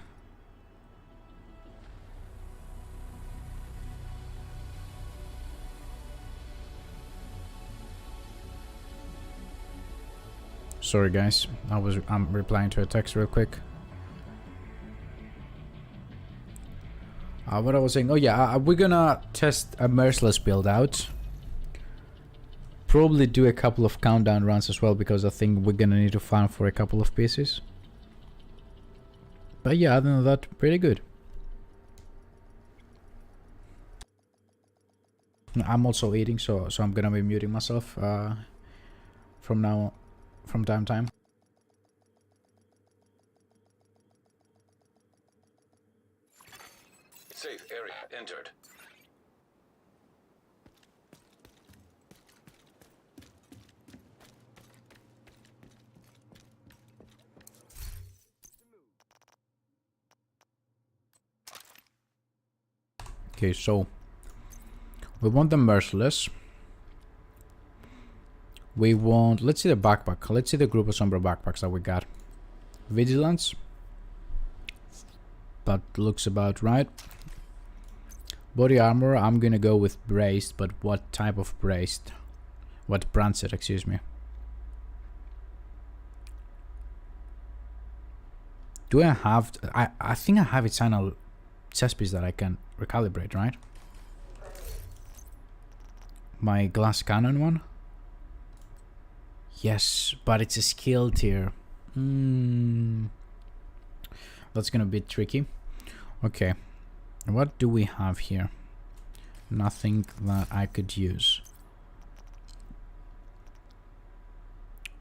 Sorry guys, I'm replying to a text real quick. What I was saying, oh yeah, we're gonna test a merciless build out. Probably do a couple of countdown runs as well, because I think we're gonna need to farm for a couple of pieces. But yeah, other than that, pretty good. I'm also eating, so I'm gonna be muting myself from time to time. Safe area entered. Okay, so we want the merciless. We want, let's see the backpack. Let's see the Grupo Sombra backpacks that we got. Vigilance. That looks about right. Body armor, I'm gonna go with braced, but what type of braced? What brand set, excuse me. Do I have, I think I have a channel chest piece that I can recalibrate, right? My glass cannon one? Yes, but it's a skill tier. That's gonna be tricky. Okay, what do we have here? Nothing that I could use.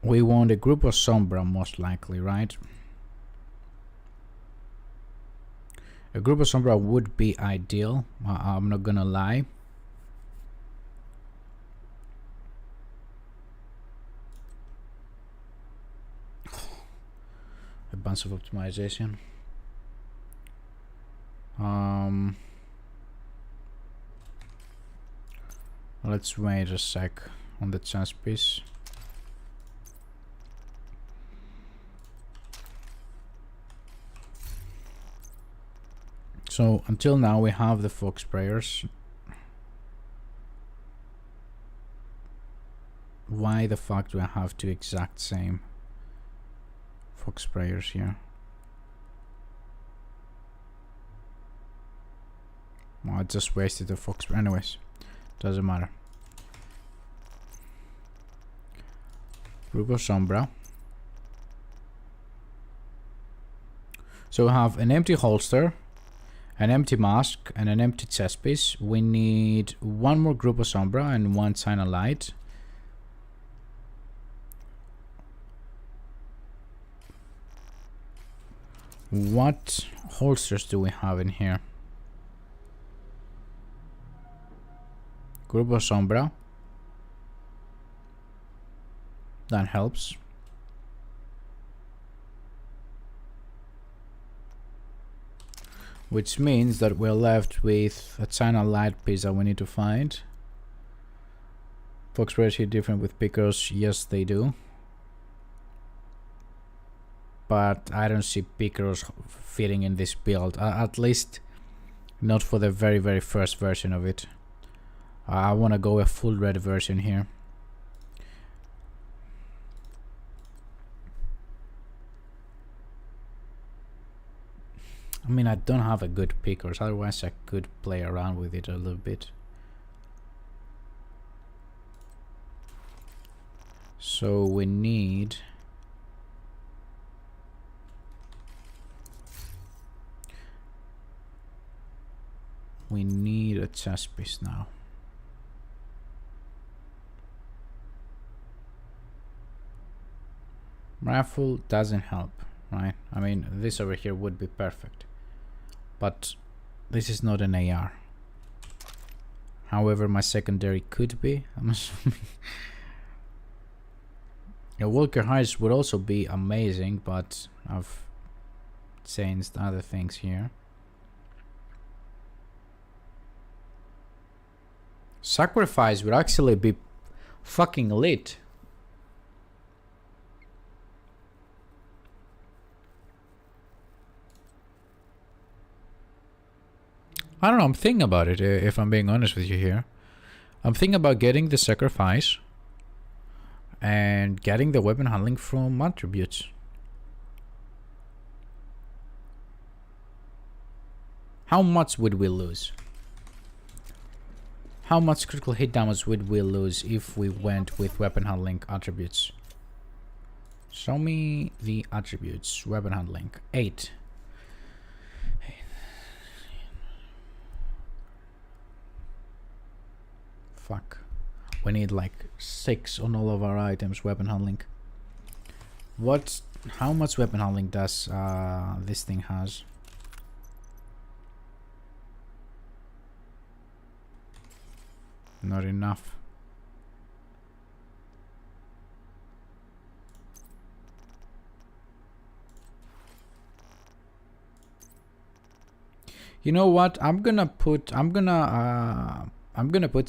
We want a Grupo Sombra most likely, right? A Grupo Sombra would be ideal, I'm not gonna lie. A bunch of optimization. Let's wait a sec on the chance piece. So until now we have the fog sprayers. Why the fuck do I have two exact same fog sprayers here? Well, I just wasted the fog spray. Anyways, doesn't matter. Grupo Sombra. So we have an empty holster, an empty mask, and an empty chest piece. We need one more Grupo Sombra and one China Light. What holsters do we have in here? Grupo Sombra. That helps. Which means that we're left with a China Light piece that we need to find. Fog sprayers hit different with pickers. Yes, they do. But I don't see pickers fitting in this build. At least not for the very first version of it. I want to go a full red version here. I mean, I don't have a good pickers, otherwise I could play around with it a little bit. So we need a chest piece now. Rifle doesn't help, right? I mean, this over here would be perfect, but this is not an AR. However, my secondary could be, I'm assuming. A Walker Harris would also be amazing, but I've changed other things here. Sacrifice would actually be fucking lit. I don't know, I'm thinking about it, if I'm being honest with you here. I'm thinking about getting the sacrifice and getting the weapon handling from attributes. How much would we lose? How much critical hit damage would we lose if we went with weapon handling attributes? Show me the attributes. Weapon handling 8. Fuck. We need like 6 on all of our items. Weapon handling. How much weapon handling does this thing has? Not enough. You know what? I'm gonna put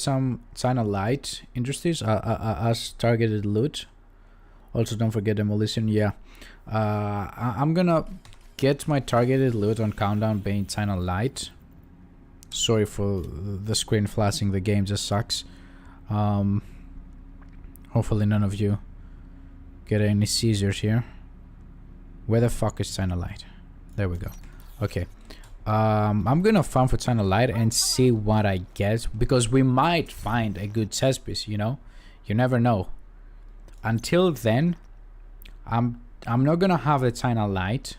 some China Light industries as targeted loot. Also, don't forget demolition. Yeah, I'm gonna get my targeted loot on countdown being China Light. Sorry for the screen flashing. The game just sucks. Hopefully none of you get any seizures here. Where the fuck is China Light? There we go. Okay. I'm gonna farm for China Light and see what I get, because we might find a good chest piece, you know? You never know. Until then, I'm not gonna have the China Light.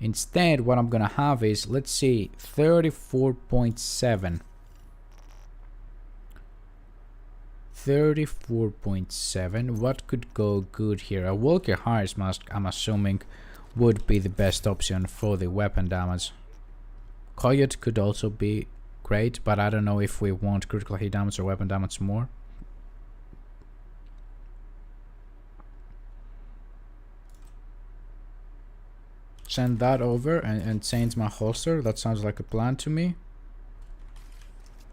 Instead, what I'm gonna have is, let's see, 34.7. 34.7. What could go good here? A Walker Harris mask, I'm assuming, would be the best option for the weapon damage. Coyote could also be great, but I don't know if we want critical hit damage or weapon damage more. Send that over and change my holster. That sounds like a plan to me,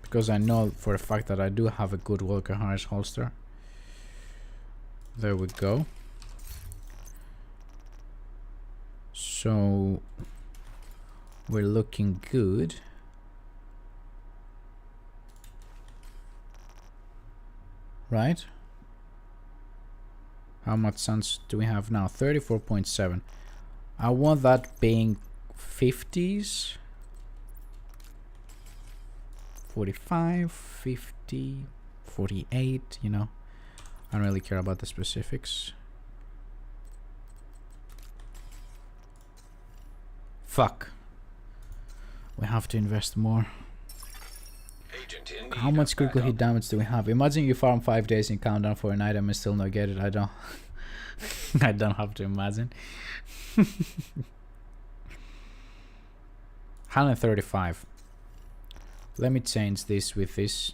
because I know for a fact that I do have a good Walker Harris holster. There we go. So we're looking good. Right? How much sense do we have now? 34.7. I want that being 50s. 45, 50, 48, you know. I don't really care about the specifics. Fuck. We have to invest more. How much critical hit damage do we have? Imagine you farm 5 days in countdown for an item and still not get it. I don't I don't have to imagine. 135. Let me change this with this.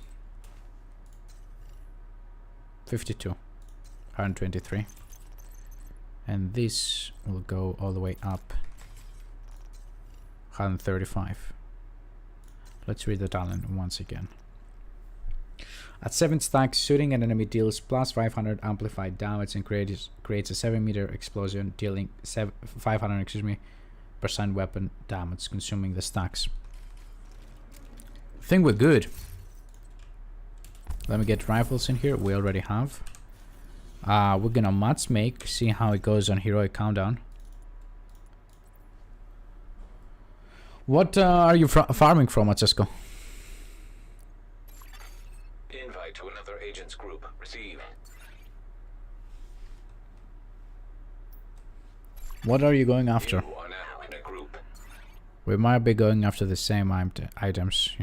52. 123. And this will go all the way up. 135. Let's read the talent once again. At 7 stacks, shooting an enemy deals plus 500 amplified damage and creates a 7-meter explosion, dealing 500 percent weapon damage, consuming the stacks. I think we're good. Let me get rifles in here. We already have. We're gonna matchmake, see how it goes on Heroic Countdown. What are you farming from, Francesco? Invite to another agent's group. Receive. What are you going after? You are now in a group. We might be going after the same items.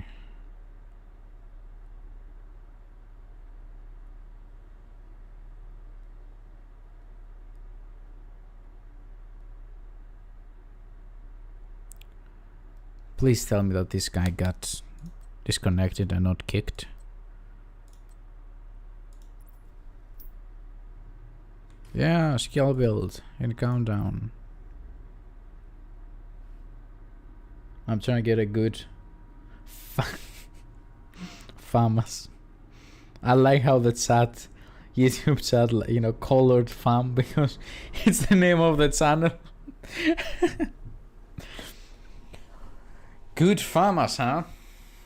Please tell me that this guy got disconnected and not kicked. Yeah, skill build in Countdown. I'm trying to get a good FAMAS. I like how the chat, YouTube chat, you know, colored FAM because it's the name of the channel. Good FAMAS, huh?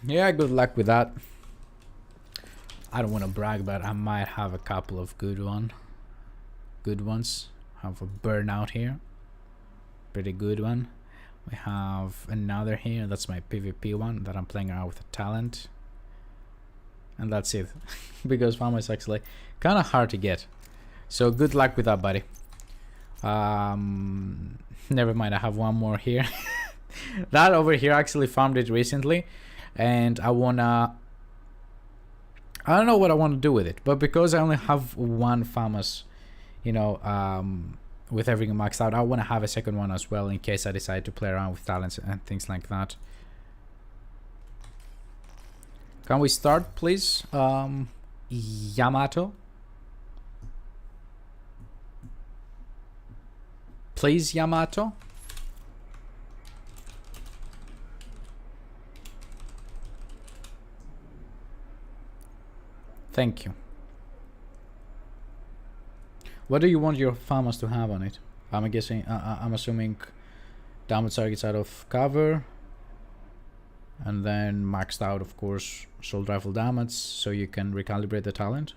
Yeah, good luck with that. I don't want to brag, but I might have a couple of good ones. Have a Burnout here, pretty good one. We have another here, that's my PvP one that I'm playing around with a talent, and that's it. Because FAMAS is actually kind of hard to get, so good luck with that, buddy. Never mind, I have one more here. That over here, actually farmed it recently, and I don't know what I want to do with it, but because I only have one FAMAS, you know, with everything maxed out, I want to have a second one as well in case I decide to play around with talents and things like that. Can we start, please? Yamato, please, Yamato. Thank you. What do you want your FAMAS to have on it? I'm guessing, I'm assuming damage targets out of cover, and then maxed out, of course, assault rifle damage, so you can recalibrate the talent.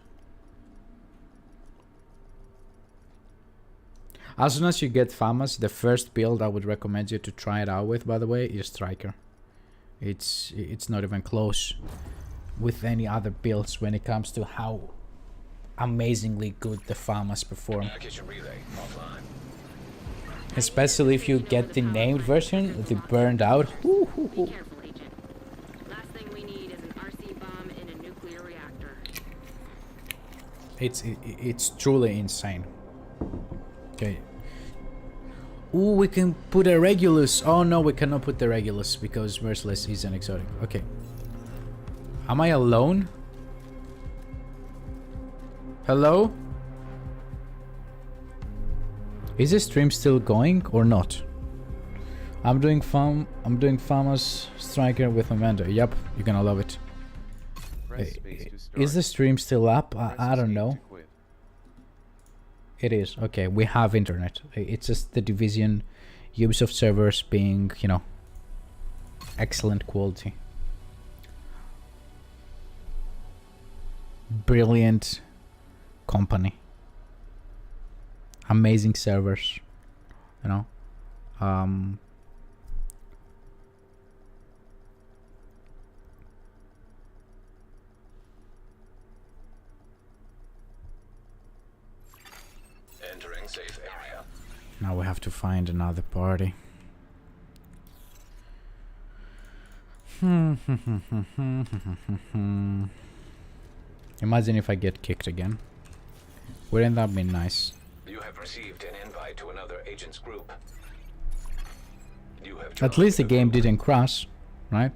As soon as you get FAMAS, the first build I would recommend you to try it out with, by the way, is Striker. It's not even close with any other builds when it comes to how amazingly good the FAMAS perform. Especially if you get the named version, the burned out. Be careful, Agent. Last thing we need is an RC bomb in a nuclear reactor. It's truly insane. Okay. Ooh, we can put a Regulus. Oh no, we cannot put the Regulus because Merciless is an exotic. Okay. Am I alone? Hello? Is the stream still going or not? I'm doing FAMAS Striker with Amanda. Yep, you're gonna love it. Is the stream still up? I don't know. It is. Okay, we have internet. It's just the Division Ubisoft servers being, you know, excellent quality. Brilliant company, amazing servers, you know. Entering safe area. Now we have to find another party. Imagine if I get kicked again. Wouldn't that be nice? You have received an invite to another agent's group. You have At least the game didn't crash, right?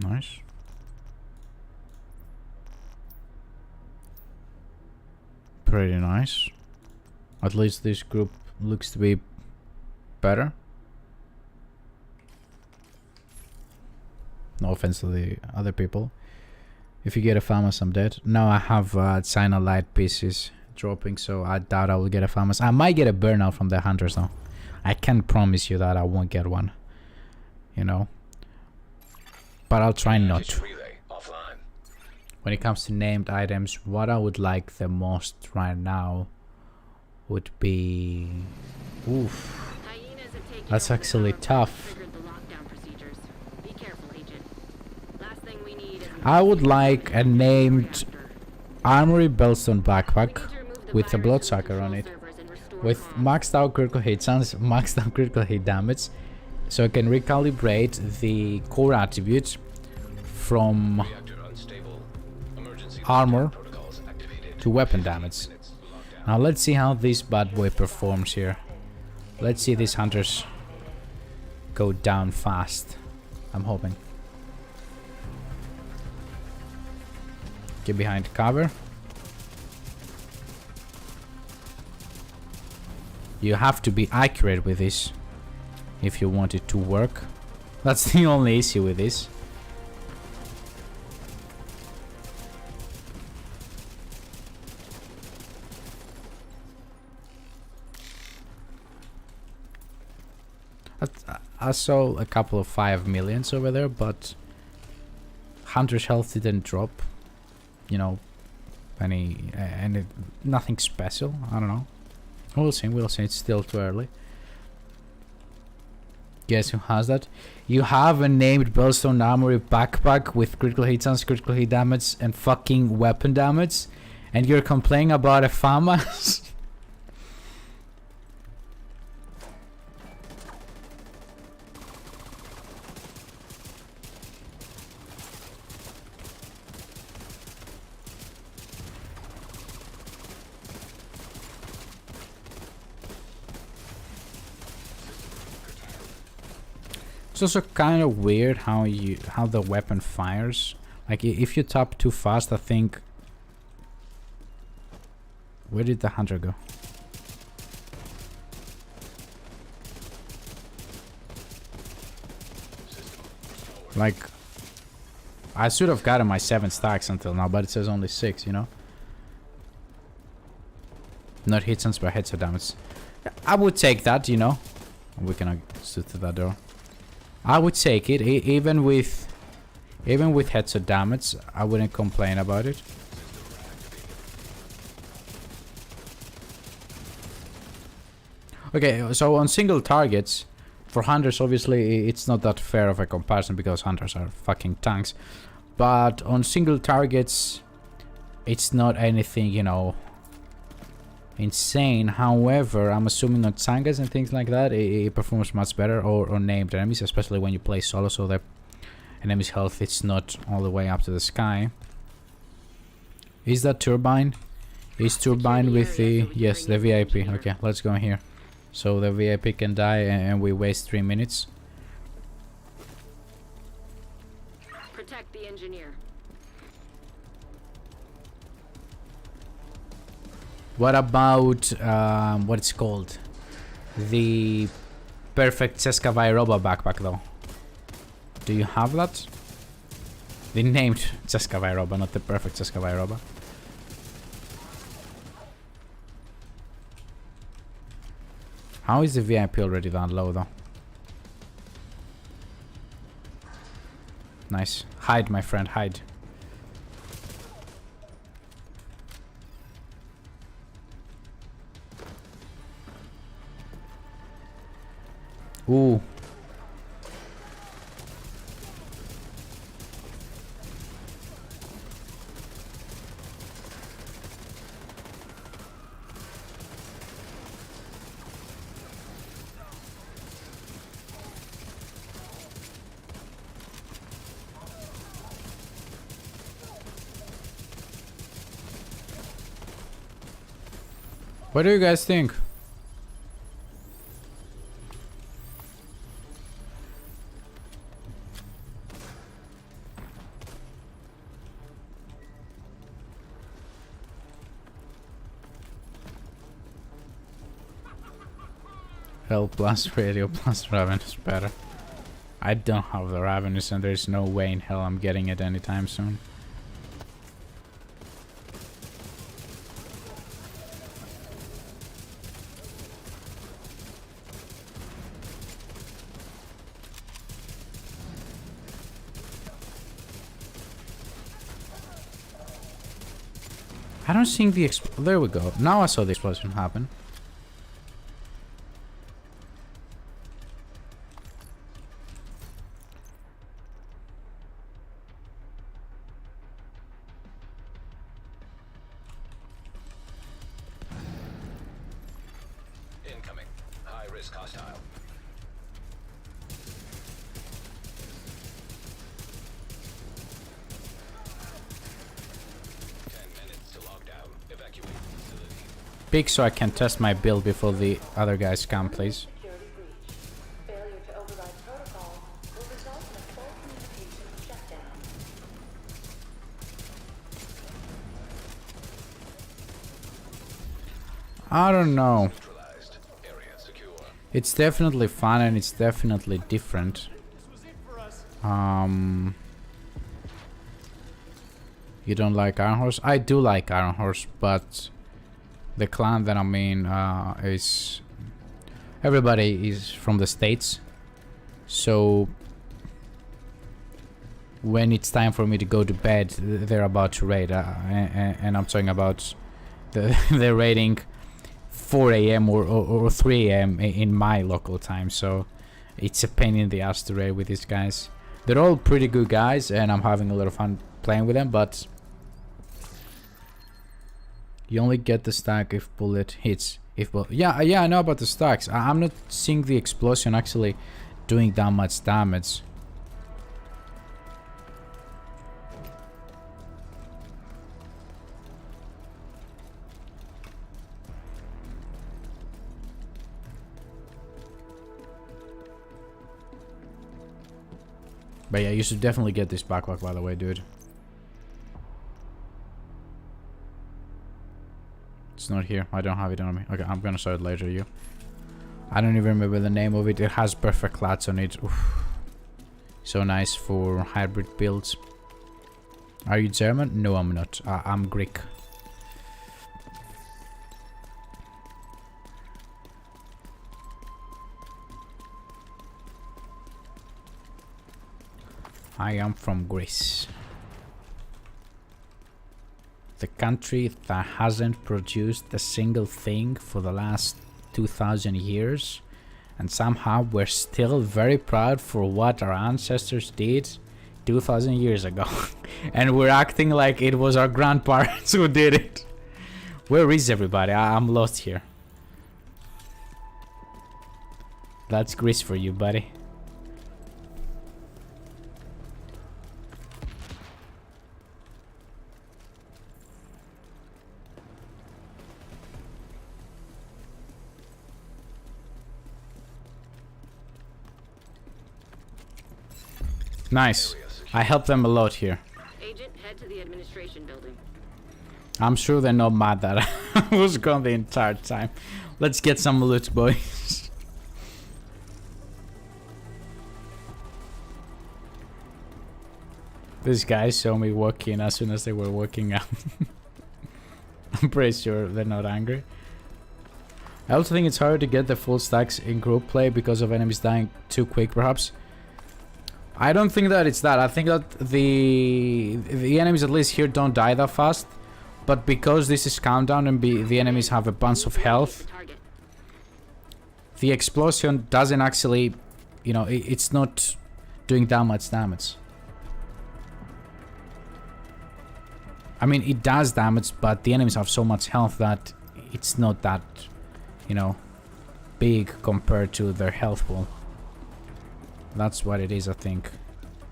Nice. Pretty nice. At least this group looks to be better. No offense to the other people. If you get a FAMAS, I'm dead. No, I have Cyanide pieces dropping, so I doubt I will get a FAMAS. I might get a burnout from the hunters though. I can't promise you that I won't get one. You know? But I'll try not to. Relay offline. When it comes to named items, what I would like the most right now would be... Oof. Hyenas have taken That's over the actually power plant tough. and triggered the lockdown procedures. Be careful, Agent. Last thing we need is I would like a named Armory Bellstone backpack with a Bloodsucker on it. With maxed out critical hit chance, maxed out critical hit damage. So I can recalibrate the core attributes from Reactor unstable. Emergency armor protocols activated. to weapon damage. Now let's see how this bad boy performs here. Let's see these hunters go down fast. I'm hoping. Get behind cover. You have to be accurate with this if you want it to work. That's the only issue with this. I saw a couple of 5 millions over there, but Hunter's health didn't drop. You know, nothing special. I don't know. We'll see. It's still too early. Guess who has that? You have a named Bellstone Armory backpack with critical hit chance, critical hit damage, and fucking weapon damage, and you're complaining about a FAMAS? It's also kind of weird how the weapon fires. Like if you tap too fast, I think. Where did the hunter go? Like I should have gotten my 7 stacks until now, but it says only 6, you know? Not hit chance, but headshot damage. I would take that, you know? We cannot shoot to that door. I would take it, even with headshot damage. I wouldn't complain about it. Okay, so on single targets, for hunters, obviously, it's not that fair of a comparison because hunters are fucking tanks. But on single targets, it's not anything, you know, insane. However, I'm assuming on Sangas and things like that, it performs much better, or named enemies, especially when you play solo, so the enemy's health it's not all the way up to the sky. Is that turbine? Is turbine with the... Yes, the VIP. Okay, let's go here. So the VIP can die and we waste 3 minutes. Protect the engineer. What about what it's called? The perfect Ceska Vairoba backpack though. Do you have that? The named Ceska Vairoba, not the perfect Ceska Vairoba. How is the VIP already down low though? Nice. Hide, my friend, hide. Ooh. What do you guys think? Hell plus radio plus Raven is better. I don't have the Ravenous and there's no way in hell I'm getting it anytime soon. I don't think the there we go. Now I saw the explosion happen. Incoming. High risk hostile. Big so I can test my build before the other guys come, please. I don't know. It's definitely fun and it's definitely different. You don't like Iron Horse? I do like Iron Horse, but the clan that I'm in is... everybody is from the States. So when it's time for me to go to bed, they're about to raid. And I'm talking about they're raiding 4 AM or 3 AM in my local time. So it's a pain in the ass to raid with these guys. They're all pretty good guys and I'm having a lot of fun playing with them, but you only get the stack if bullet hits. Yeah, I know about the stacks. I'm not seeing the explosion actually doing that much damage. But yeah, you should definitely get this backpack, by the way, dude. It's not here. I don't have it on me. Okay, I'm gonna show it later to you. I don't even remember the name of it. It has perfect clats on it. Oof. So nice for hybrid builds. Are you German? No, I'm not. I'm Greek. I am from Greece. The country that hasn't produced a single thing for the last 2000 years, and somehow we're still very proud for what our ancestors did 2000 years ago. And we're acting like it was our grandparents who did it. Where is everybody? I'm lost here. That's Greece for you, buddy. Nice. I helped them a lot here. Agent, head to the administration building. I'm sure they're not mad that I was gone the entire time. Let's get some loot, boys. These guys saw me walking as soon as they were walking out. I'm pretty sure they're not angry. I also think it's hard to get the full stacks in group play because of enemies dying too quick, perhaps. I don't think that it's that. I think that the enemies at least here don't die that fast. But because this is countdown and the enemies have a bunch of health, the explosion doesn't actually, you know, it's not doing that much damage. I mean, it does damage, but the enemies have so much health that it's not that, you know, big compared to their health pool. That's what it is, I think.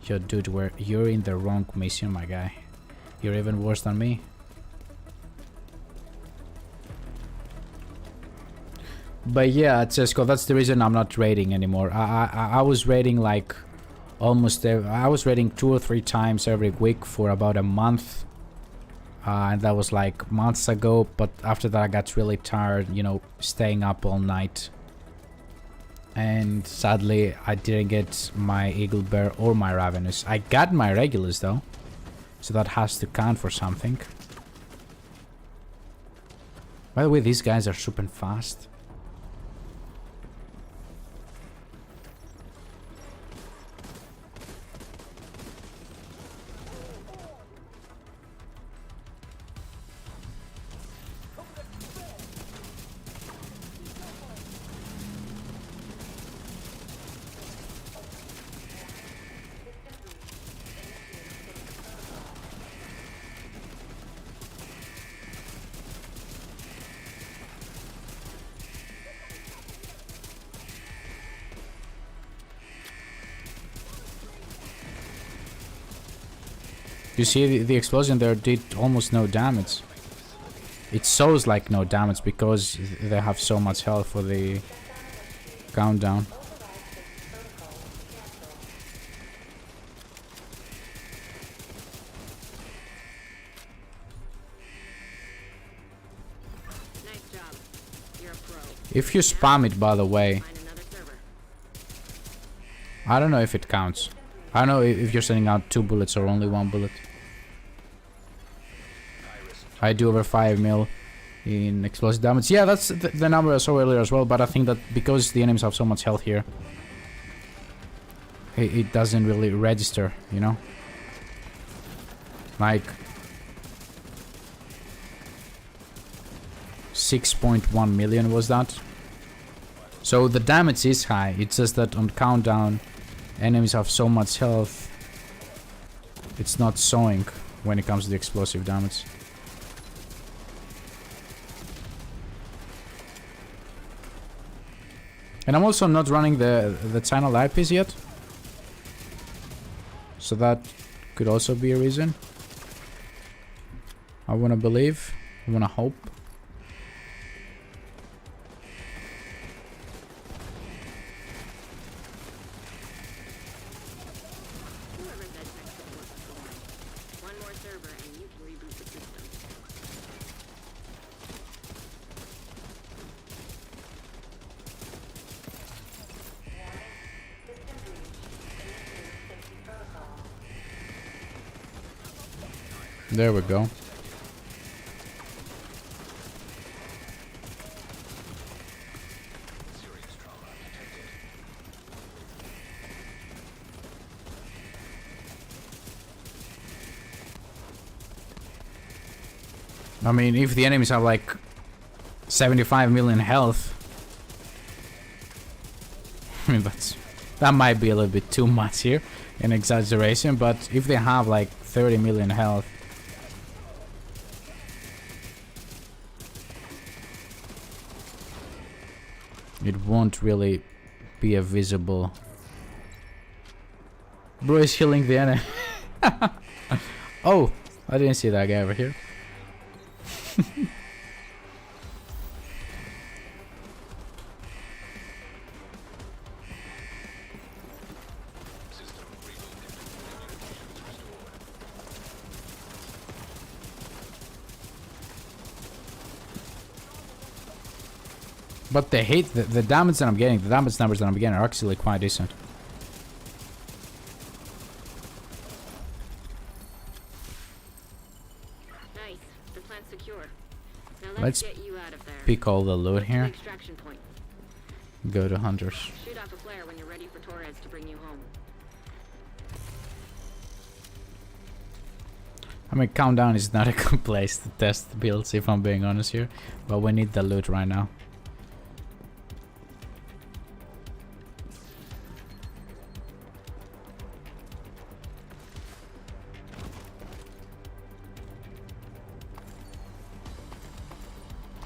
Yo, dude, you're in the wrong mission, my guy. You're even worse than me. But yeah, Cesco, that's the reason I'm not raiding anymore. I was raiding like almost I was raiding 2 or 3 times every week for about a month. And that was like months ago, but after that I got really tired, you know, staying up all night. And sadly, I didn't get my Eagle Bear or my Ravenous. I got my Regulus though, so that has to count for something. By the way, these guys are super fast. You see the explosion there did almost no damage. It shows like no damage because they have so much health for the countdown. Nice job. You're a pro. If you spam it, by the way, Find another server. I don't know if it counts. I don't know if you're sending out 2 bullets or only 1 bullet. I do over 5 mil in explosive damage. Yeah, that's the number I saw earlier as well, but I think that because the enemies have so much health here, it doesn't really register, you know? Like 6.1 million was that. So the damage is high, it's just that on countdown enemies have so much health, it's not showing when it comes to the explosive damage. And I'm also not running the channel IPs yet, so that could also be a reason. I wanna believe, I wanna hope. Whoever said tech support was boring. One more server and you can reboot the system. There we go. I mean, if the enemies have like 75 million health, I mean that might be a little bit too much here, an exaggeration, but if they have like 30 million health, it won't really be a visible. Bro is healing the enemy. Oh, I didn't see that guy over here. But the hit, the damage that I'm getting, the damage numbers that I'm getting are actually quite decent. Nice. The plant's secure. Now Let's get you out of there. pick all the loot To the here. extraction point. Go to hunters. Shoot off a flare when you're ready for Torres to bring you home. I mean, Countdown is not a good place to test builds, if I'm being honest here. But we need the loot right now.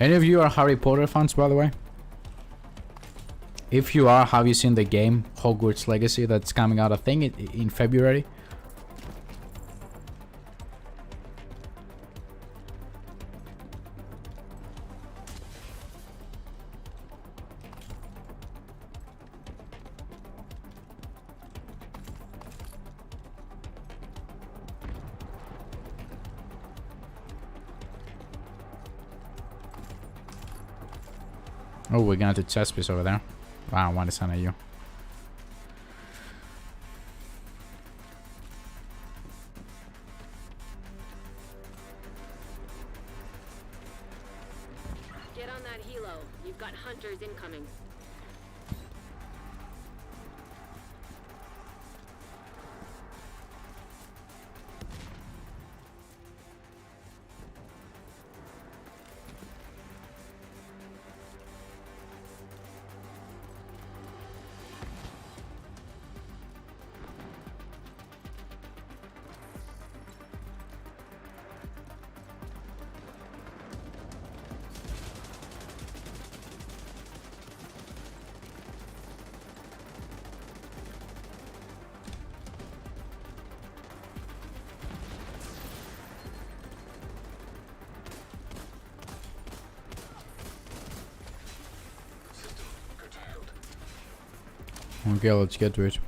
Any of you are Harry Potter fans, by the way? If you are, have you seen the game Hogwarts Legacy that's coming out, I think, in February? Oh, we're going to chest piece over there. Wow, what is on you? Get on that helo. You've got hunters incoming. Okay, let's get to it.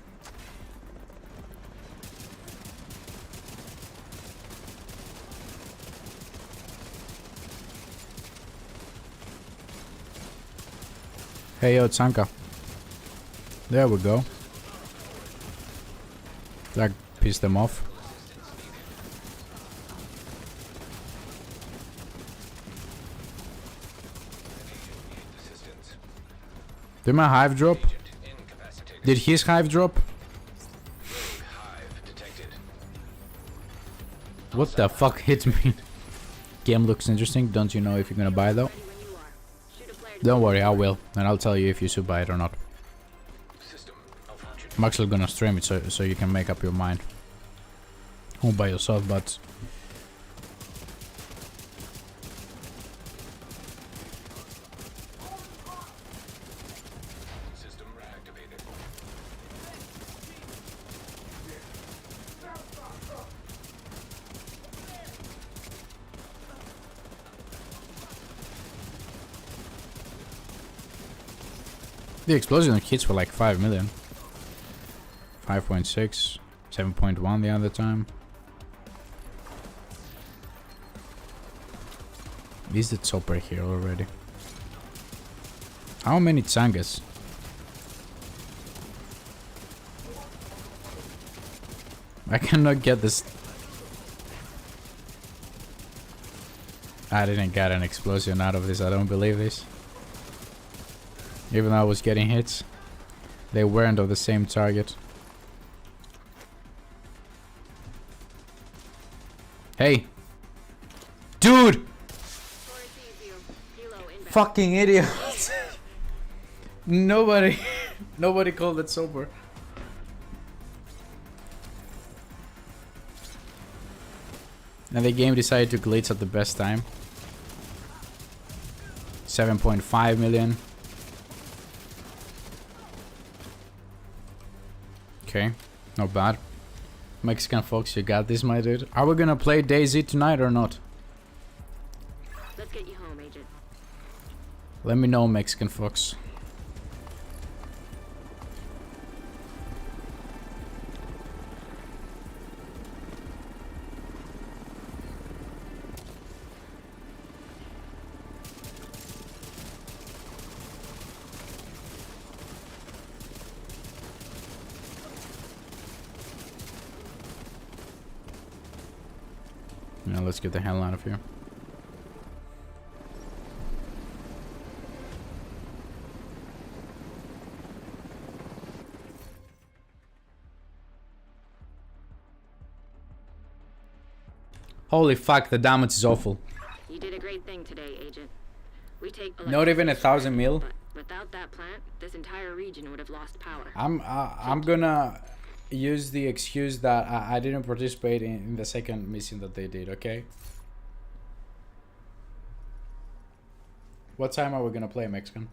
Hey yo, Tsanka. There we go. That pissed them off. Did my hive drop? Did his hive drop? What the fuck hit me? Game looks interesting. Don't you know if you're gonna buy though? Don't worry, I will. And I'll tell you if you should buy it or not. I'm actually gonna stream it so you can make up your mind. All by yourself, but... The explosion hits for like 5 million. 5.6, 7.1 the other time. Is the chopper here already? How many Tsangas? I cannot get this. I didn't get an explosion out of this, I don't believe this. Even though I was getting hits, they weren't of the same target. Hey! Dude! Fucking idiot! Nobody called it sober. And the game decided to glitch at the best time. 7.5 million. Okay, not bad. Mexican Fox, you got this, my dude. Are we gonna play DayZ tonight or not? Let's get you home, Agent. Let me know, Mexican Fox. Now let's get the hell out of here. Holy fuck, the damage is awful. You did a great thing today, Agent. We take not even 1,000 mil. But without that plant, this entire region would have lost power. I'm gonna use the excuse that I didn't participate in the second mission that they did, okay? What time are we gonna play, Mexican?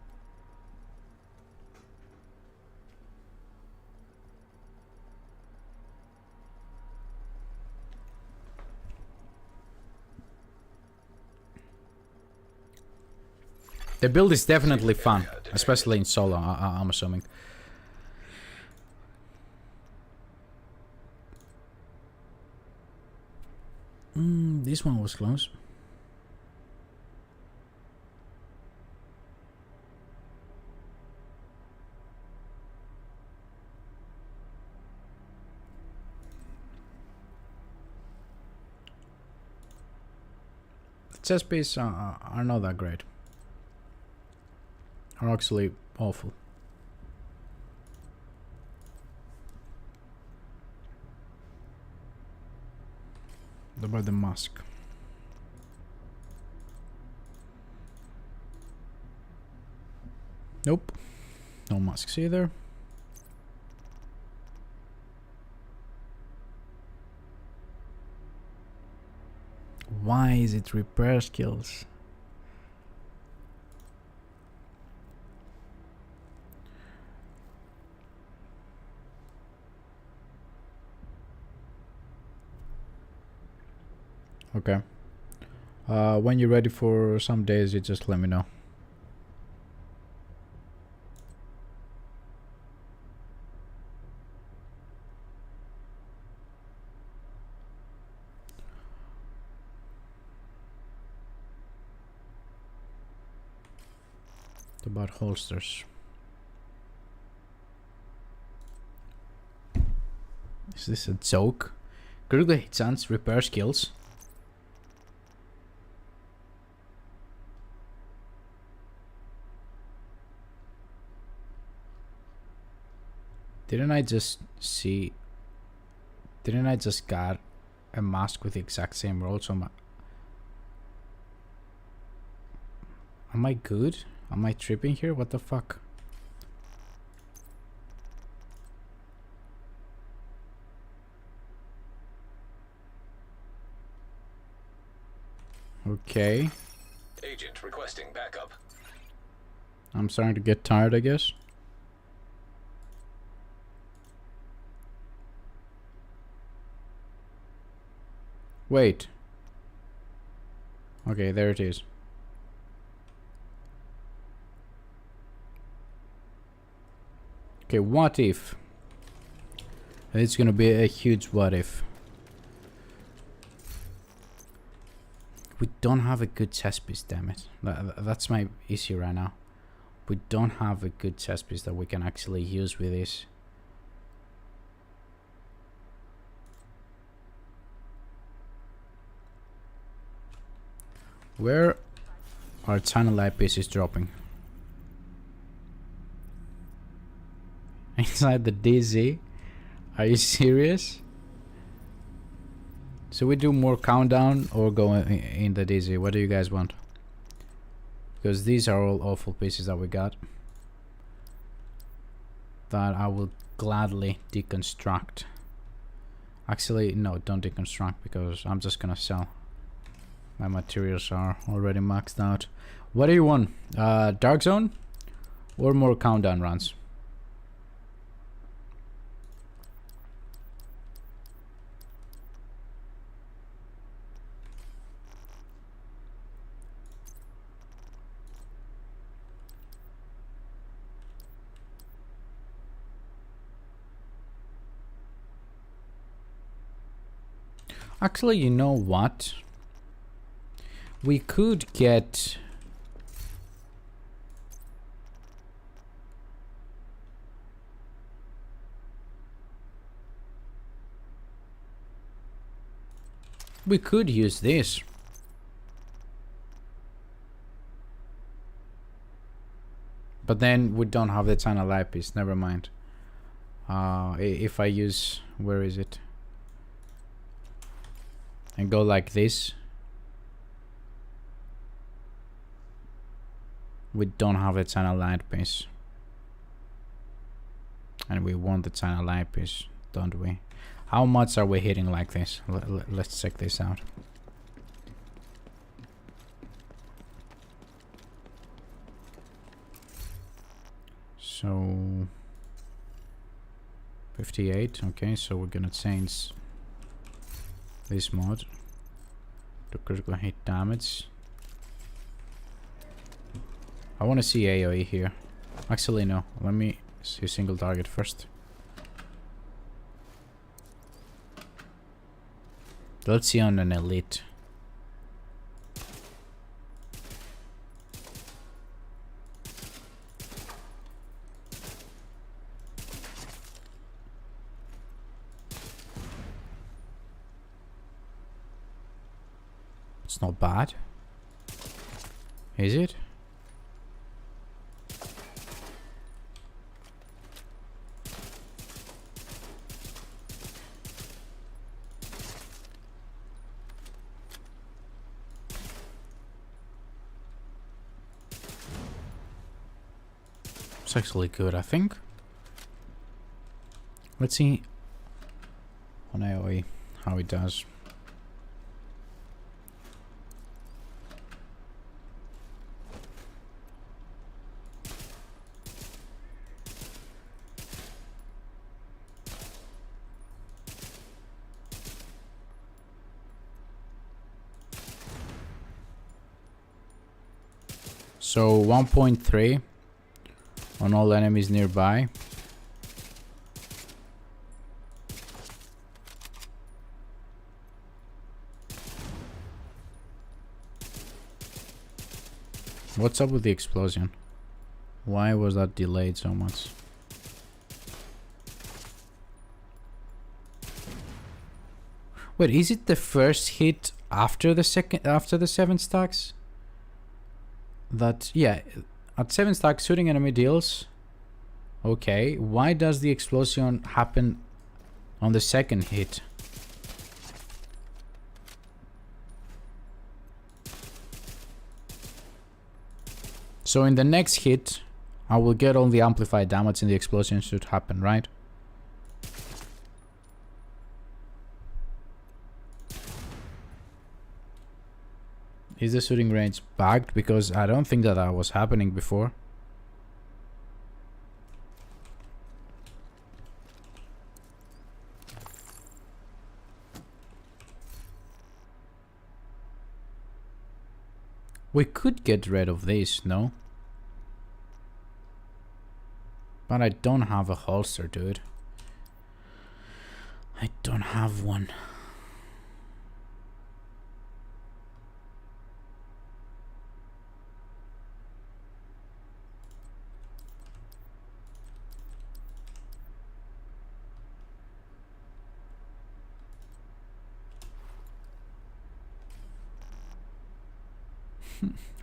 The build is definitely fun, especially in solo, I'm assuming. This one was close. The chess pieces are not that great. Are actually awful. What about the mask? Nope. No masks either. Why is it repair skills? Okay. When you're ready for some days, you just let me know. About holsters. Is this a joke? Critical hit chance, repair skills. Didn't I just got a mask with the exact same roll? So am I good? Am I tripping here? What the fuck? Okay. Agent requesting backup. I'm starting to get tired, I guess. Wait. Okay, there it is. Okay, what if? It's gonna be a huge what if. We don't have a good chest piece, damn it. That's my issue right now. We don't have a good chest piece that we can actually use with this. Where are channel light pieces dropping? Inside the DZ? Are you serious? So we do more countdown or go in the DZ? What do you guys want? Because these are all awful pieces that we got that I will gladly deconstruct. Actually, no, don't deconstruct because I'm just gonna sell. My materials are already maxed out. What do you want? Dark Zone or more countdown runs? Actually, you know what? We could get... We could use this. But then we don't have the channel light piece, never mind. If I use... Where is it? And go like this. We don't have a channel light piece. And we want the channel light piece, don't we? How much are we hitting like this? Let's check this out. So 58, okay, so we're gonna change this mod to critical hit damage. I want to see AoE here. Actually, no. Let me see single target first. Let's see on an elite. It's not bad. Is it? It's actually good, I think. Let's see on AoE how it does. So 1.3 on all enemies nearby. What's up with the explosion? Why was that delayed so much? Wait, is it the first hit after the 7 stacks? That, yeah, at 7 stacks shooting enemy deals. Okay, why does the explosion happen on the second hit? So in the next hit, I will get all the amplified damage and the explosion should happen, right? Is the shooting range bugged? Because I don't think that was happening before. We could get rid of this, no? But I don't have a holster, dude. I don't have one.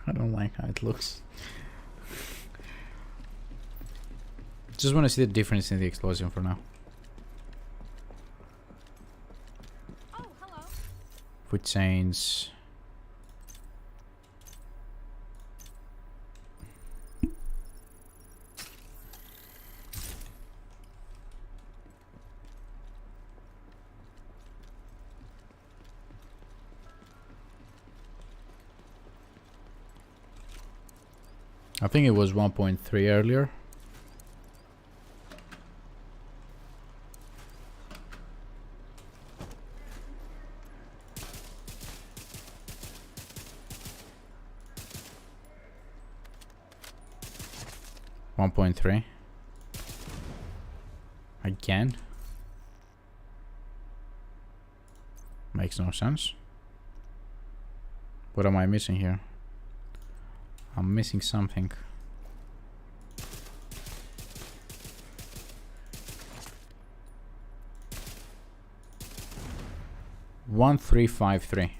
I don't like how it looks. Just want to see the difference in the explosion for now. Oh, hello. If we change... I think it was 1.3 earlier. .3 again. Makes no sense. What am I missing here? I'm missing something. One 353.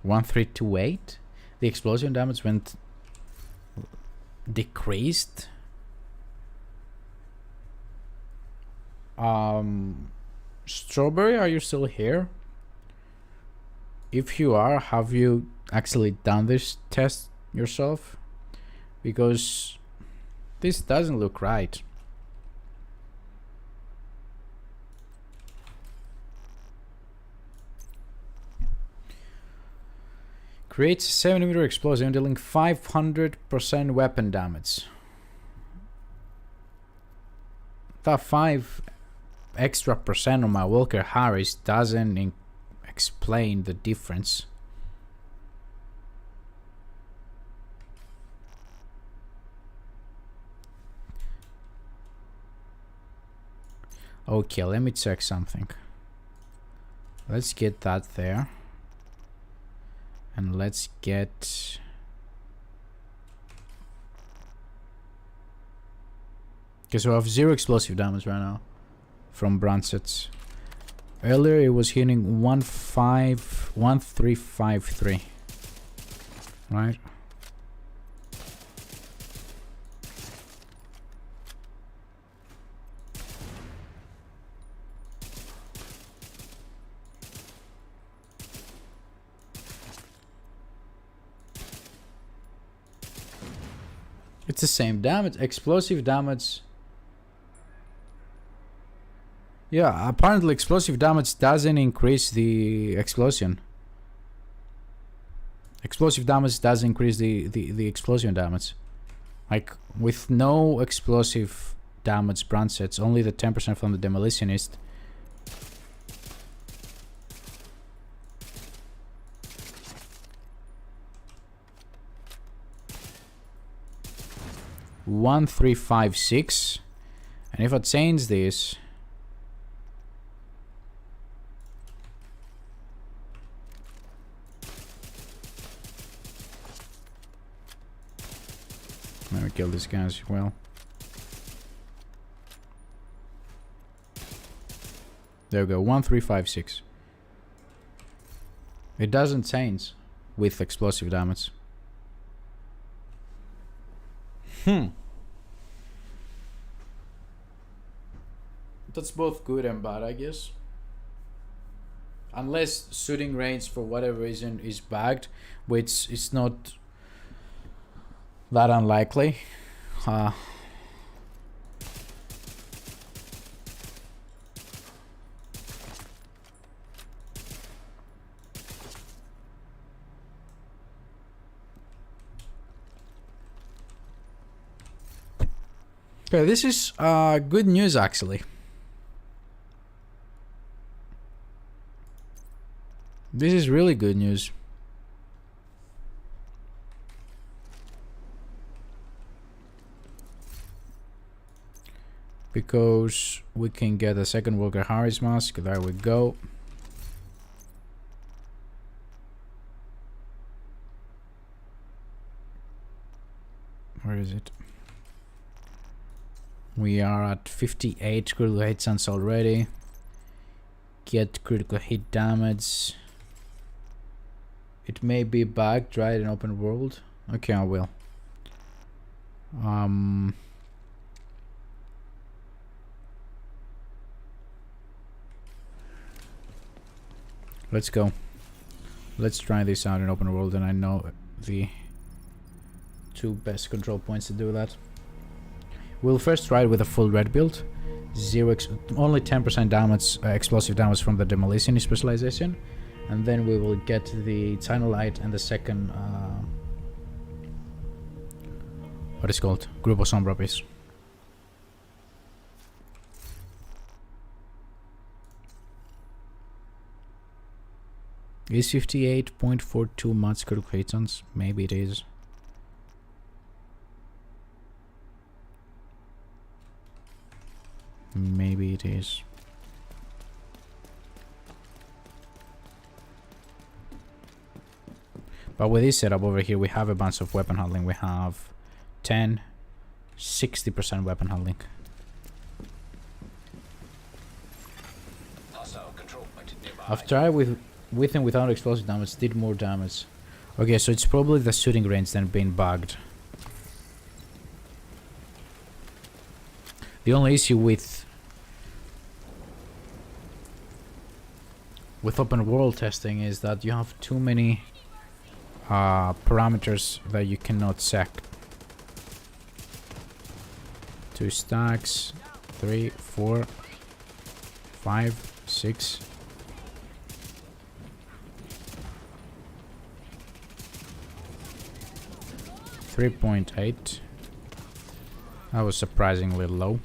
One 328. The explosion damage went decreased. Strawberry, are you still here? If you are, have you actually done this test yourself? Because this doesn't look right. Creates a 70-meter explosion dealing 500% weapon damage. That 5 extra percent on my Walker Harris doesn't explain the difference. Okay, let me check something. Let's get that there. And let's get... Okay, so I have 0 explosive damage right now from brancets. Earlier it was hitting 1353. Right? It's the same damage, explosive damage. Yeah, apparently explosive damage doesn't increase the explosion. Explosive damage does increase the explosion damage. Like, with no explosive damage brancets, only the 10% from the demolitionist. 1356. And if I change this, let me kill this guy as well. There we go, 1356. It doesn't change with explosive damage. That's both good and bad, I guess. Unless shooting range for whatever reason is bugged, which is not that unlikely. Okay, this is good news actually. This is really good news. Because we can get a second Walker Harris mask. There we go. Where is it? We are at 58 critical hit chance already. Get critical hit damage. It may be bugged, right, in open world. Okay, I will. Let's go. Let's try this out in open world, and I know the 2 best control points to do that. We'll first try it with a full red build. Only 10% damage, explosive damage from the demolition specialization, and then we will get the China Light and the second what is called Grupo Sombra piece. Is 58.42 much critical hit chance? Maybe it is. Maybe it is. But with this setup over here, we have a bunch of weapon handling. We have 10, 60% weapon handling. I've tried with and without explosive damage, did more damage. Okay, so it's probably the shooting range than being bugged. The only issue with open world testing is that you have too many parameters that you cannot check. 2 stacks, 3, 4, 5, 6. .8. That was surprisingly low.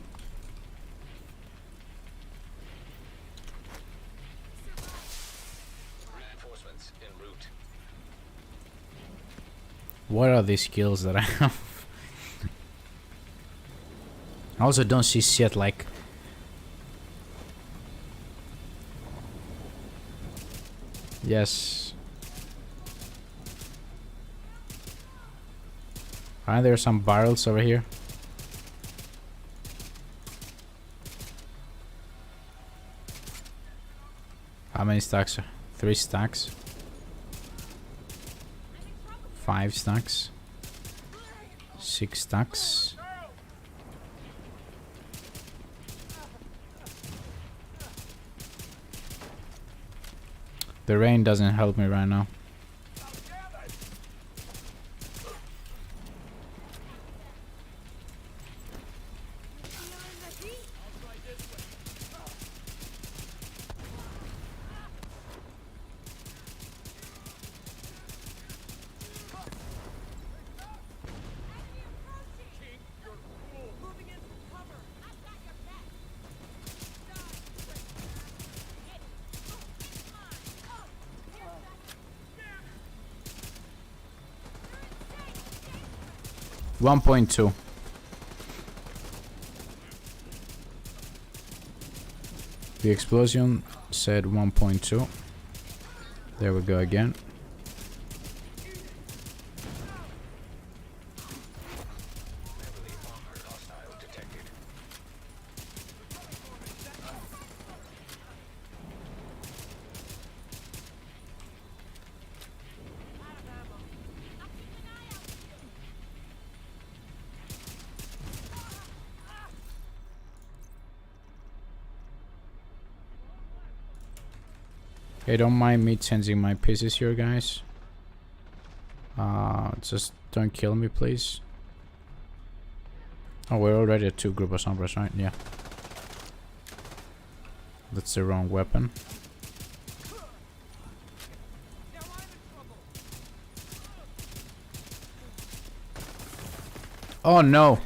Reinforcements en route. What are these skills that I have? I also don't see shit like... Yes. Aren't there some barrels over here? How many stacks? 3 stacks. 5 stacks. 6 stacks. The rain doesn't help me right now. .2. The explosion said 1.2. There we go again. Okay, don't mind me changing my pieces here, guys. Just don't kill me, please. Oh, we're already at 2 group of zombies, right? Yeah. That's the wrong weapon. Oh no!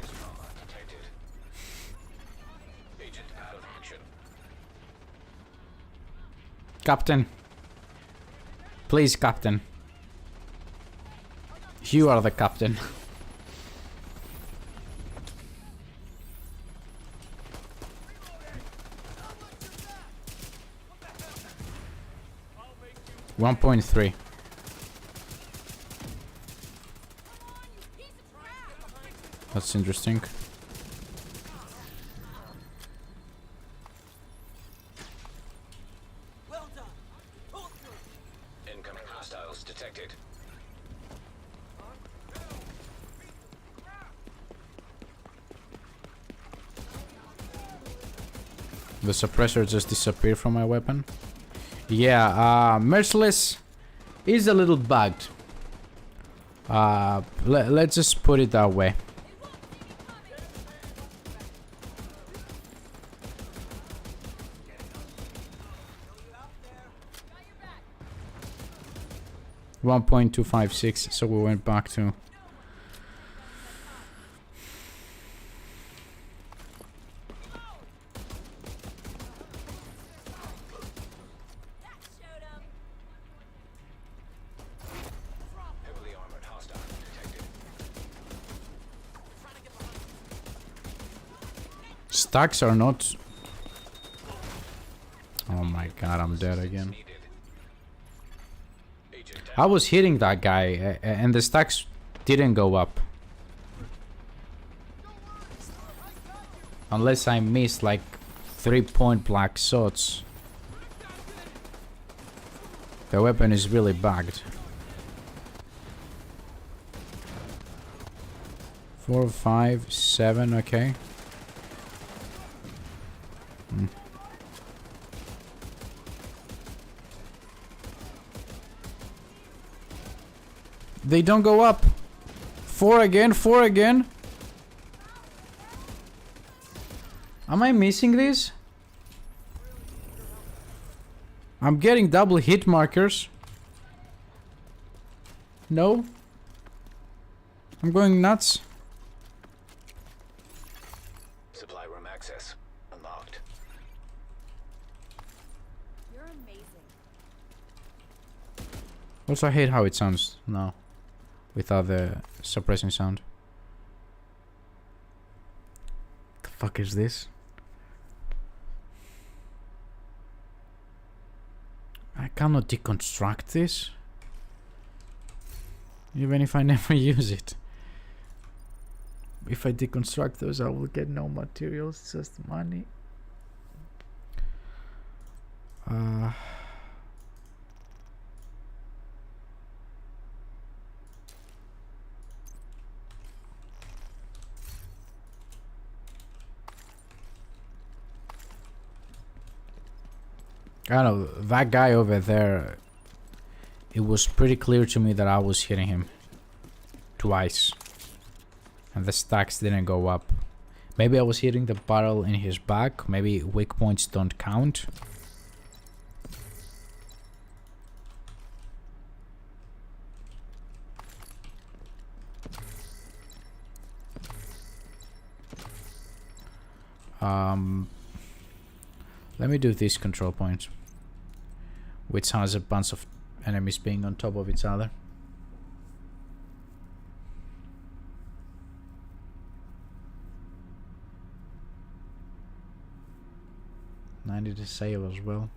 Captain. Please, Captain. You are the captain. $1.3. That's interesting. Incoming hostiles detected. The suppressor just disappeared from my weapon. Yeah, Merciless is a little bugged. Let's just put it that way. $1.256, so we went back to Heavily armored hostile detected. stacks are not. Oh my god, I'm dead again. I was hitting that guy and the stacks didn't go up. Unless I missed like 3 point blank shots. The weapon is really bugged. 4, 5, 7, okay. They don't go up. 4 again, 4 again. Am I missing this? I'm getting double hit markers. No. I'm going nuts. Supply room access unlocked. You're amazing. Also, I hate how it sounds now. Without the suppressing sound. The fuck is this? I cannot deconstruct this. Even if I never use it. If I deconstruct those, I will get no materials, just money. I don't know, that guy over there, it was pretty clear to me that I was hitting him twice and the stacks didn't go up. Maybe I was hitting the barrel in his back, maybe weak points don't count. Let me do this control point, which has a bunch of enemies being on top of each other. 90 to save as well.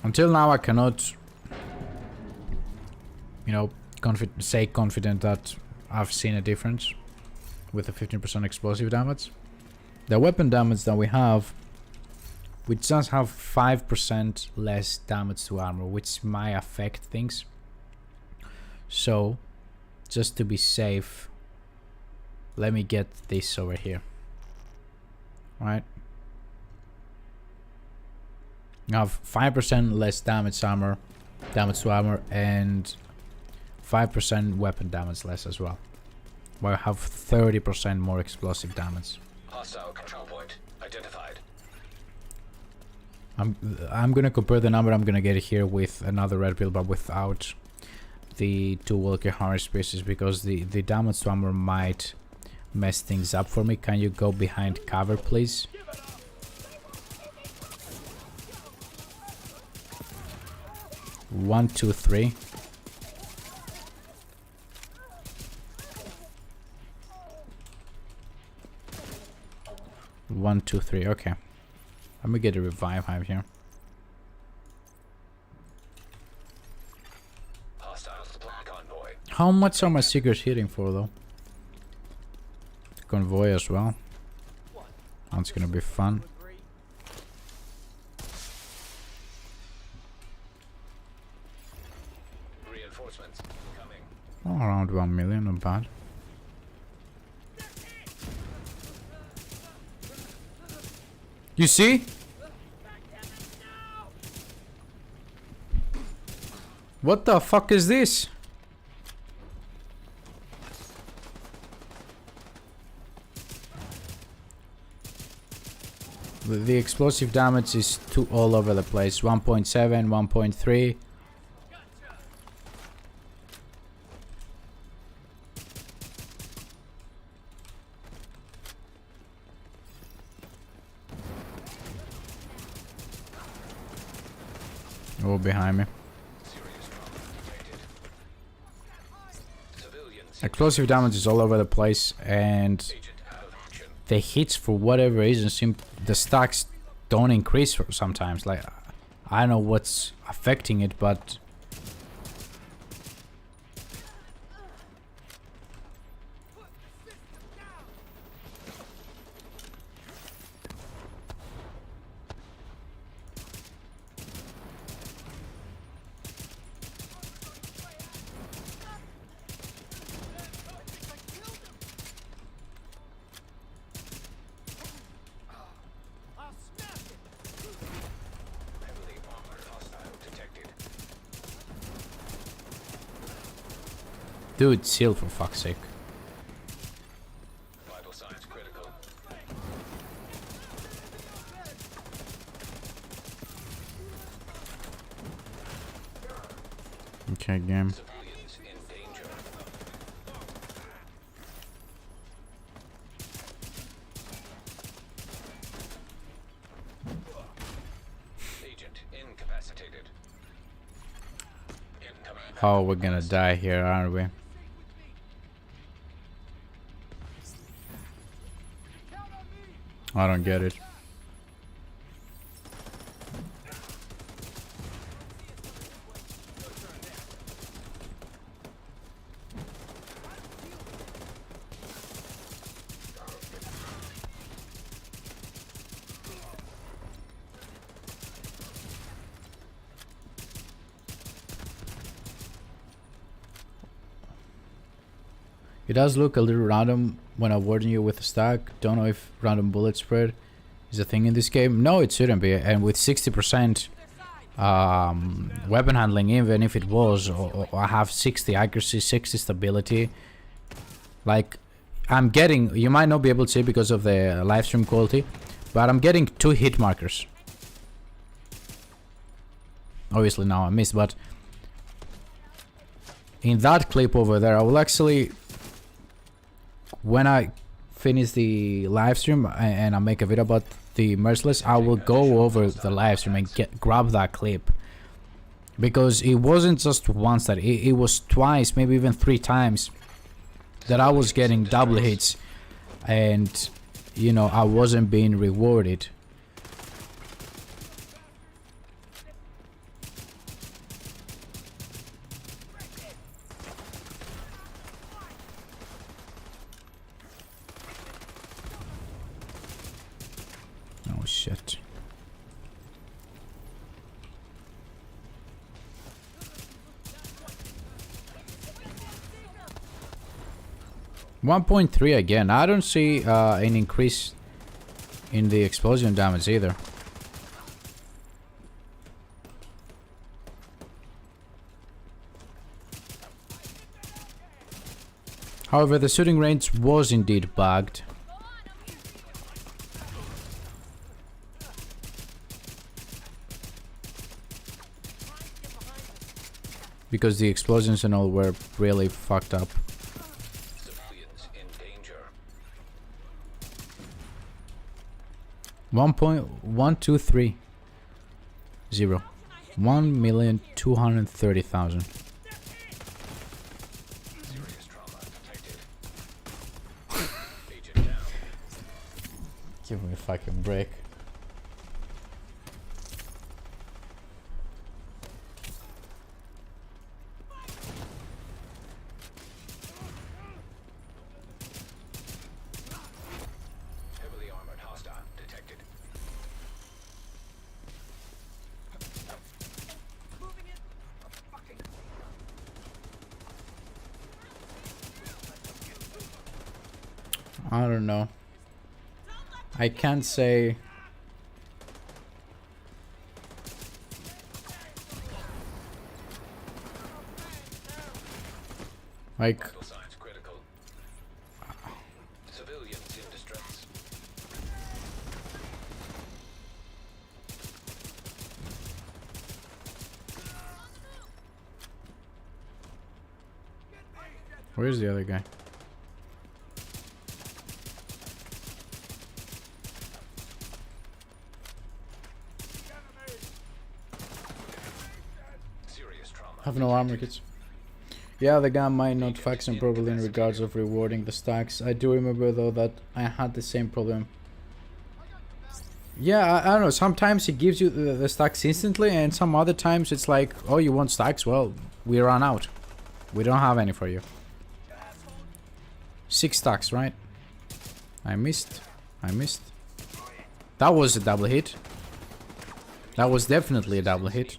Until now, I cannot, you know, say confident that I've seen a difference with the 15% explosive damage. The weapon damage that we have, we just have 5% less damage to armor, which might affect things. So, just to be safe, let me get this over here. Right? You have 5% less damage to armor, and 5% weapon damage less as well. But I have 30% more explosive damage. Hostile control point identified. I'm gonna compare the number I'm gonna get here with another red pill, but without the 2 Walker Harris pieces, because the damage to armor might mess things up for me. Can you go behind cover, please? One, two, three. One, two, three. Okay. Let me get a revive hive here. Hostile supply convoy. How much are my seekers hitting for though? Convoy as well. That's gonna be fun. Reinforcements coming. Oh, around 1 million, not bad. You see? What the fuck is this? The explosive damage is all over the place. 1.7, 1.3. Oh, behind me. Explosive damage is all over the place, and the hits, for whatever reason, the stacks don't increase for sometimes. Like, I don't know what's affecting it, but dude, seal for fuck's sake. Vital signs critical. Okay, game. Civilians in danger. Agent incapacitated. Incoming. Oh, we're gonna die here, aren't we? I don't get it. It does look a little random when awarding you with a stack. Don't know if random bullet spread is a thing in this game. No, it shouldn't be. And with 60% weapon handling, even if it was, or I have 60 accuracy, 60 stability. Like, I'm getting, you might not be able to see because of the live stream quality, but I'm getting 2 hit markers. Obviously now I missed, but in that clip over there, I will actually, when I finish the live stream and I make a video about the Merciless, I will go over the live stream and grab that clip, because it wasn't just once that it was twice, maybe even 3 times that I was getting double hits, and you know, I wasn't being rewarded. Oh shit. .3 again. I don't see an increase in the explosion damage either. However, the shooting range was indeed bugged. Because the explosions and all were really fucked up. Civilians in danger. 1.1230 1,230,000. Serious trauma detected. Agent down. Give me a fucking break. Heavily armored hostile detected. I don't know. I can't say. Like, Vital signs critical. Civilians in distress. where's the other guy? Serious trauma. Have no armor kits. Yeah, the gun might not function properly in regards of rewarding the stacks. I do remember though that I had the same problem. Yeah, I don't know, sometimes it gives you the stacks instantly, and some other times it's like, oh, you want stacks? Well, we ran out. We don't have any for you. 6 stacks, right? I missed. That was a double hit. That was definitely a double hit.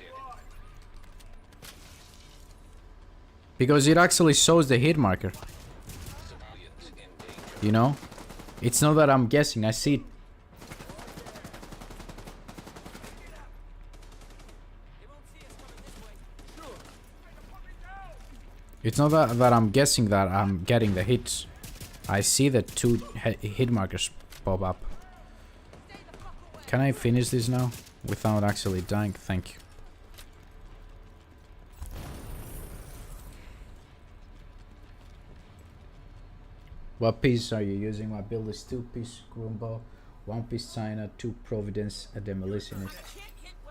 Because it actually shows the hit marker. You know? It's not that I'm guessing, I see it. It's not that I'm guessing that I'm getting the hits. I see the 2 hit markers pop up. Can I finish this now? Without actually dying? Thank you. What piece are you using? My build is 2-piece Grumbo, 1-piece China, 2 Providence, a Demolitionist.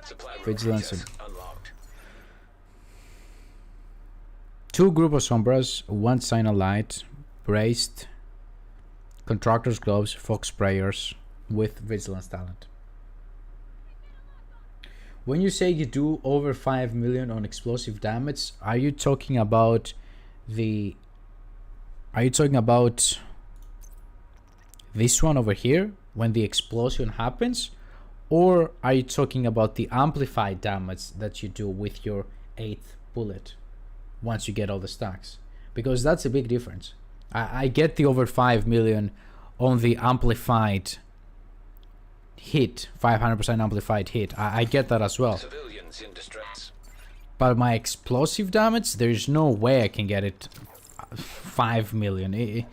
Supply room Vigilance. access unlocked. 2 Grupo Sombras, 1 China Light, braced, contractor's gloves, fox sprayers with vigilance talent. When you say you do over 5 million on explosive damage, are you talking about the... Are you talking about this one over here when the explosion happens? Or are you talking about the amplified damage that you do with your 8th bullet once you get all the stacks? Because that's a big difference. I get the over 5 million on the amplified hit, 500% amplified hit. I get that as well. Civilians in distress. But my explosive damage, there's no way I can get it 5 million.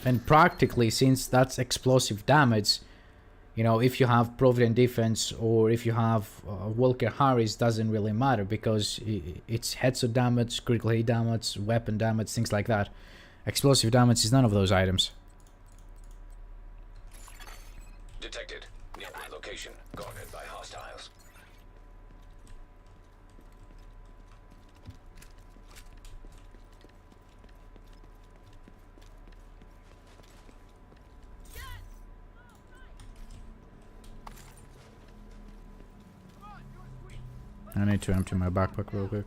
And practically, since that's explosive damage, you know, if you have Provident Defense or if you have Walker Harris, doesn't really matter, because it's headshot damage, critical hit damage, weapon damage, things like that. Explosive damage is none of those items. Detected. Nearby location. Guarded by hostiles. I need to empty my backpack real quick.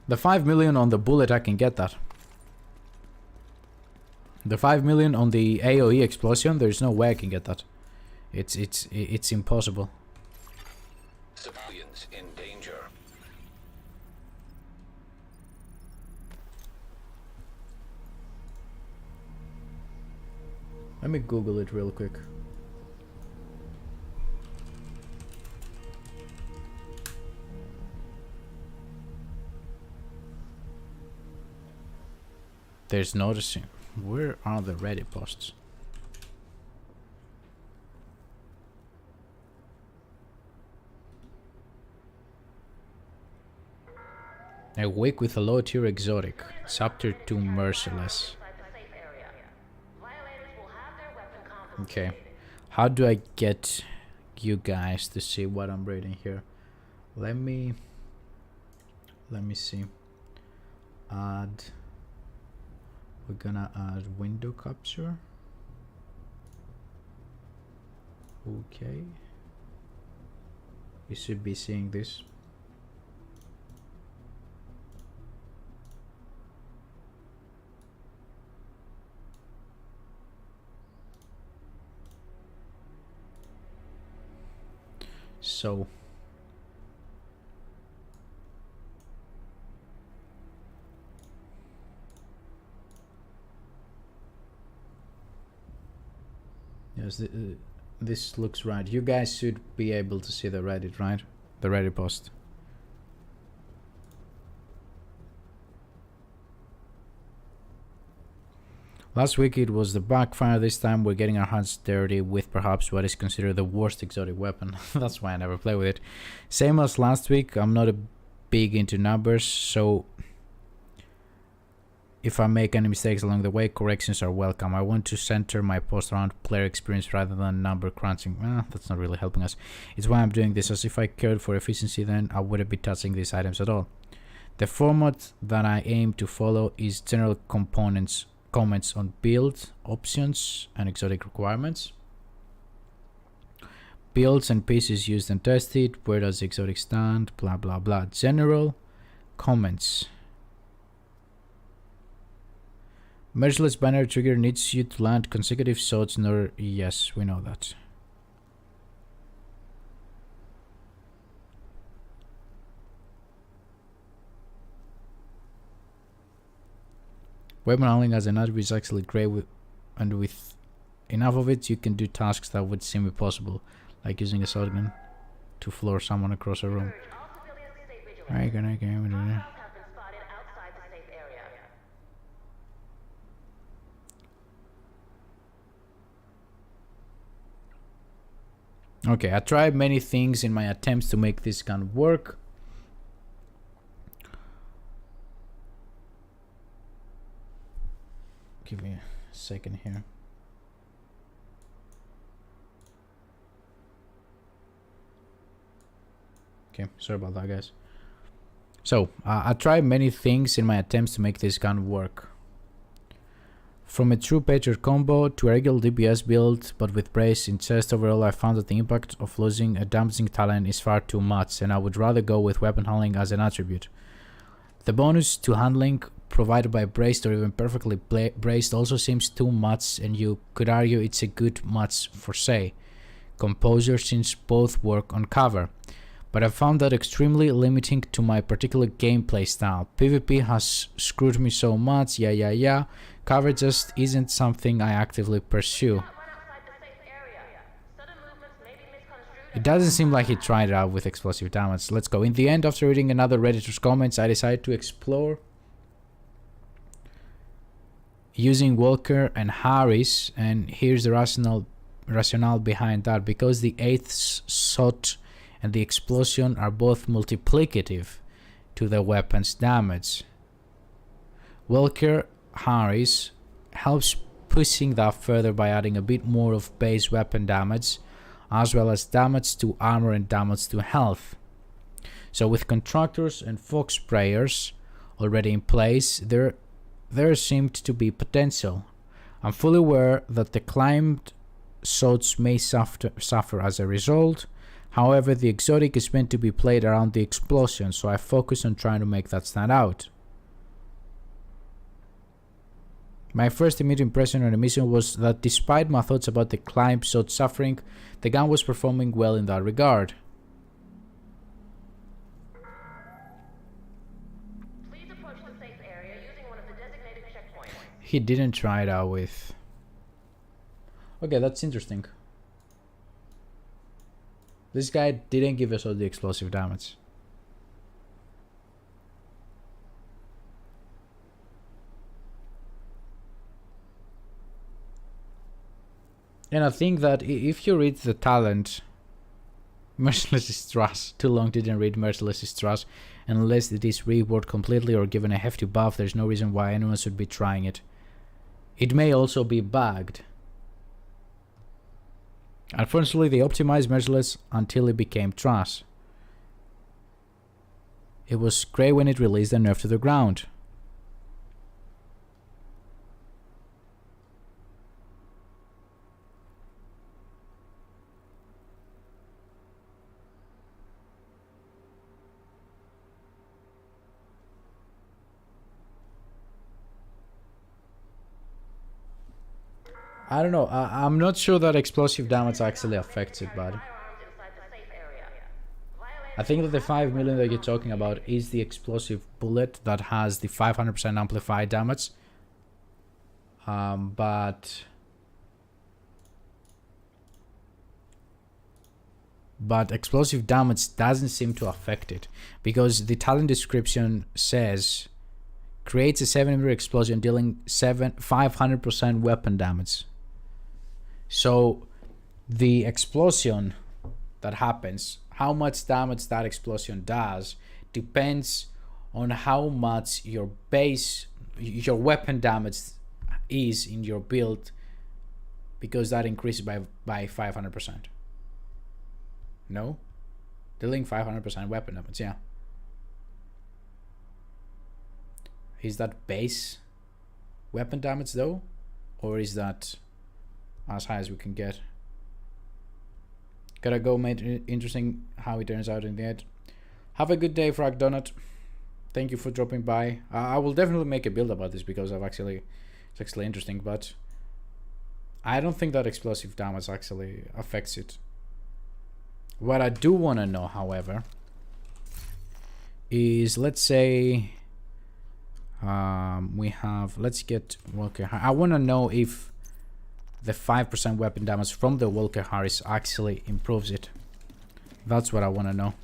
The 5 million on the bullet, I can get that. The 5 million on the AoE explosion, there's no way I can get that. It's impossible. Civilians in danger. Let me Google it real quick. There's noticing. Where are the ready posts? A week with a low tier exotic. Chapter 2 Merciless. Okay. How do I get you guys to see what I'm reading here? Let me see. Add. We're gonna add window capture. Okay. You should be seeing this. So yes, this looks right. You guys should be able to see the Reddit, right? The Reddit post. Last week it was the backfire. This time we're getting our hands dirty with perhaps what is considered the worst exotic weapon. That's why I never play with it. Same as last week, I'm not a big into numbers, so if I make any mistakes along the way, corrections are welcome. I want to center my post around player experience rather than number crunching. Well, that's not really helping us. It's why I'm doing this, as if I cared for efficiency, then I wouldn't be touching these items at all. The format that I aim to follow is general comments on build, options, and exotic requirements. Builds and pieces used and tested, where does the exotic stand, blah blah blah. General comments. Merciless banner trigger needs you to land consecutive shots in order. Yes, we know that. Weapon handling as an attribute is actually great, and with enough of it, you can do tasks that would seem impossible, like using a shotgun to floor someone across a room. Okay, I tried many things in my attempts to make this gun work. Give me a second here. Okay, sorry about that, guys. So, I tried many things in my attempts to make this gun work. From a true Patriot combo to a regular DPS build, but with brace in chest, overall I found that the impact of losing a damaging talent is far too much, and I would rather go with weapon handling as an attribute. The bonus to handling provided by braced or even perfectly braced also seems too much, and you could argue it's a good match for, say, composure, since both work on cover. But I found that extremely limiting to my particular gameplay style. PvP has screwed me so much, yeah. Cover just isn't something I actively pursue. It doesn't seem like he tried it out with explosive damage. Let's go. In the end, after reading another Redditor's comments, I decided to explore using Walker and Harris, and here's the rationale behind that. Because the 8th shot and the explosion are both multiplicative to the weapon's damage. Walker Harris helps pushing that further by adding a bit more of base weapon damage, as well as damage to armor and damage to health. So with contractors and fog sprayers already in place, there seemed to be potential. I'm fully aware that the climbed shots may suffer as a result. However, the exotic is meant to be played around the explosion, so I focus on trying to make that stand out. My first immediate impression on the mission was that despite my thoughts about the climb shot suffering, the gun was performing well in that regard. Please approach the safe area using one of the designated checkpoints. He didn't try it out with... Okay, that's interesting. This guy didn't give us all the explosive damage. And I think that if you read the talent, Merciless is trash. Too long didn't read Merciless is trash. Unless it is reworked completely or given a hefty buff, there's no reason why anyone should be trying it. It may also be bugged. Unfortunately, they optimized Merciless until it became trash. It was great when it released and nerfed to the ground. I don't know, I'm not sure that explosive damage actually affects it, but I think that the 5 million that you're talking about is the explosive bullet that has the 500% amplified damage. But explosive damage doesn't seem to affect it, because the talent description says creates a 7mm explosion dealing 500% weapon damage. So the explosion that happens, how much damage that explosion does, depends on how much your weapon damage is in your build, because that increases by 500%. No? Dealing 500% weapon damage, yeah. Is that base weapon damage though? Or is that as high as we can get? Gotta go, mate. Interesting how it turns out in the end. Have a good day, Frag Donut. Thank you for dropping by. I will definitely make a build about this because it's actually interesting, but I don't think that explosive damage actually affects it. What I do want to know, however, is, let's say we have, let's get Walker. I want to know if the 5% weapon damage from the Walker Harris actually improves it. That's what I want to know.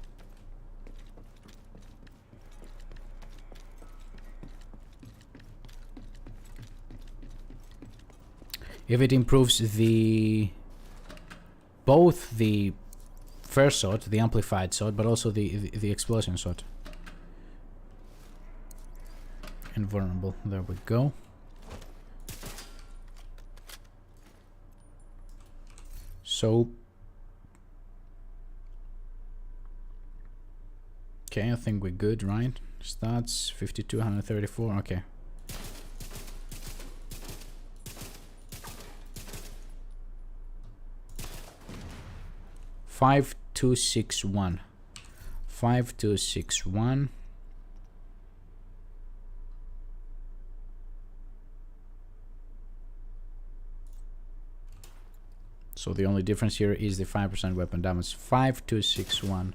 If it improves both the first shot, the amplified shot, but also the explosion shot. Invulnerable, there we go. So okay, I think we're good, right? Stats 52, 134, okay. Five, 2, 6, 1. 5, 2, 6, 1. So the only difference here is the 5% weapon damage. 5, 2, 6, 1.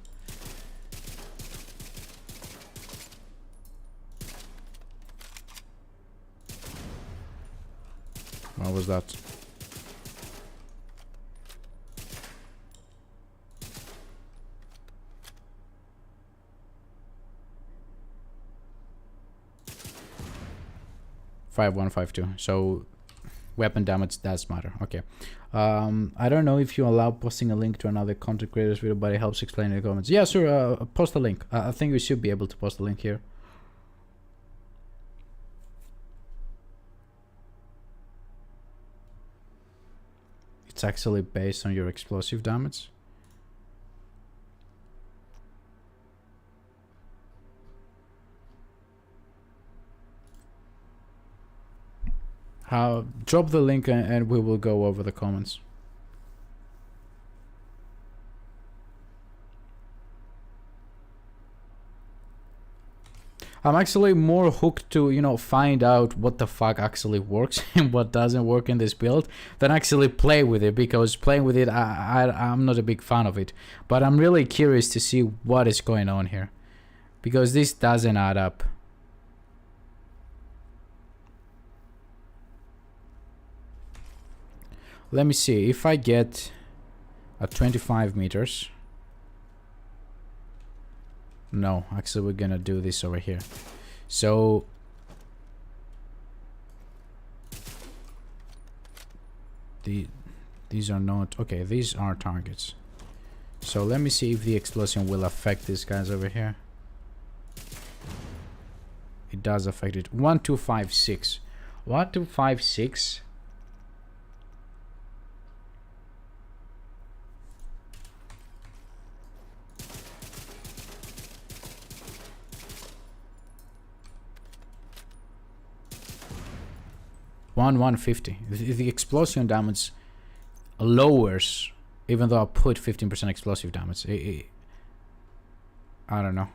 What was that? 5152. So weapon damage does matter. Okay. I don't know if you allow posting a link to another content creator's video, but it helps explain in the comments. Yeah, sure. Post a link. I think we should be able to post a link here. It's actually based on your explosive damage. Drop the link and we will go over the comments. I'm actually more hooked to, you know, find out what the fuck actually works and what doesn't work in this build than actually play with it, because playing with it, I'm not a big fan of it. But I'm really curious to see what is going on here, because this doesn't add up. Let me see, if I get at 25 meters. No, actually we're gonna do this over here. So these are not okay, these are targets. So let me see if the explosion will affect these guys over here. It does affect it. 1256. 1256. $150. The explosion damage lowers, even though I put 15% explosive damage. I don't know.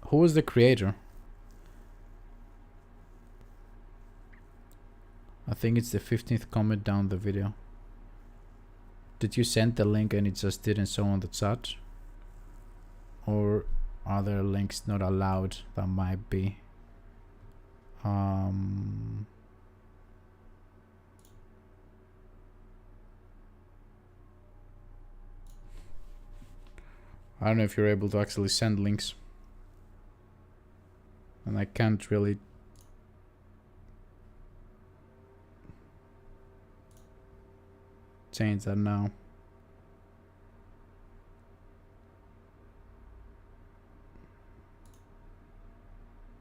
Who was the creator? I think it's the 15th comment down the video. Did you send the link and it just didn't show on the chat? Or are there links not allowed? That might be. I don't know if you're able to actually send links. And I can't really change that now.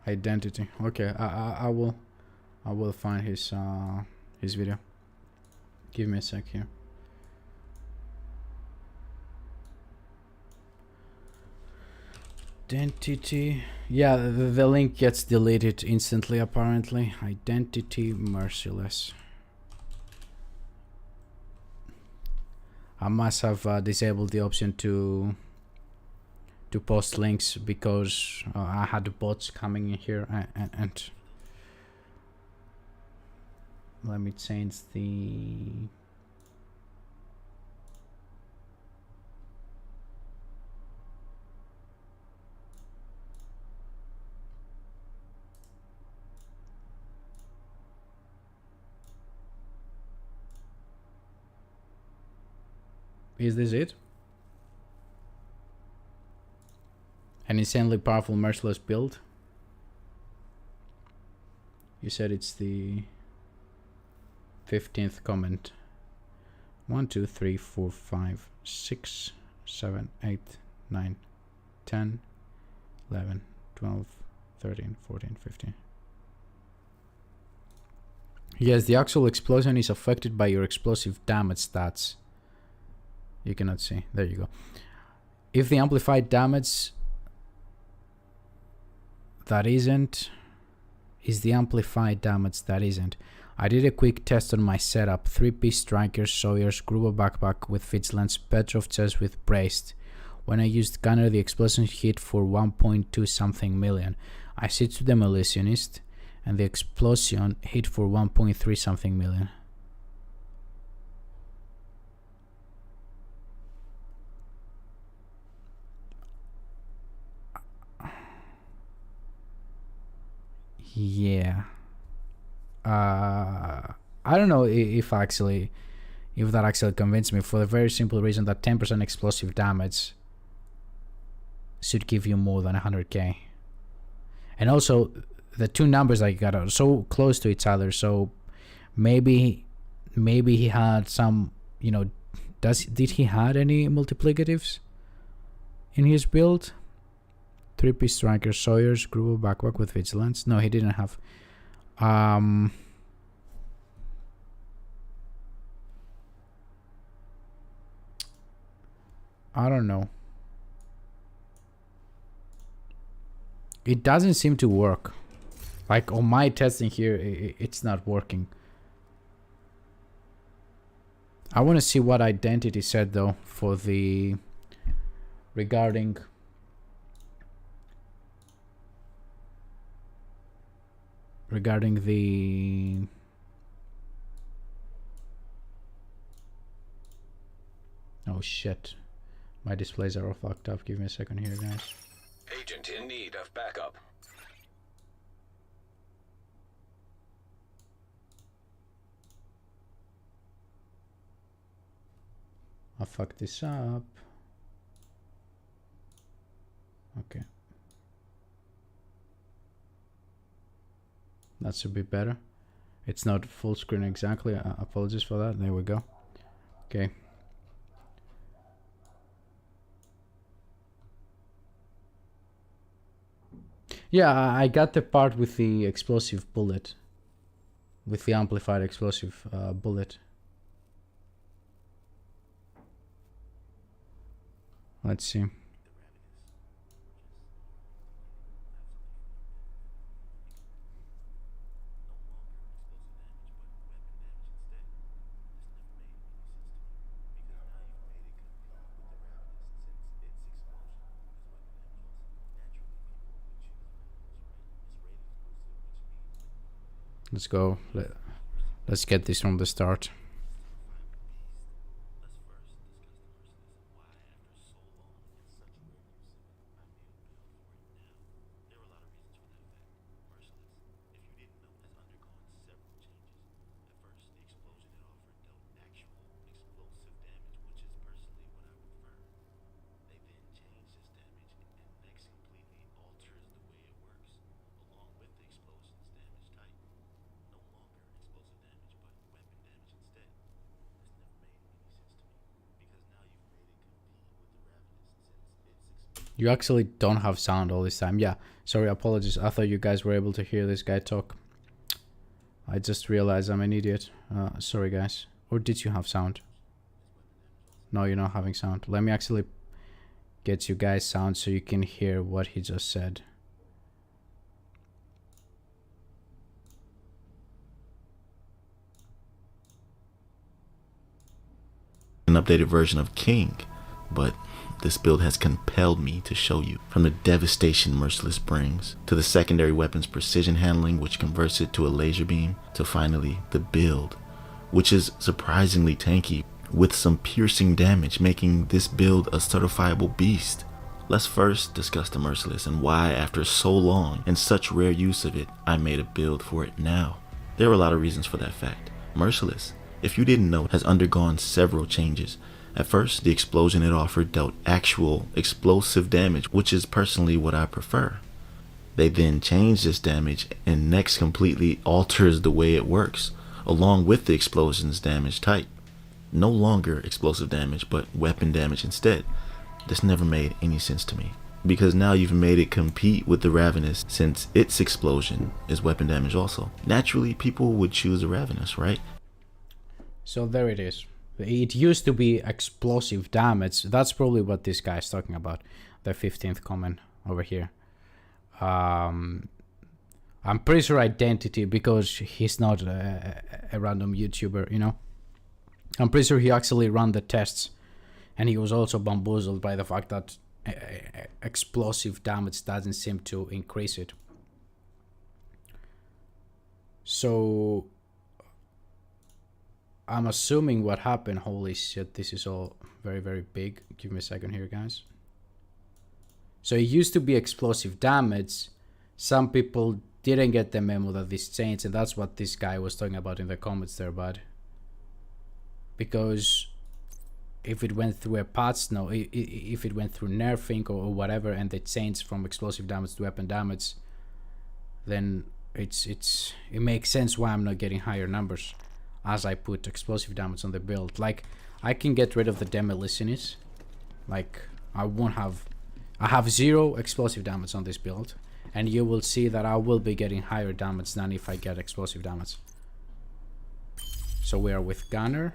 Identity. Okay, I will find his video. Give me a sec here. Identity. Yeah, the link gets deleted instantly apparently. Identity merciless. I must have disabled the option to post links because I had the bots coming in here and let me change the Is this it? An insanely powerful merciless build. You said it's the 15th comment. 1 2 3 4 5 6 7 8 9 10 11 12 13 14 15. Yes, the actual explosion is affected by your explosive damage stats. You cannot see. There you go. If the amplified damage that isn't is the amplified damage that isn't. I did a quick test on my setup. 3-piece strikers, Sawyers, Gruber backpack with Vigilance, Petrov chest with braced. When I used gunner, the explosion hit for 1.2 something million. I switched to demolitionist and the explosion hit for 1.3 something million. Yeah. I don't know if that actually convinced me, for the very simple reason that 10% explosive damage should give you more than 100k. And also the two numbers I got are so close to each other, so maybe he had some, you know, did he had any multiplicatives in his build? 3-piece striker, Sawyer's Gruber backpack with vigilance. No, he didn't have. I don't know. It doesn't seem to work. Like on my testing here, it's not working. I want to see what identity said though for the regarding the oh shit, my displays are all fucked up. Give me a second here, guys. Agent in need of backup. I fucked this up. Okay. That should be better. It's not full screen exactly. I apologize for that. There we go. Okay. Yeah, I got the part with the explosive bullet. With the amplified explosive bullet. Let's see. Let's go. Let's get this from the start. You actually don't have sound all this time. Yeah, sorry, apologies. I thought you guys were able to hear this guy talk. I just realized I'm an idiot. Sorry, guys. Or did you have sound? No, you're not having sound. Let me actually get you guys sound so you can hear what he just said. An updated version of King, but this build has compelled me to show you. From the devastation Merciless brings, to the secondary weapon's precision handling which converts it to a laser beam, to finally the build, which is surprisingly tanky with some piercing damage, making this build a certifiable beast. Let's first discuss the Merciless and why, after so long and such rare use of it, I made a build for it now. There are a lot of reasons for that fact. Merciless, if you didn't know, has undergone several changes. At first, the explosion it offered dealt actual explosive damage, which is personally what I prefer. They then changed this damage and next completely alters the way it works, along with the explosion's damage type. No longer explosive damage, but weapon damage instead. This never made any sense to me, because now you've made it compete with the Ravenous since its explosion is weapon damage also. Naturally, people would choose the Ravenous, right? So there it is. It used to be explosive damage. That's probably what this guy is talking about. The 15th comment over here. I'm pretty sure identity, because he's not a random YouTuber, you know. I'm pretty sure he actually ran the tests, and he was also bamboozled by the fact that explosive damage doesn't seem to increase it. So I'm assuming what happened. Holy shit, this is all very, very big. Give me a second here, guys. So it used to be explosive damage. Some people didn't get the memo that this changed, and that's what this guy was talking about in the comments there, bud. Because if it went through a patch, no, if it went through nerfing or whatever, and they changed from explosive damage to weapon damage, then it makes sense why I'm not getting higher numbers as I put explosive damage on the build. Like, I can get rid of the demolitionist. Like, I have 0 explosive damage on this build, and you will see that I will be getting higher damage than if I get explosive damage. So we are with Gunner.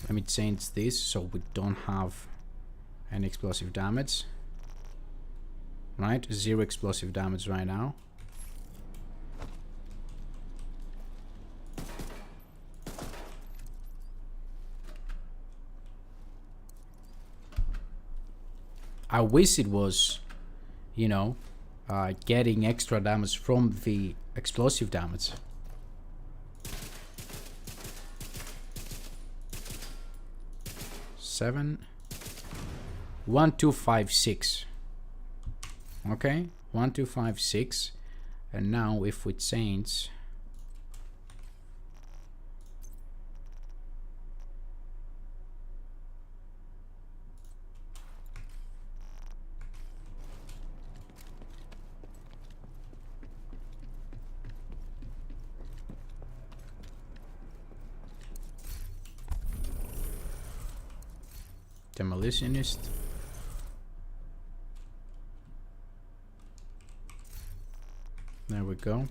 Let me change this so we don't have any explosive damage. Right, 0 explosive damage right now. I wish it was, you know, getting extra damage from the explosive damage. Seven, 1, 2, 5, 6. Okay, 1, 2, 5, 6. And now if we change demolitionist, there we go.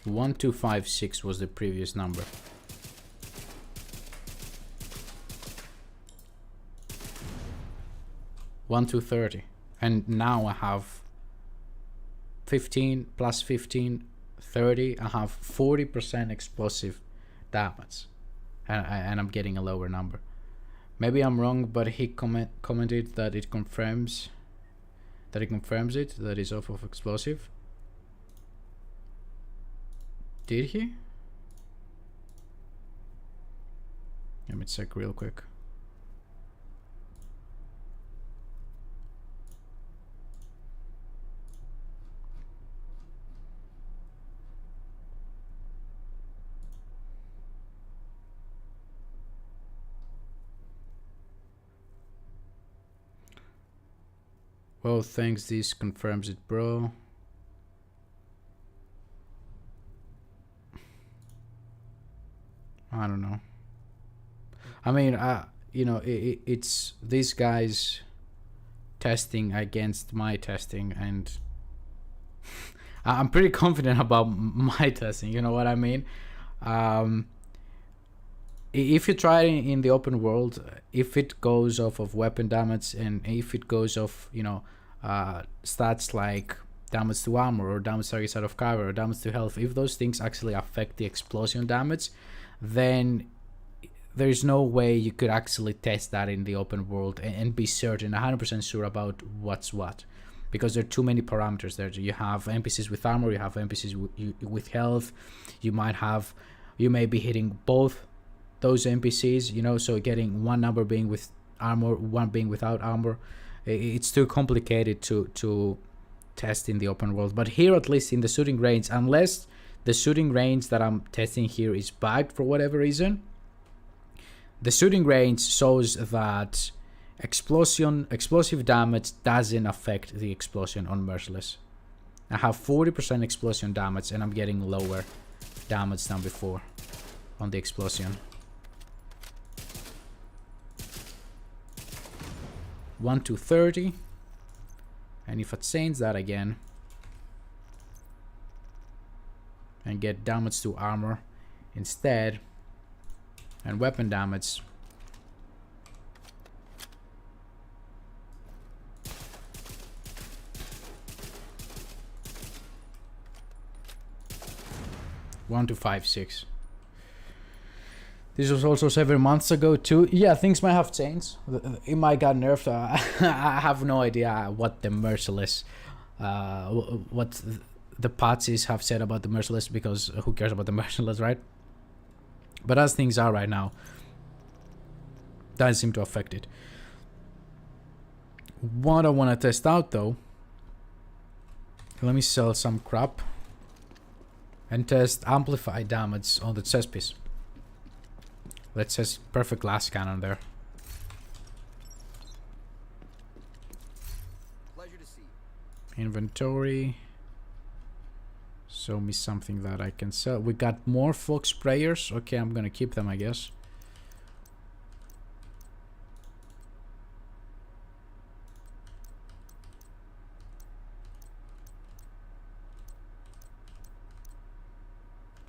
One, 2, 5, 6 was the previous number. One to 30, and now I have 15 plus 15, 30. I have 40% explosive damage, and I'm getting a lower number. Maybe I'm wrong, but he commented that it confirms that that is off of explosive. Did he? Let me check real quick. Well, thanks, this confirms it, bro. I don't know. I mean, you know, it's these guys testing against my testing, and I'm pretty confident about my testing, you know what I mean? If you try it in the open world, if it goes off of weapon damage, and if it goes off, you know, stats like damage to armor or damage targets out of cover or damage to health, if those things actually affect the explosion damage, then there's no way you could actually test that in the open world and be certain, 100% sure about what's what, because there are too many parameters there. You have NPCs with armor, you have NPCs with health, you may be hitting both those NPCs, you know, so getting one number being with armor, one being without armor, it's too complicated to test in the open world. But here, at least in the shooting range, unless the shooting range that I'm testing here is bugged for whatever reason, the shooting range shows that explosive damage doesn't affect the explosion on Merciless. I have 40% explosion damage, and I'm getting lower damage than before on the explosion. 1 to 30, and if I change that again and get damage to armor instead and weapon damage, (1 to 5, 6). This was also several months ago too. Yeah, things might have changed. It might got nerfed. I have no idea what the Merciless, what the patches have said about the Merciless, because who cares about the Merciless, right? But as things are right now, doesn't seem to affect it. What I want to test out though, let me sell some crap and test amplify damage on the chest piece. Let's test perfect glass cannon there. Pleasure to see you. Inventory. Show me something that I can sell. We got more fog sprayers. Okay, I'm gonna keep them, I guess.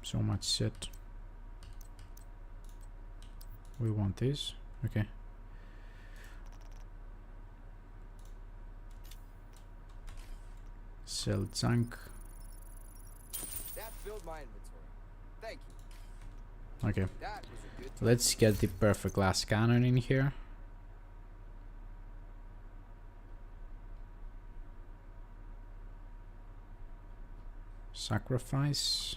So much shit. We want this. Okay. Sell junk. That filled my inventory. Thank you. Okay. That was a good Let's get the perfect glass cannon in here. Sacrifice.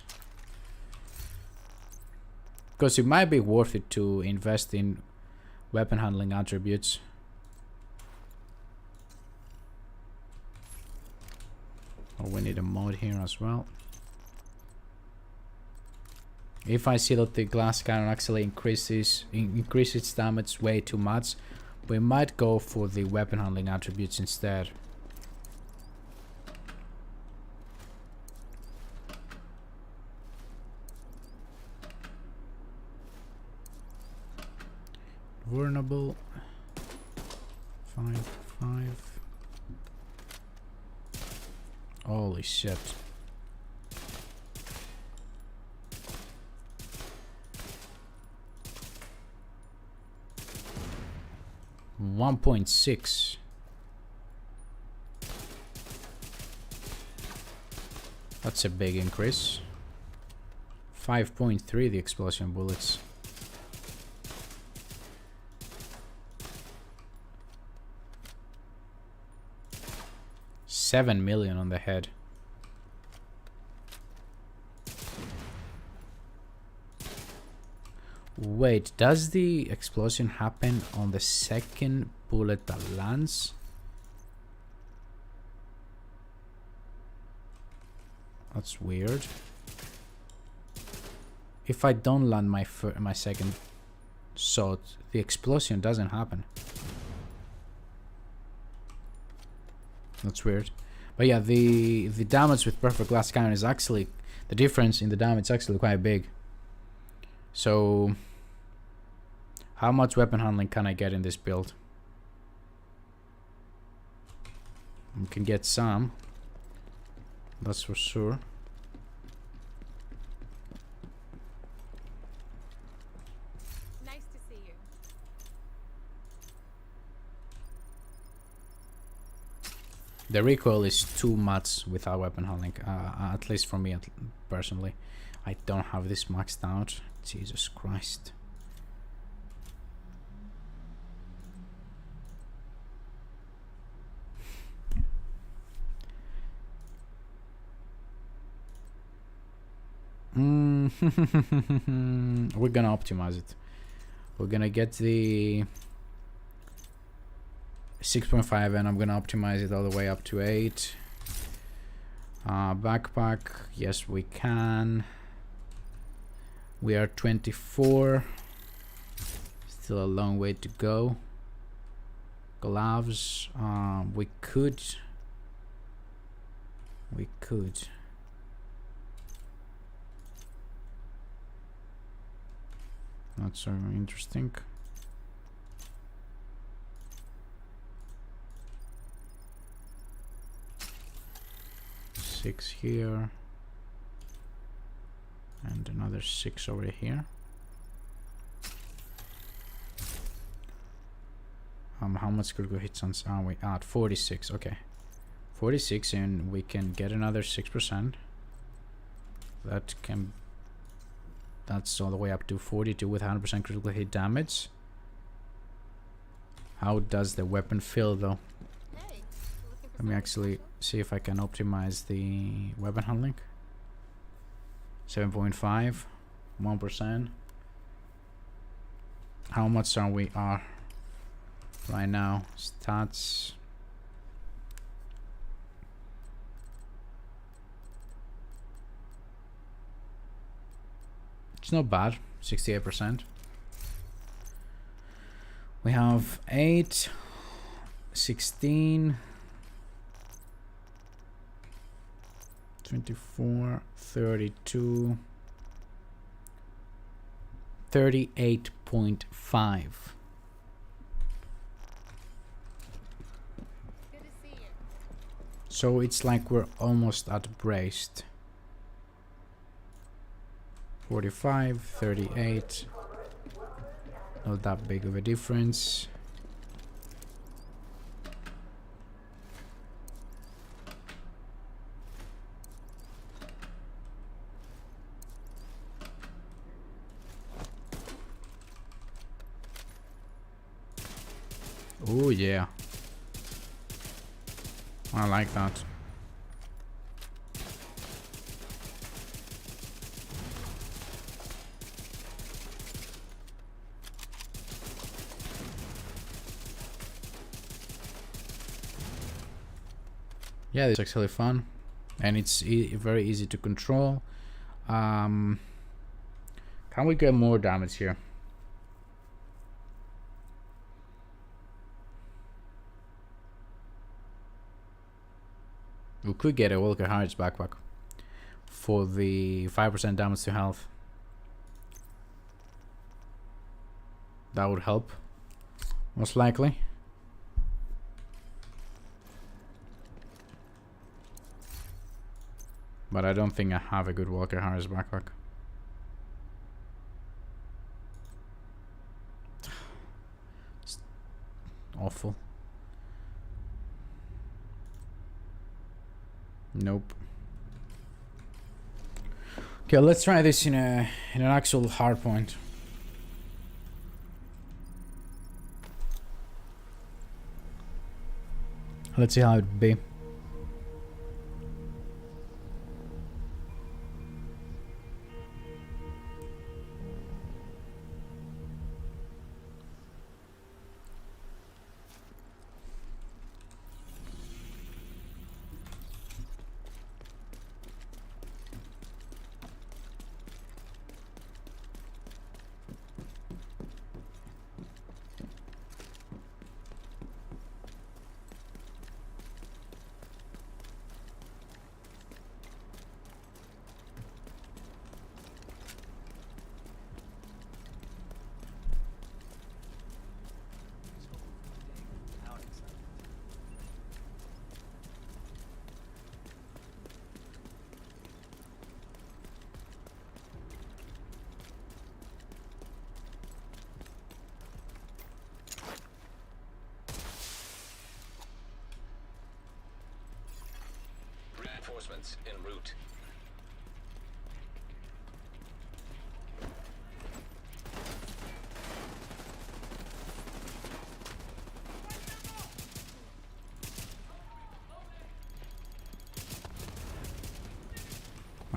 Because it might be worth it to invest in weapon handling attributes. Oh, we need a mod here as well. If I see that the glass cannon actually increases its damage way too much, we might go for the weapon handling attributes instead. Vulnerable 5. Holy shit. $1.6. That's a big increase. 5.3 the explosion bullets. $7 million on the head. Wait, does the explosion happen on the second bullet that lands? That's weird. If I don't land my second shot, the explosion doesn't happen. That's weird. But yeah, the damage with perfect glass cannon is actually, the difference in the damage is actually quite big. So how much weapon handling can I get in this build? We can get some, that's for sure. Nice to see you. The recoil is too much without weapon handling, at least for me personally. I don't have this maxed out. Jesus Christ. We're gonna optimize it. We're gonna get the 6.5 and I'm gonna optimize it all the way up to 8. Backpack, yes we can. We are 24. Still a long way to go. Gloves, we could. Not so interesting. Six here. And another 6 over here. How much critical hits on we at 46? Okay, 46, and we can get another 6%. That can That's all the way up to 42 with 100% critical hit damage. How does the weapon feel though? Let me actually see if I can optimize the weapon handling. 7.5, 1%. How much are we right now? Stats. It's not bad, 68%. We have 8, 16, 24, 32, 38.5. So it's like we're almost at braced. 45, 38. Not that big of a difference. Oh yeah, I like that. Yeah, it's actually fun, and it's very easy to control. Can we get more damage here? We could get a Walker Harris backpack for the 5% damage to health. That would help, most likely. But I don't think I have a good Walker Harris backpack. It's awful. Nope. Okay, let's try this in an actual hard point. Let's see how it'd be. Reinforcements en route.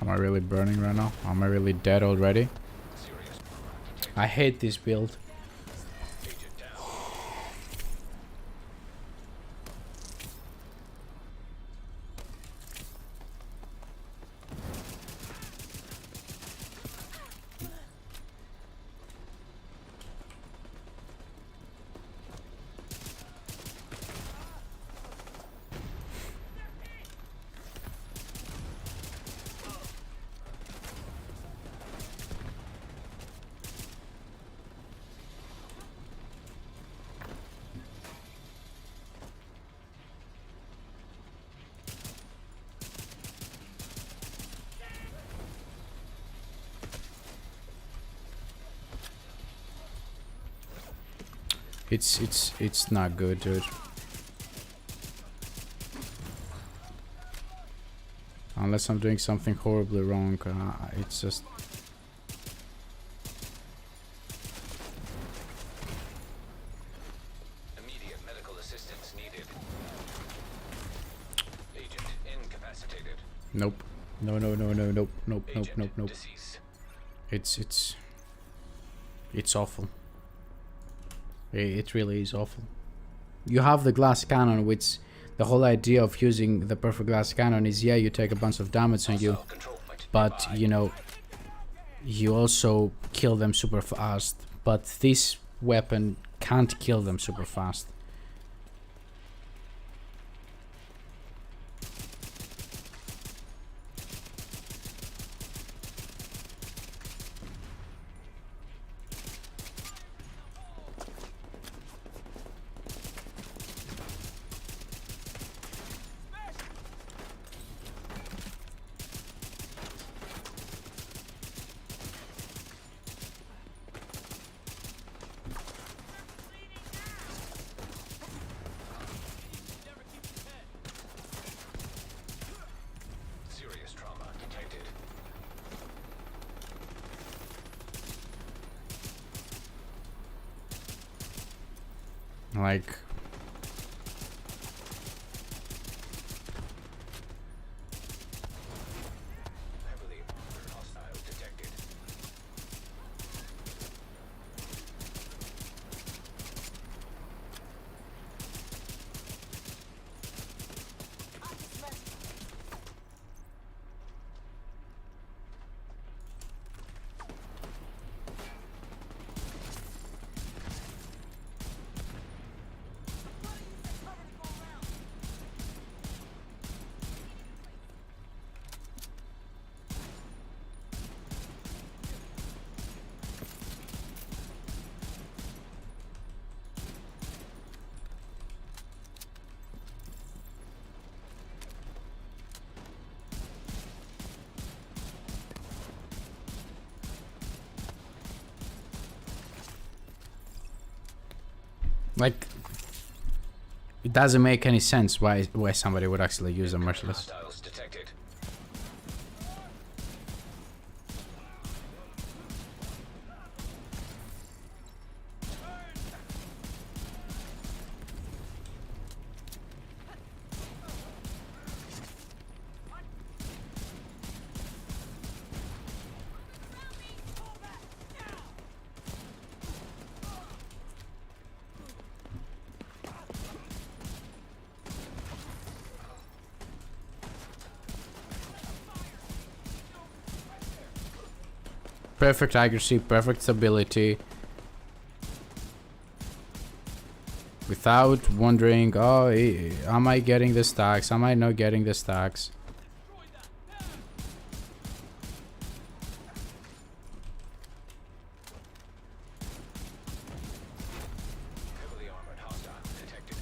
Am I really burning right now? Am I really dead already? I hate this build. It's not good, dude. Unless I'm doing something horribly wrong, it's just Nope. No, no, no, no, nope, nope, nope, nope, nope. It's awful. It really is awful. You have the glass cannon, which the whole idea of using the perfect glass cannon is, yeah, you take a bunch of damage on you, but you know, you also kill them super fast. But this weapon can't kill them super fast. Serious trauma detected. Like, Heavily armored hostile detected. like, it doesn't make any sense why somebody would actually use a merciless. Hostiles detected. Perfect accuracy, perfect stability. Without wondering, oh, am I getting the stacks? Am I not getting the stacks? Heavily armored hostile detected.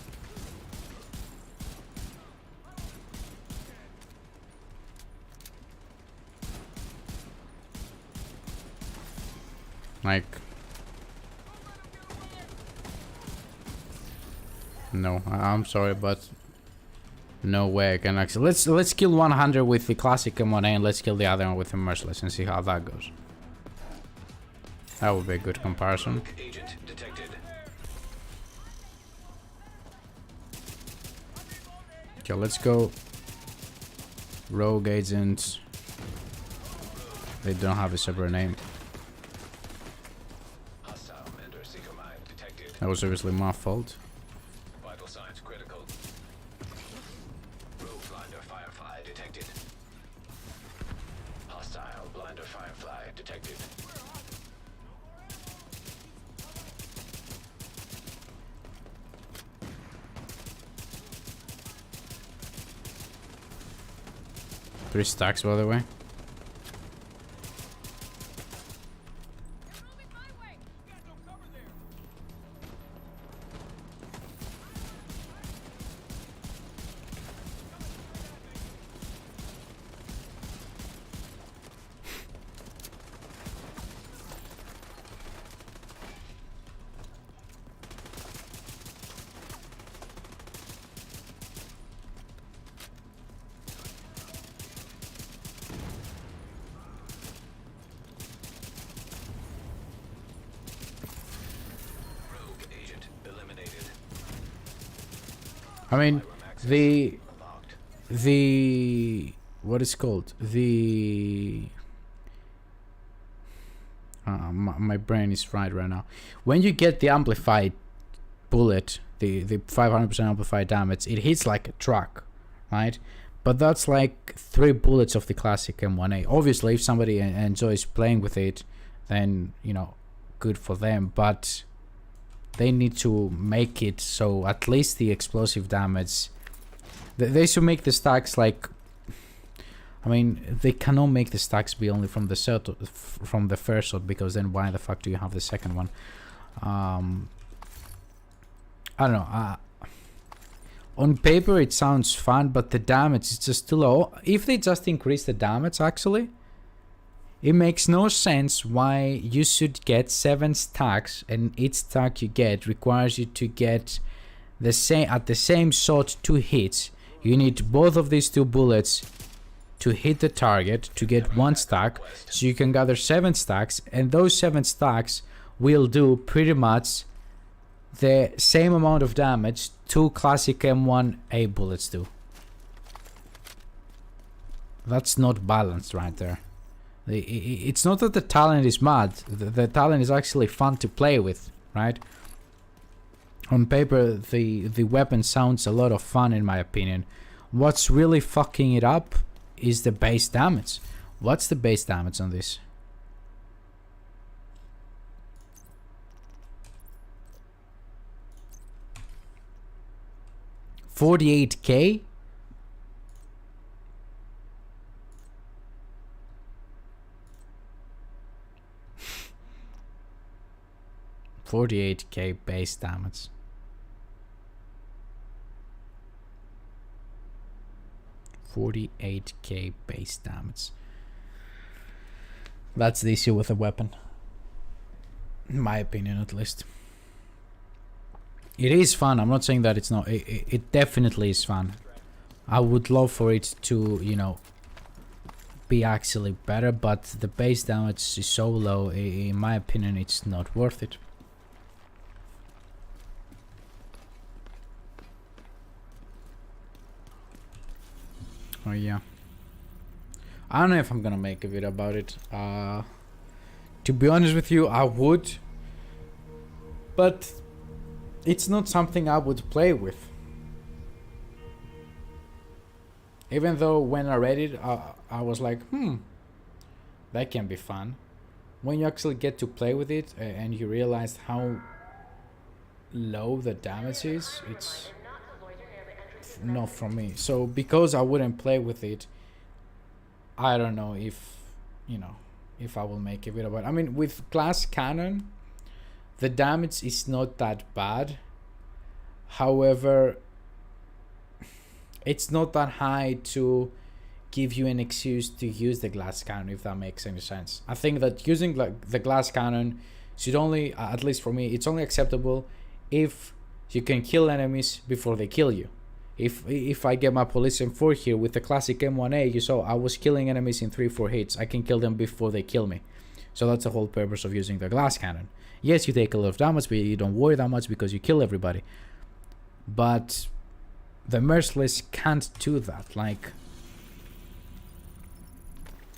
Like, no, I'm sorry, but no way I can actually. Let's kill 100 with the classic M1A and let's kill the other one with the merciless and see how that goes. That would be a good comparison. Agent detected. Okay, let's go. Rogue agents. They don't have a separate name. Hostile Mender Seeker mine detected. That was obviously my fault. Vital signs critical. Rogue blinder firefly detected. Hostile blinder firefly detected. Three stacks, by the way. I mean, the what is called the my brain is fried right now. When you get the amplified bullet, the 500% amplified damage, it hits like a truck, right? But that's like 3 bullets of the classic M1A. Obviously, if somebody enjoys playing with it, then, you know, good for them. But they need to make it so at least the explosive damage, they should make the stacks like, I mean, they cannot make the stacks be only from the first shot, because then why the fuck do you have the second one? I don't know. On paper it sounds fun, but the damage is just too low. If they just increase the damage, actually, it makes no sense why you should get 7 stacks, and each stack you get requires you to get the same at the same shot 2 hits. You need both of these 2 bullets to hit the target to get 1 stack, so you can gather 7 stacks, and those 7 stacks will do pretty much the same amount of damage 2 classic M1A bullets do. That's not balanced right there. It's not that the talent is mad, the talent is actually fun to play with, right? On paper the weapon sounds a lot of fun, in my opinion. What's really fucking it up is the base damage. What's the base damage on this? $48K? $48K base damage. $48K base damage. That's the issue with the weapon, in my opinion, at least. It is fun. I'm not saying that it's not. It definitely is fun. I would love for it to, you know, be actually better, but the base damage is so low. In my opinion, it's not worth it. Oh yeah. I don't know if I'm gonna make a video about it. To be honest with you, I would, but it's not something I would play with. Even though when I read it, I was like, that can be fun. When you actually get to play with it and you realize how low the damage is, it's not for me. So because I wouldn't play with it, I don't know if, you know, if I will make a video about it. I mean, with glass cannon, the damage is not that bad. However, it's not that high to give you an excuse to use the glass cannon, if that makes any sense. I think that using like the glass cannon should only, at least for me, it's only acceptable if you can kill enemies before they kill you. If I get my police M4 here with the classic M1A, you saw I was killing enemies in 3-4 hits. I can kill them before they kill me. So that's the whole purpose of using the glass cannon. Yes, you take a lot of damage, but you don't worry that much because you kill everybody. But the Merciless can't do that. Like,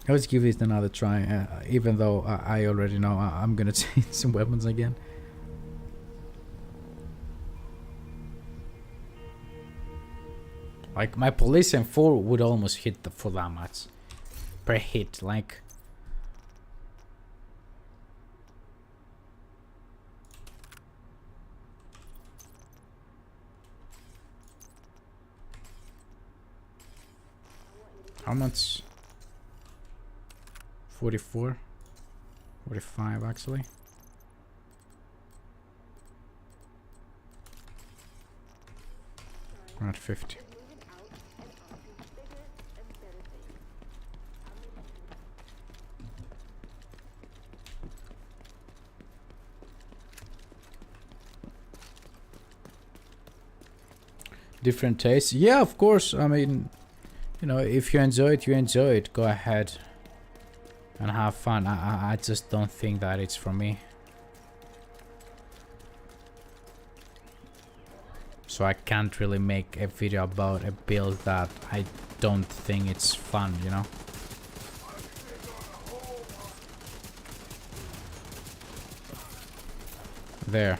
let's give it another try, even though I already know I'm gonna change some weapons again. Like, my police M4 would almost hit for that much per hit. Like, how much? 44, 45 actually. We're at 50. Different tastes. Yeah, of course. I mean, you know, if you enjoy it, you enjoy it. Go ahead and have fun. I just don't think that it's for me. so I can't really make a video about a build that I don't think it's fun, you know? There.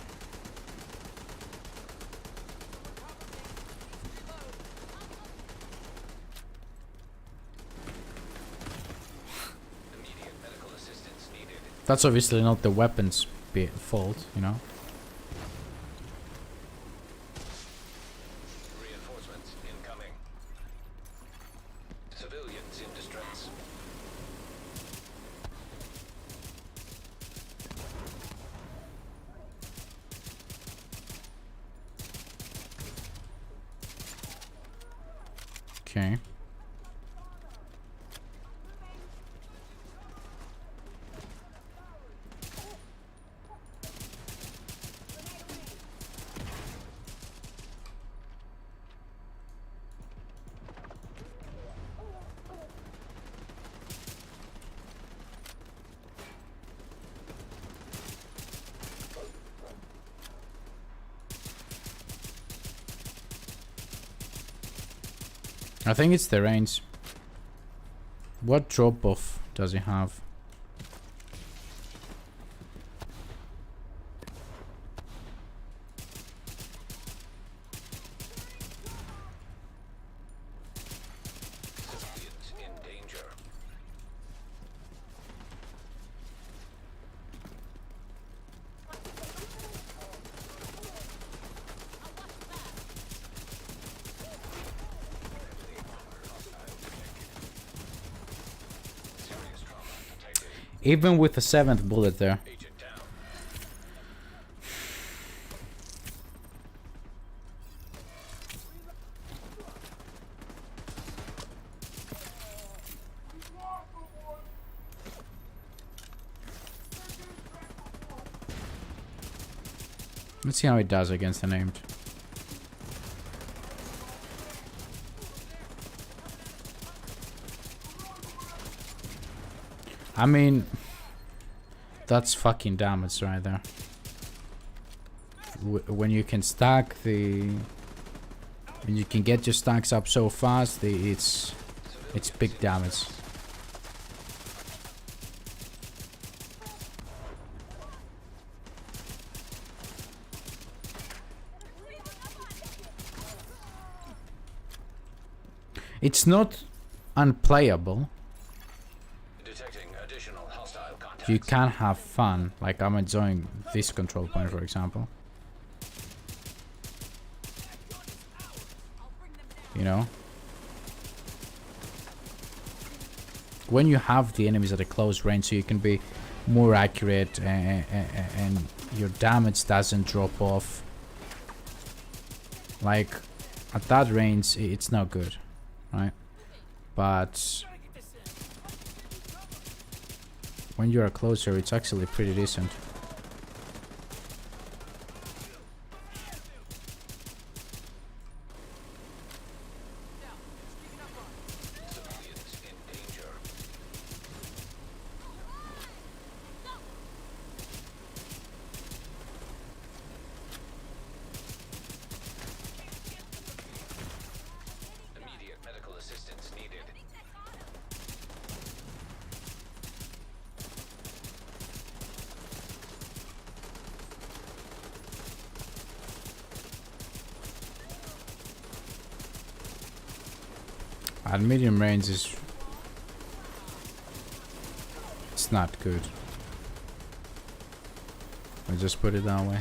That's obviously not the weapon's fault, you know? Reinforcements incoming. Civilians in distress. Okay. I think it's the range. What drop off does he have? Civilians in danger. Even with the 7th bullet there. Let's see how it does against the named. I mean, that's fucking damage right there. When you can stack when you can get your stacks up so fast, it's big damage. It's not unplayable. You can have fun, like I'm enjoying this control point, for example. You know? When you have the enemies at a close range, so you can be more accurate and your damage doesn't drop off. Like, at that range, it's not good, right? But when you are closer, it's actually pretty decent. Immediate medical assistance needed. At medium range it's not good. I'll just put it that way.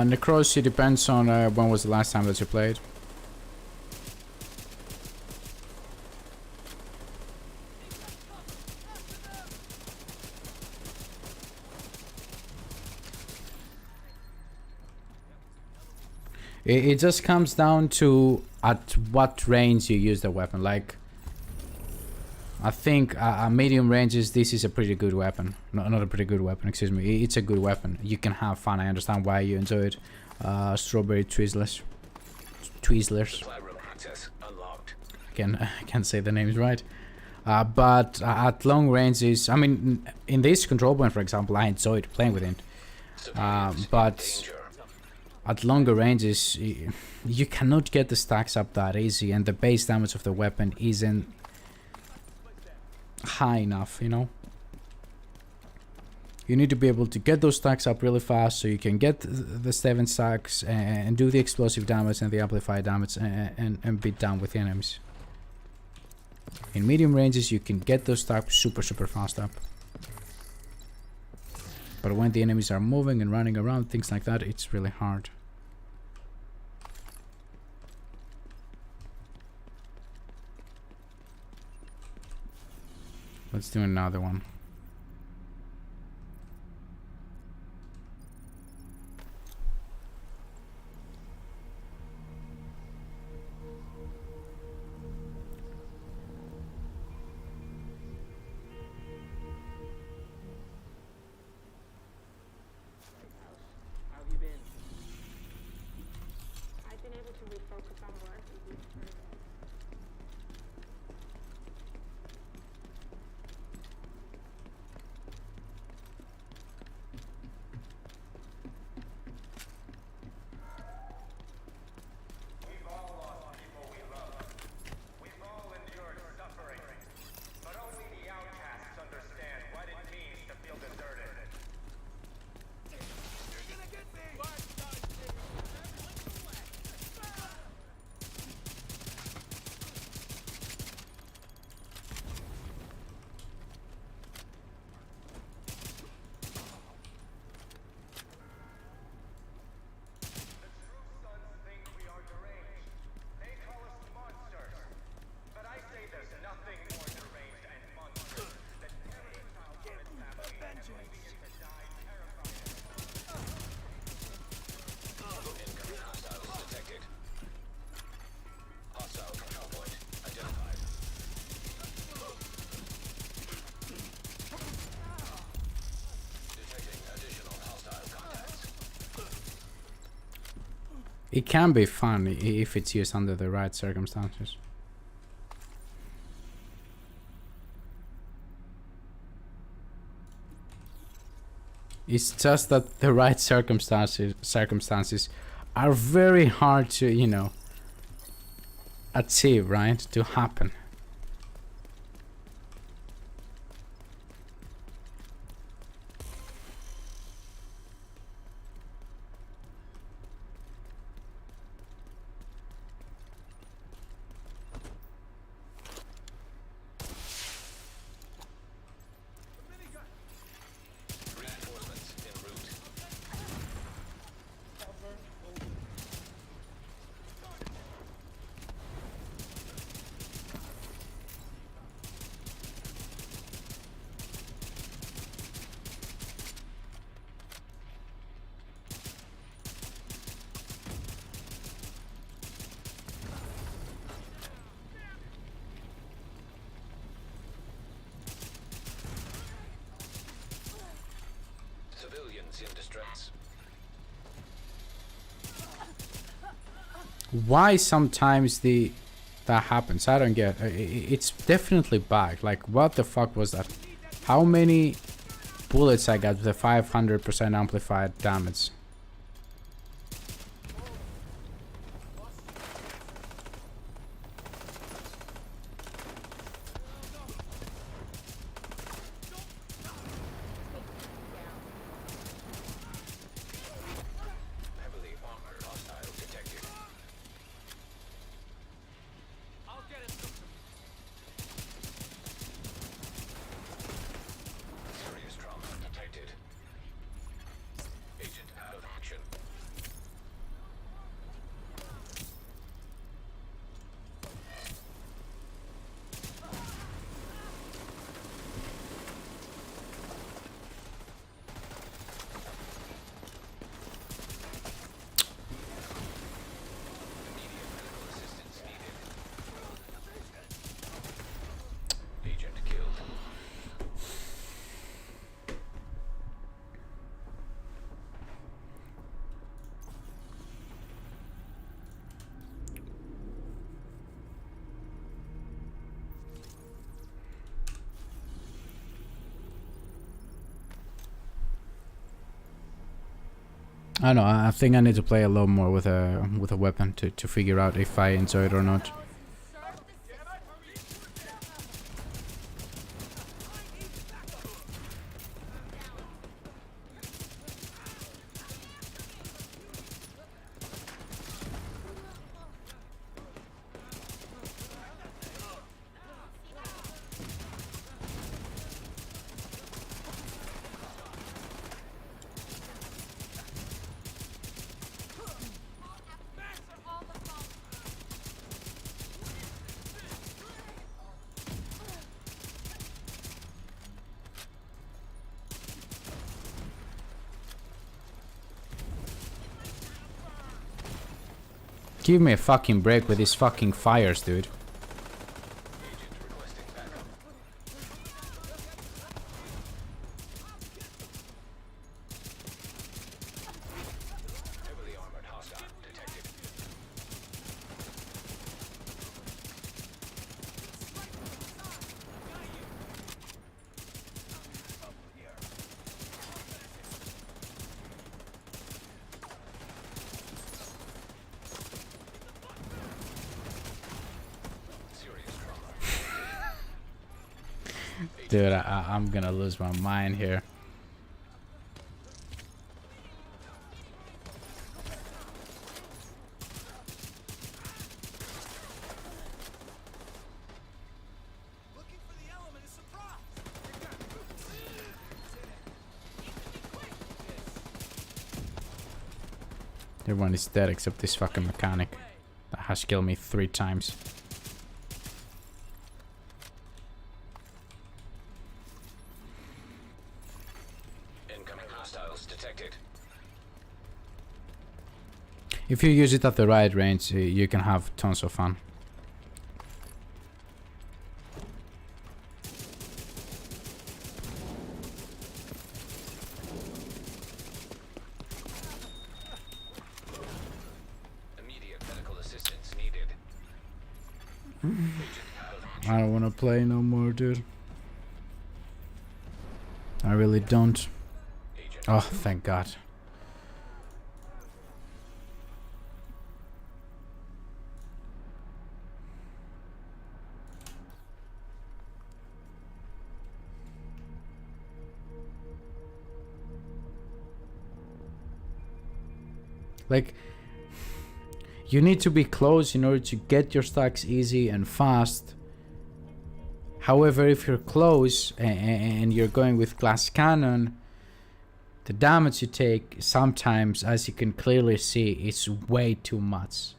Necrosis depends on when was the last time that you played. It just comes down to at what range you use the weapon. Like, I think medium ranges, this is a pretty good weapon. Not a pretty good weapon, excuse me. It's a good weapon. You can have fun. I understand why you enjoy it. Strawberry Twizzlers. Supply room access unlocked. Again, I can't say the names right. But at long ranges, I mean, in this control point, for example, I enjoyed playing with it. But at longer ranges, you cannot get the stacks up that easy, and the base damage of the weapon isn't high enough, you know. You need to be able to get those stacks up really fast so you can get the 7 stacks and do the explosive damage and the amplified damage and beat down with the enemies. In medium ranges, you can get those stacks super fast up. But when the enemies are moving and running around, things like that, it's really hard. Let's do another one. It can be fun if it's used under the right circumstances. It's just that the right circumstances are very hard to, you know, achieve, right? To happen. Civilians in distress. Why sometimes that happens? I don't get. It's definitely bugged. Like, what the fuck was that? How many bullets I got with the 500% amplified damage? I know. I think I need to play a lot more with a weapon to figure out if I enjoy it or not. Give me a fucking break with these fucking fires, dude. Heavily armored hostile detected. Dude, I'm gonna lose my mind here. Everyone is dead except this fucking mechanic that has killed me 3 times. Incoming hostiles detected. If you use it at the right range, you can have tons of fun. Immediate medical assistance needed. I don't want to play no more, dude. I really don't. Oh, thank God. Like, you need to be close in order to get your stacks easy and fast. However, if you're close and you're going with glass cannon, the damage you take sometimes, as you can clearly see, is way too much.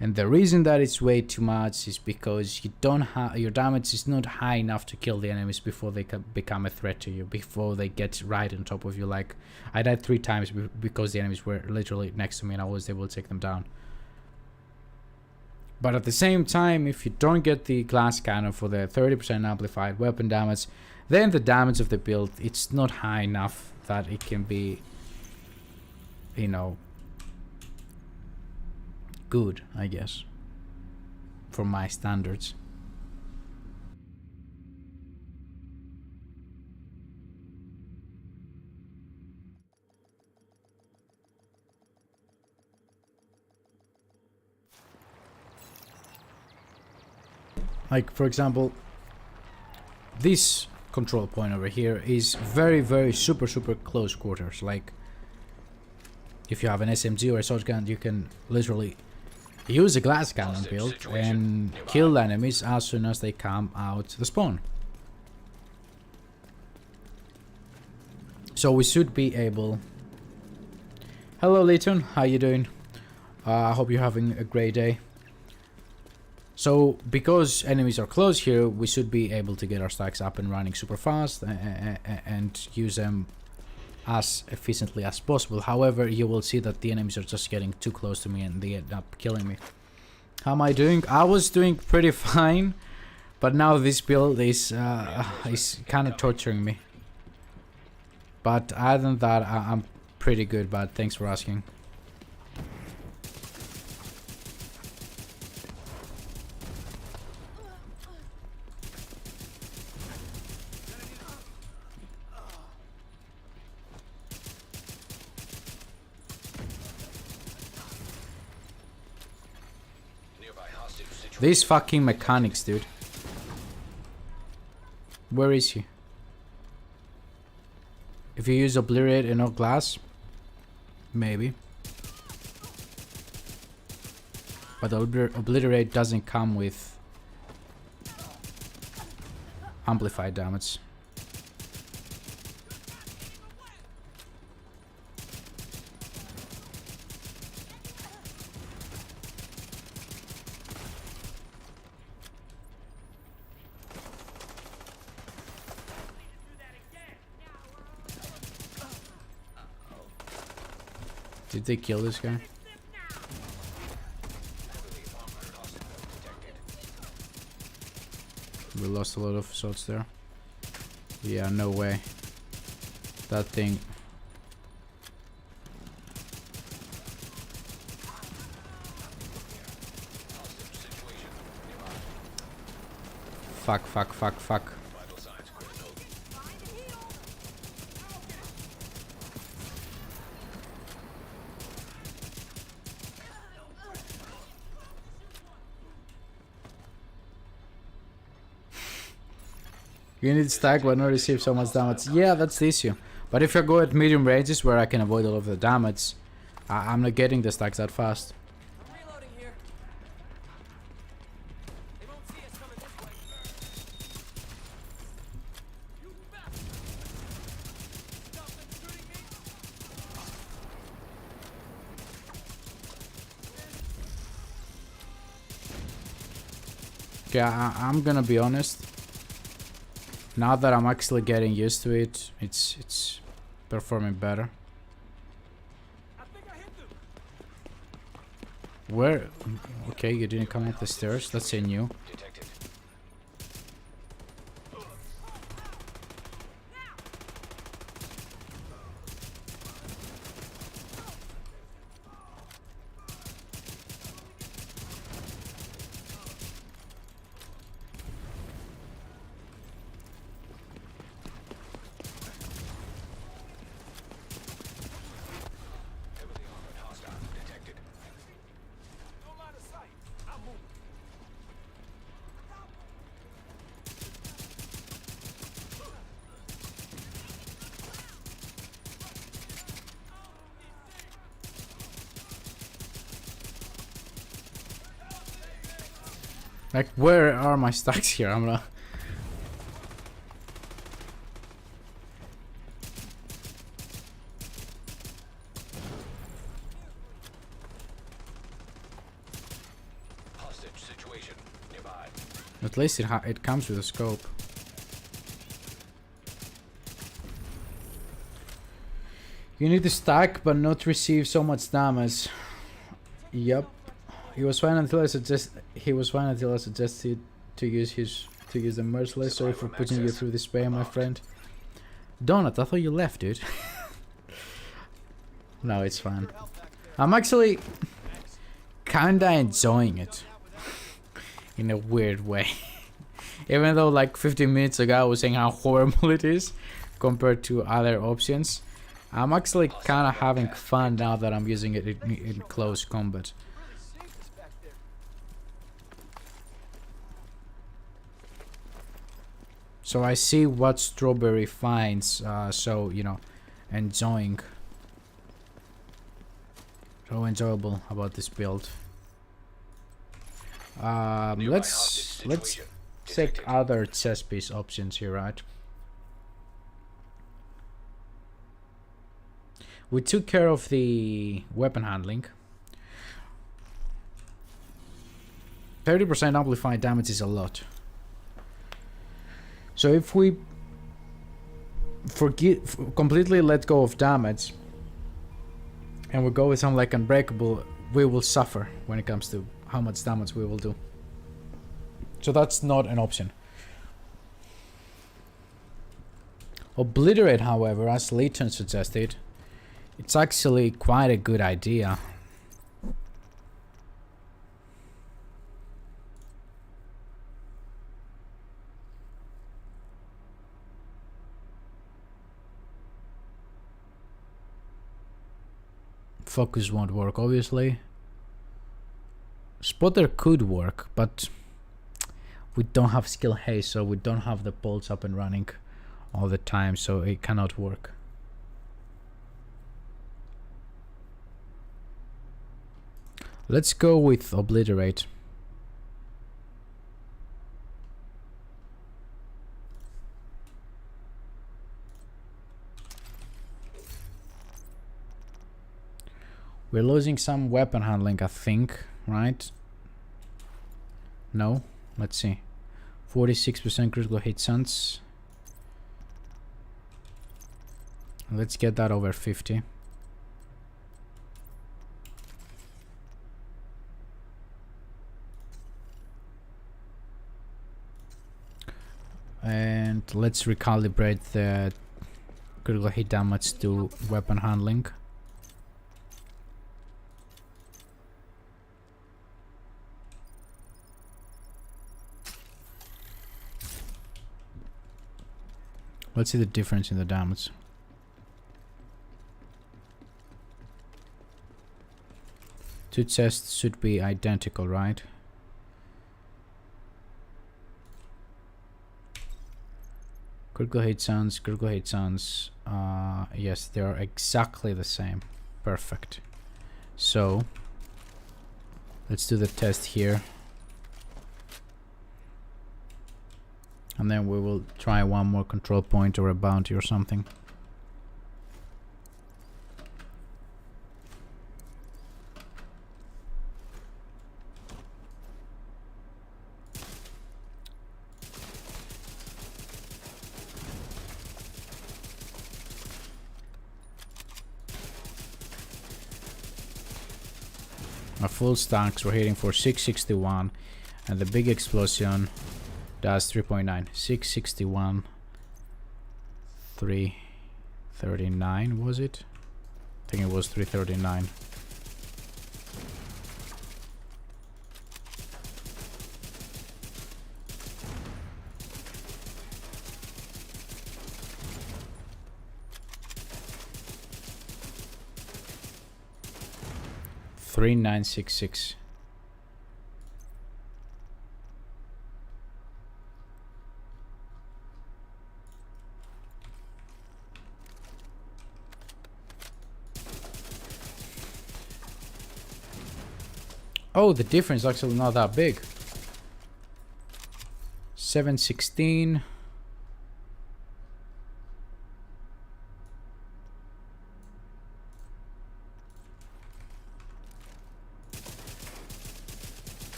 And the reason that it's way too much is because you don't have, your damage is not high enough to kill the enemies before they can become a threat to you, before they get right on top of you. Like, I died 3 times because the enemies were literally next to me and I was able to take them down. But at the same time, if you don't get the glass cannon for the 30% amplified weapon damage, then the damage of the build, it's not high enough that it can be, you know, good, I guess, for my standards. Like, for example, this control point over here is very super close quarters. Like, if you have an SMG or a shotgun, you can literally use a glass cannon build and kill enemies as soon as they come out the spawn. So we should be able... Hello Leighton, how you doing? I hope you're having a great day. So, because enemies are close here, we should be able to get our stacks up and running super fast and use them as efficiently as possible. However, you will see that the enemies are just getting too close to me and they end up killing me. How am I doing? I was doing pretty fine, but now this build is kind of torturing me. But other than that, I'm pretty good, but thanks for asking. These fucking mechanics, dude. Where is he? If you use obliterate and not glass, maybe. But obliterate doesn't come with amplified damage. Did they kill this guy? We lost a lot of shots there. Yeah, no way. That thing. Fuck, fuck, fuck, fuck. You need stack but not receive so much damage. Yeah, that's the issue. But if I go at medium ranges where I can avoid all of the damage, I'm not getting the stacks that fast. Okay, I'm gonna be honest. Now that I'm actually getting used to it, it's performing better. Where? Okay, you didn't come up the stairs. That's a new. Like, where are my stacks here? I'm not. Hostage situation nearby. At least it comes with a scope. You need to stack but not receive so much damage. Yep. He was fine until I suggested to use the merciless. Sorry for putting you through this pain, my friend. Donut, I thought you left, dude. No, it's fine. I'm actually kinda enjoying it in a weird way. Even though like 15 minutes ago I was saying how horrible it is compared to other options, I'm actually kinda having fun now that I'm using it in close combat. So I see what Strawberry finds so, you know, enjoyable about this build. Let's check other chess piece options here, right? We took care of the weapon handling. 30% amplified damage is a lot. So if we completely let go of damage and we go with something like Unbreakable, we will suffer when it comes to how much damage we will do. So that's not an option. Obliterate, however, as Leighton suggested, it's actually quite a good idea. Focus won't work, obviously. Spotter could work, but we don't have skill haste, so we don't have the bolts up and running all the time, so it cannot work. Let's go with obliterate. We're losing some weapon handling, I think, right? No? Let's see. 46% critical hit chance. Let's get that over 50. And let's recalibrate the critical hit damage to weapon handling. Let's see the difference in the damage. Two chests should be identical, right? Critical hit chance, critical hit chance. Yes, they are exactly the same. Perfect. So let's do the test here. And then we will try one more control point or a bounty or something. Our full stacks, we're hitting for 661, and the big explosion does 3.9. 661, 339, was it? I think it was 339. $3,966. Oh, the difference is actually not that big. 716.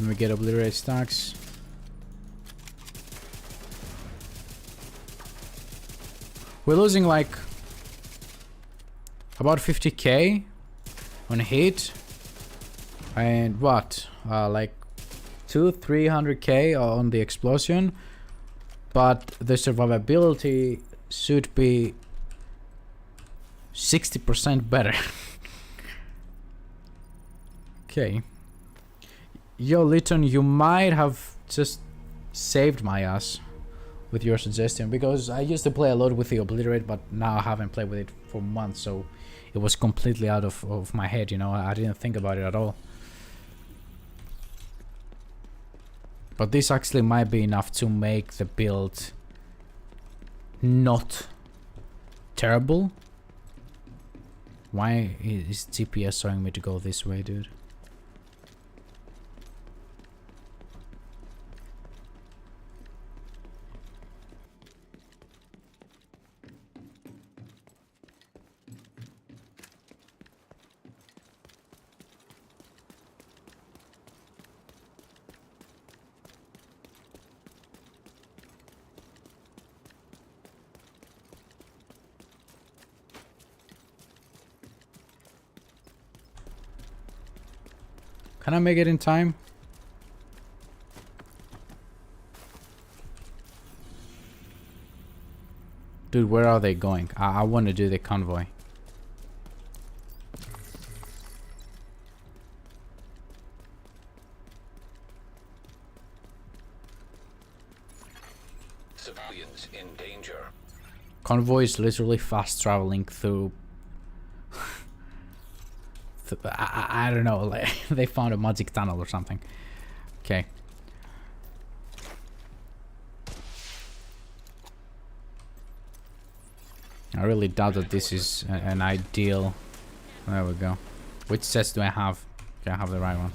Let me get obliterate stacks. We're losing like about 50k on hit, and what, like 200-300k on the explosion, but the survivability should be 60% better. Okay. Yo, Litton, you might have just saved my ass with your suggestion, because I used to play a lot with the obliterate, but now I haven't played with it for months, so it was completely out of my head, you know. I didn't think about it at all. But this actually might be enough to make the build not terrible. Why is GPS showing me to go this way, dude? Can I make it in time? Dude, where are they going? I want to do the convoy. Civilians in danger. Convoy is literally fast traveling through I don't know, like they found a magic tunnel or something. Okay. I really doubt that this is an ideal. There we go. Which sets do I have? Okay, I have the right one.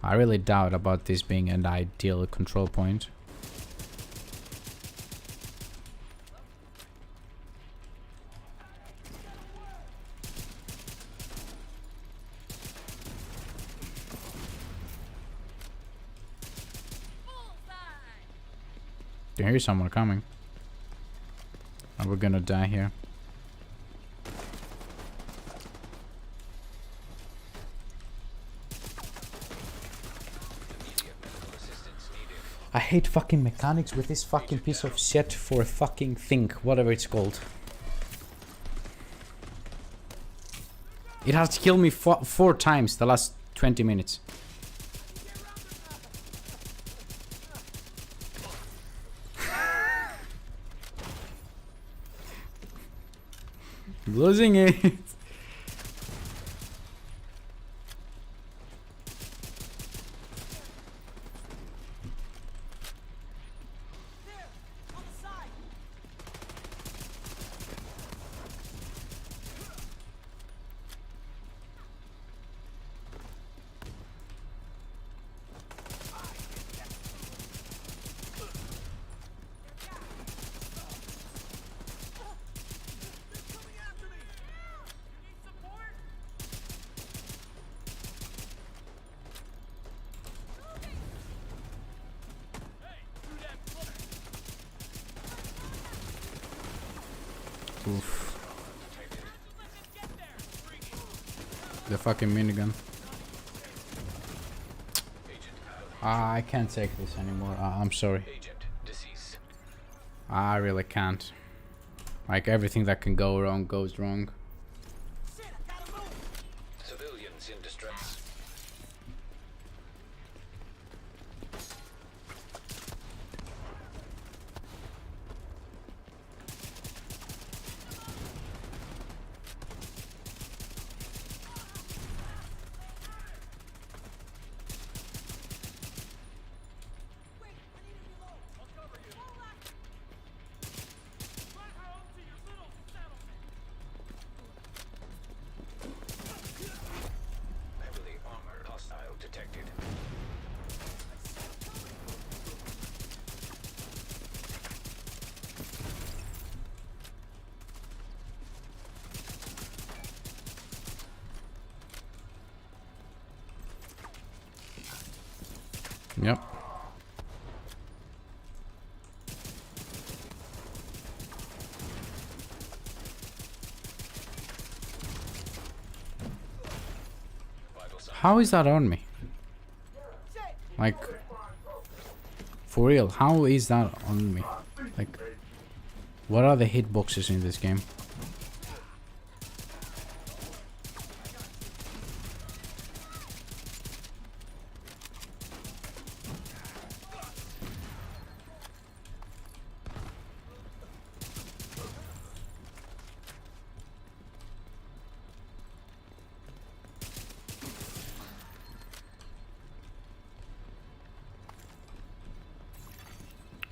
I really doubt about this being an ideal control point. I hear someone coming. And we're gonna die here. I hate fucking mechanics with this fucking piece of shit for a fucking thing, whatever it's called. It has killed me four times the last 20 minutes. Losing it. Oof. The fucking minigun. I can't take this anymore. I'm sorry. I really can't. Like everything that can go wrong goes wrong. Civilians in distress. Yep. How is that on me? Like, for real, how is that on me? Like, what are the hitboxes in this game?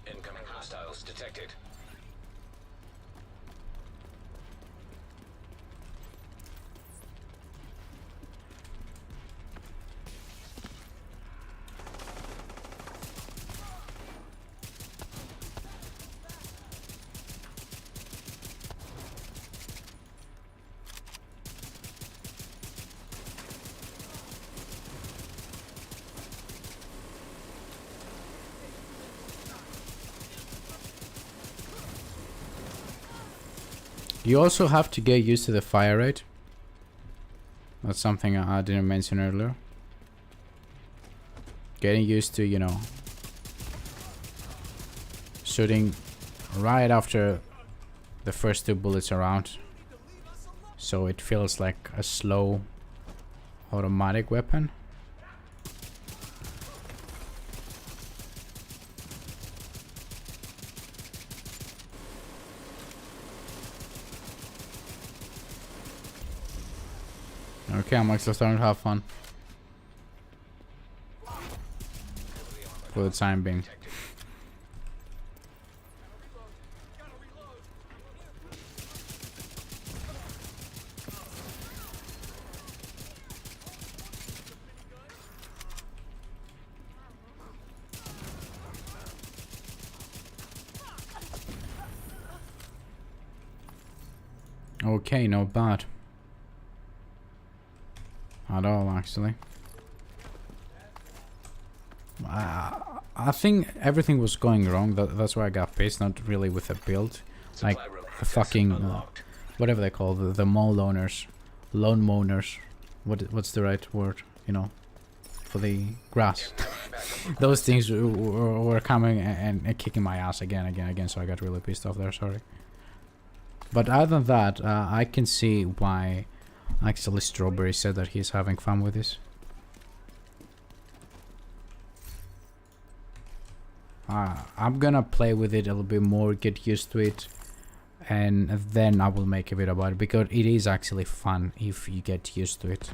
Incoming hostiles detected. You also have to get used to the fire rate. That's something I didn't mention earlier. Getting used to, you know, shooting right after the first two bullets are out, so it feels like a slow automatic weapon. Okay, I'm actually starting to have fun. For the time being. Okay, not bad. At all, actually. I think everything was going wrong. That's why I got pissed. Not really with the build, like the fucking whatever they call the mall owners, lawn mowners. What's the right word? You know, for the grass. Those things were coming and kicking my ass again. So I got really pissed off there. Sorry. But other than that, I can see why actually Strawberry said that he's having fun with this. I'm gonna play with it a little bit more, get used to it, and then I will make a video about it, because it is actually fun if you get used to it.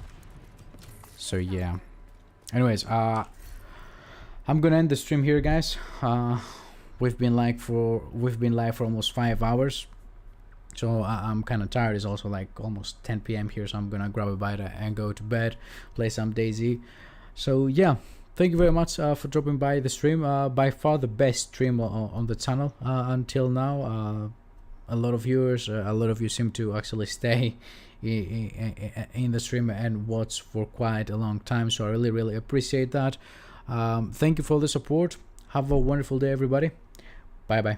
So yeah. Anyways, I'm gonna end the stream here, guys. We've been live for almost 5 hours. So I'm kind of tired. It's also like almost 10 p.m. here, so I'm gonna grab a bite and go to bed, play some DayZ. So yeah, thank you very much for dropping by the stream. By far the best stream on the channel until now. A lot of viewers, a lot of you seem to actually stay in the stream and watch for quite a long time, so I really appreciate that. Thank you for the support. Have a wonderful day, everybody. Bye bye.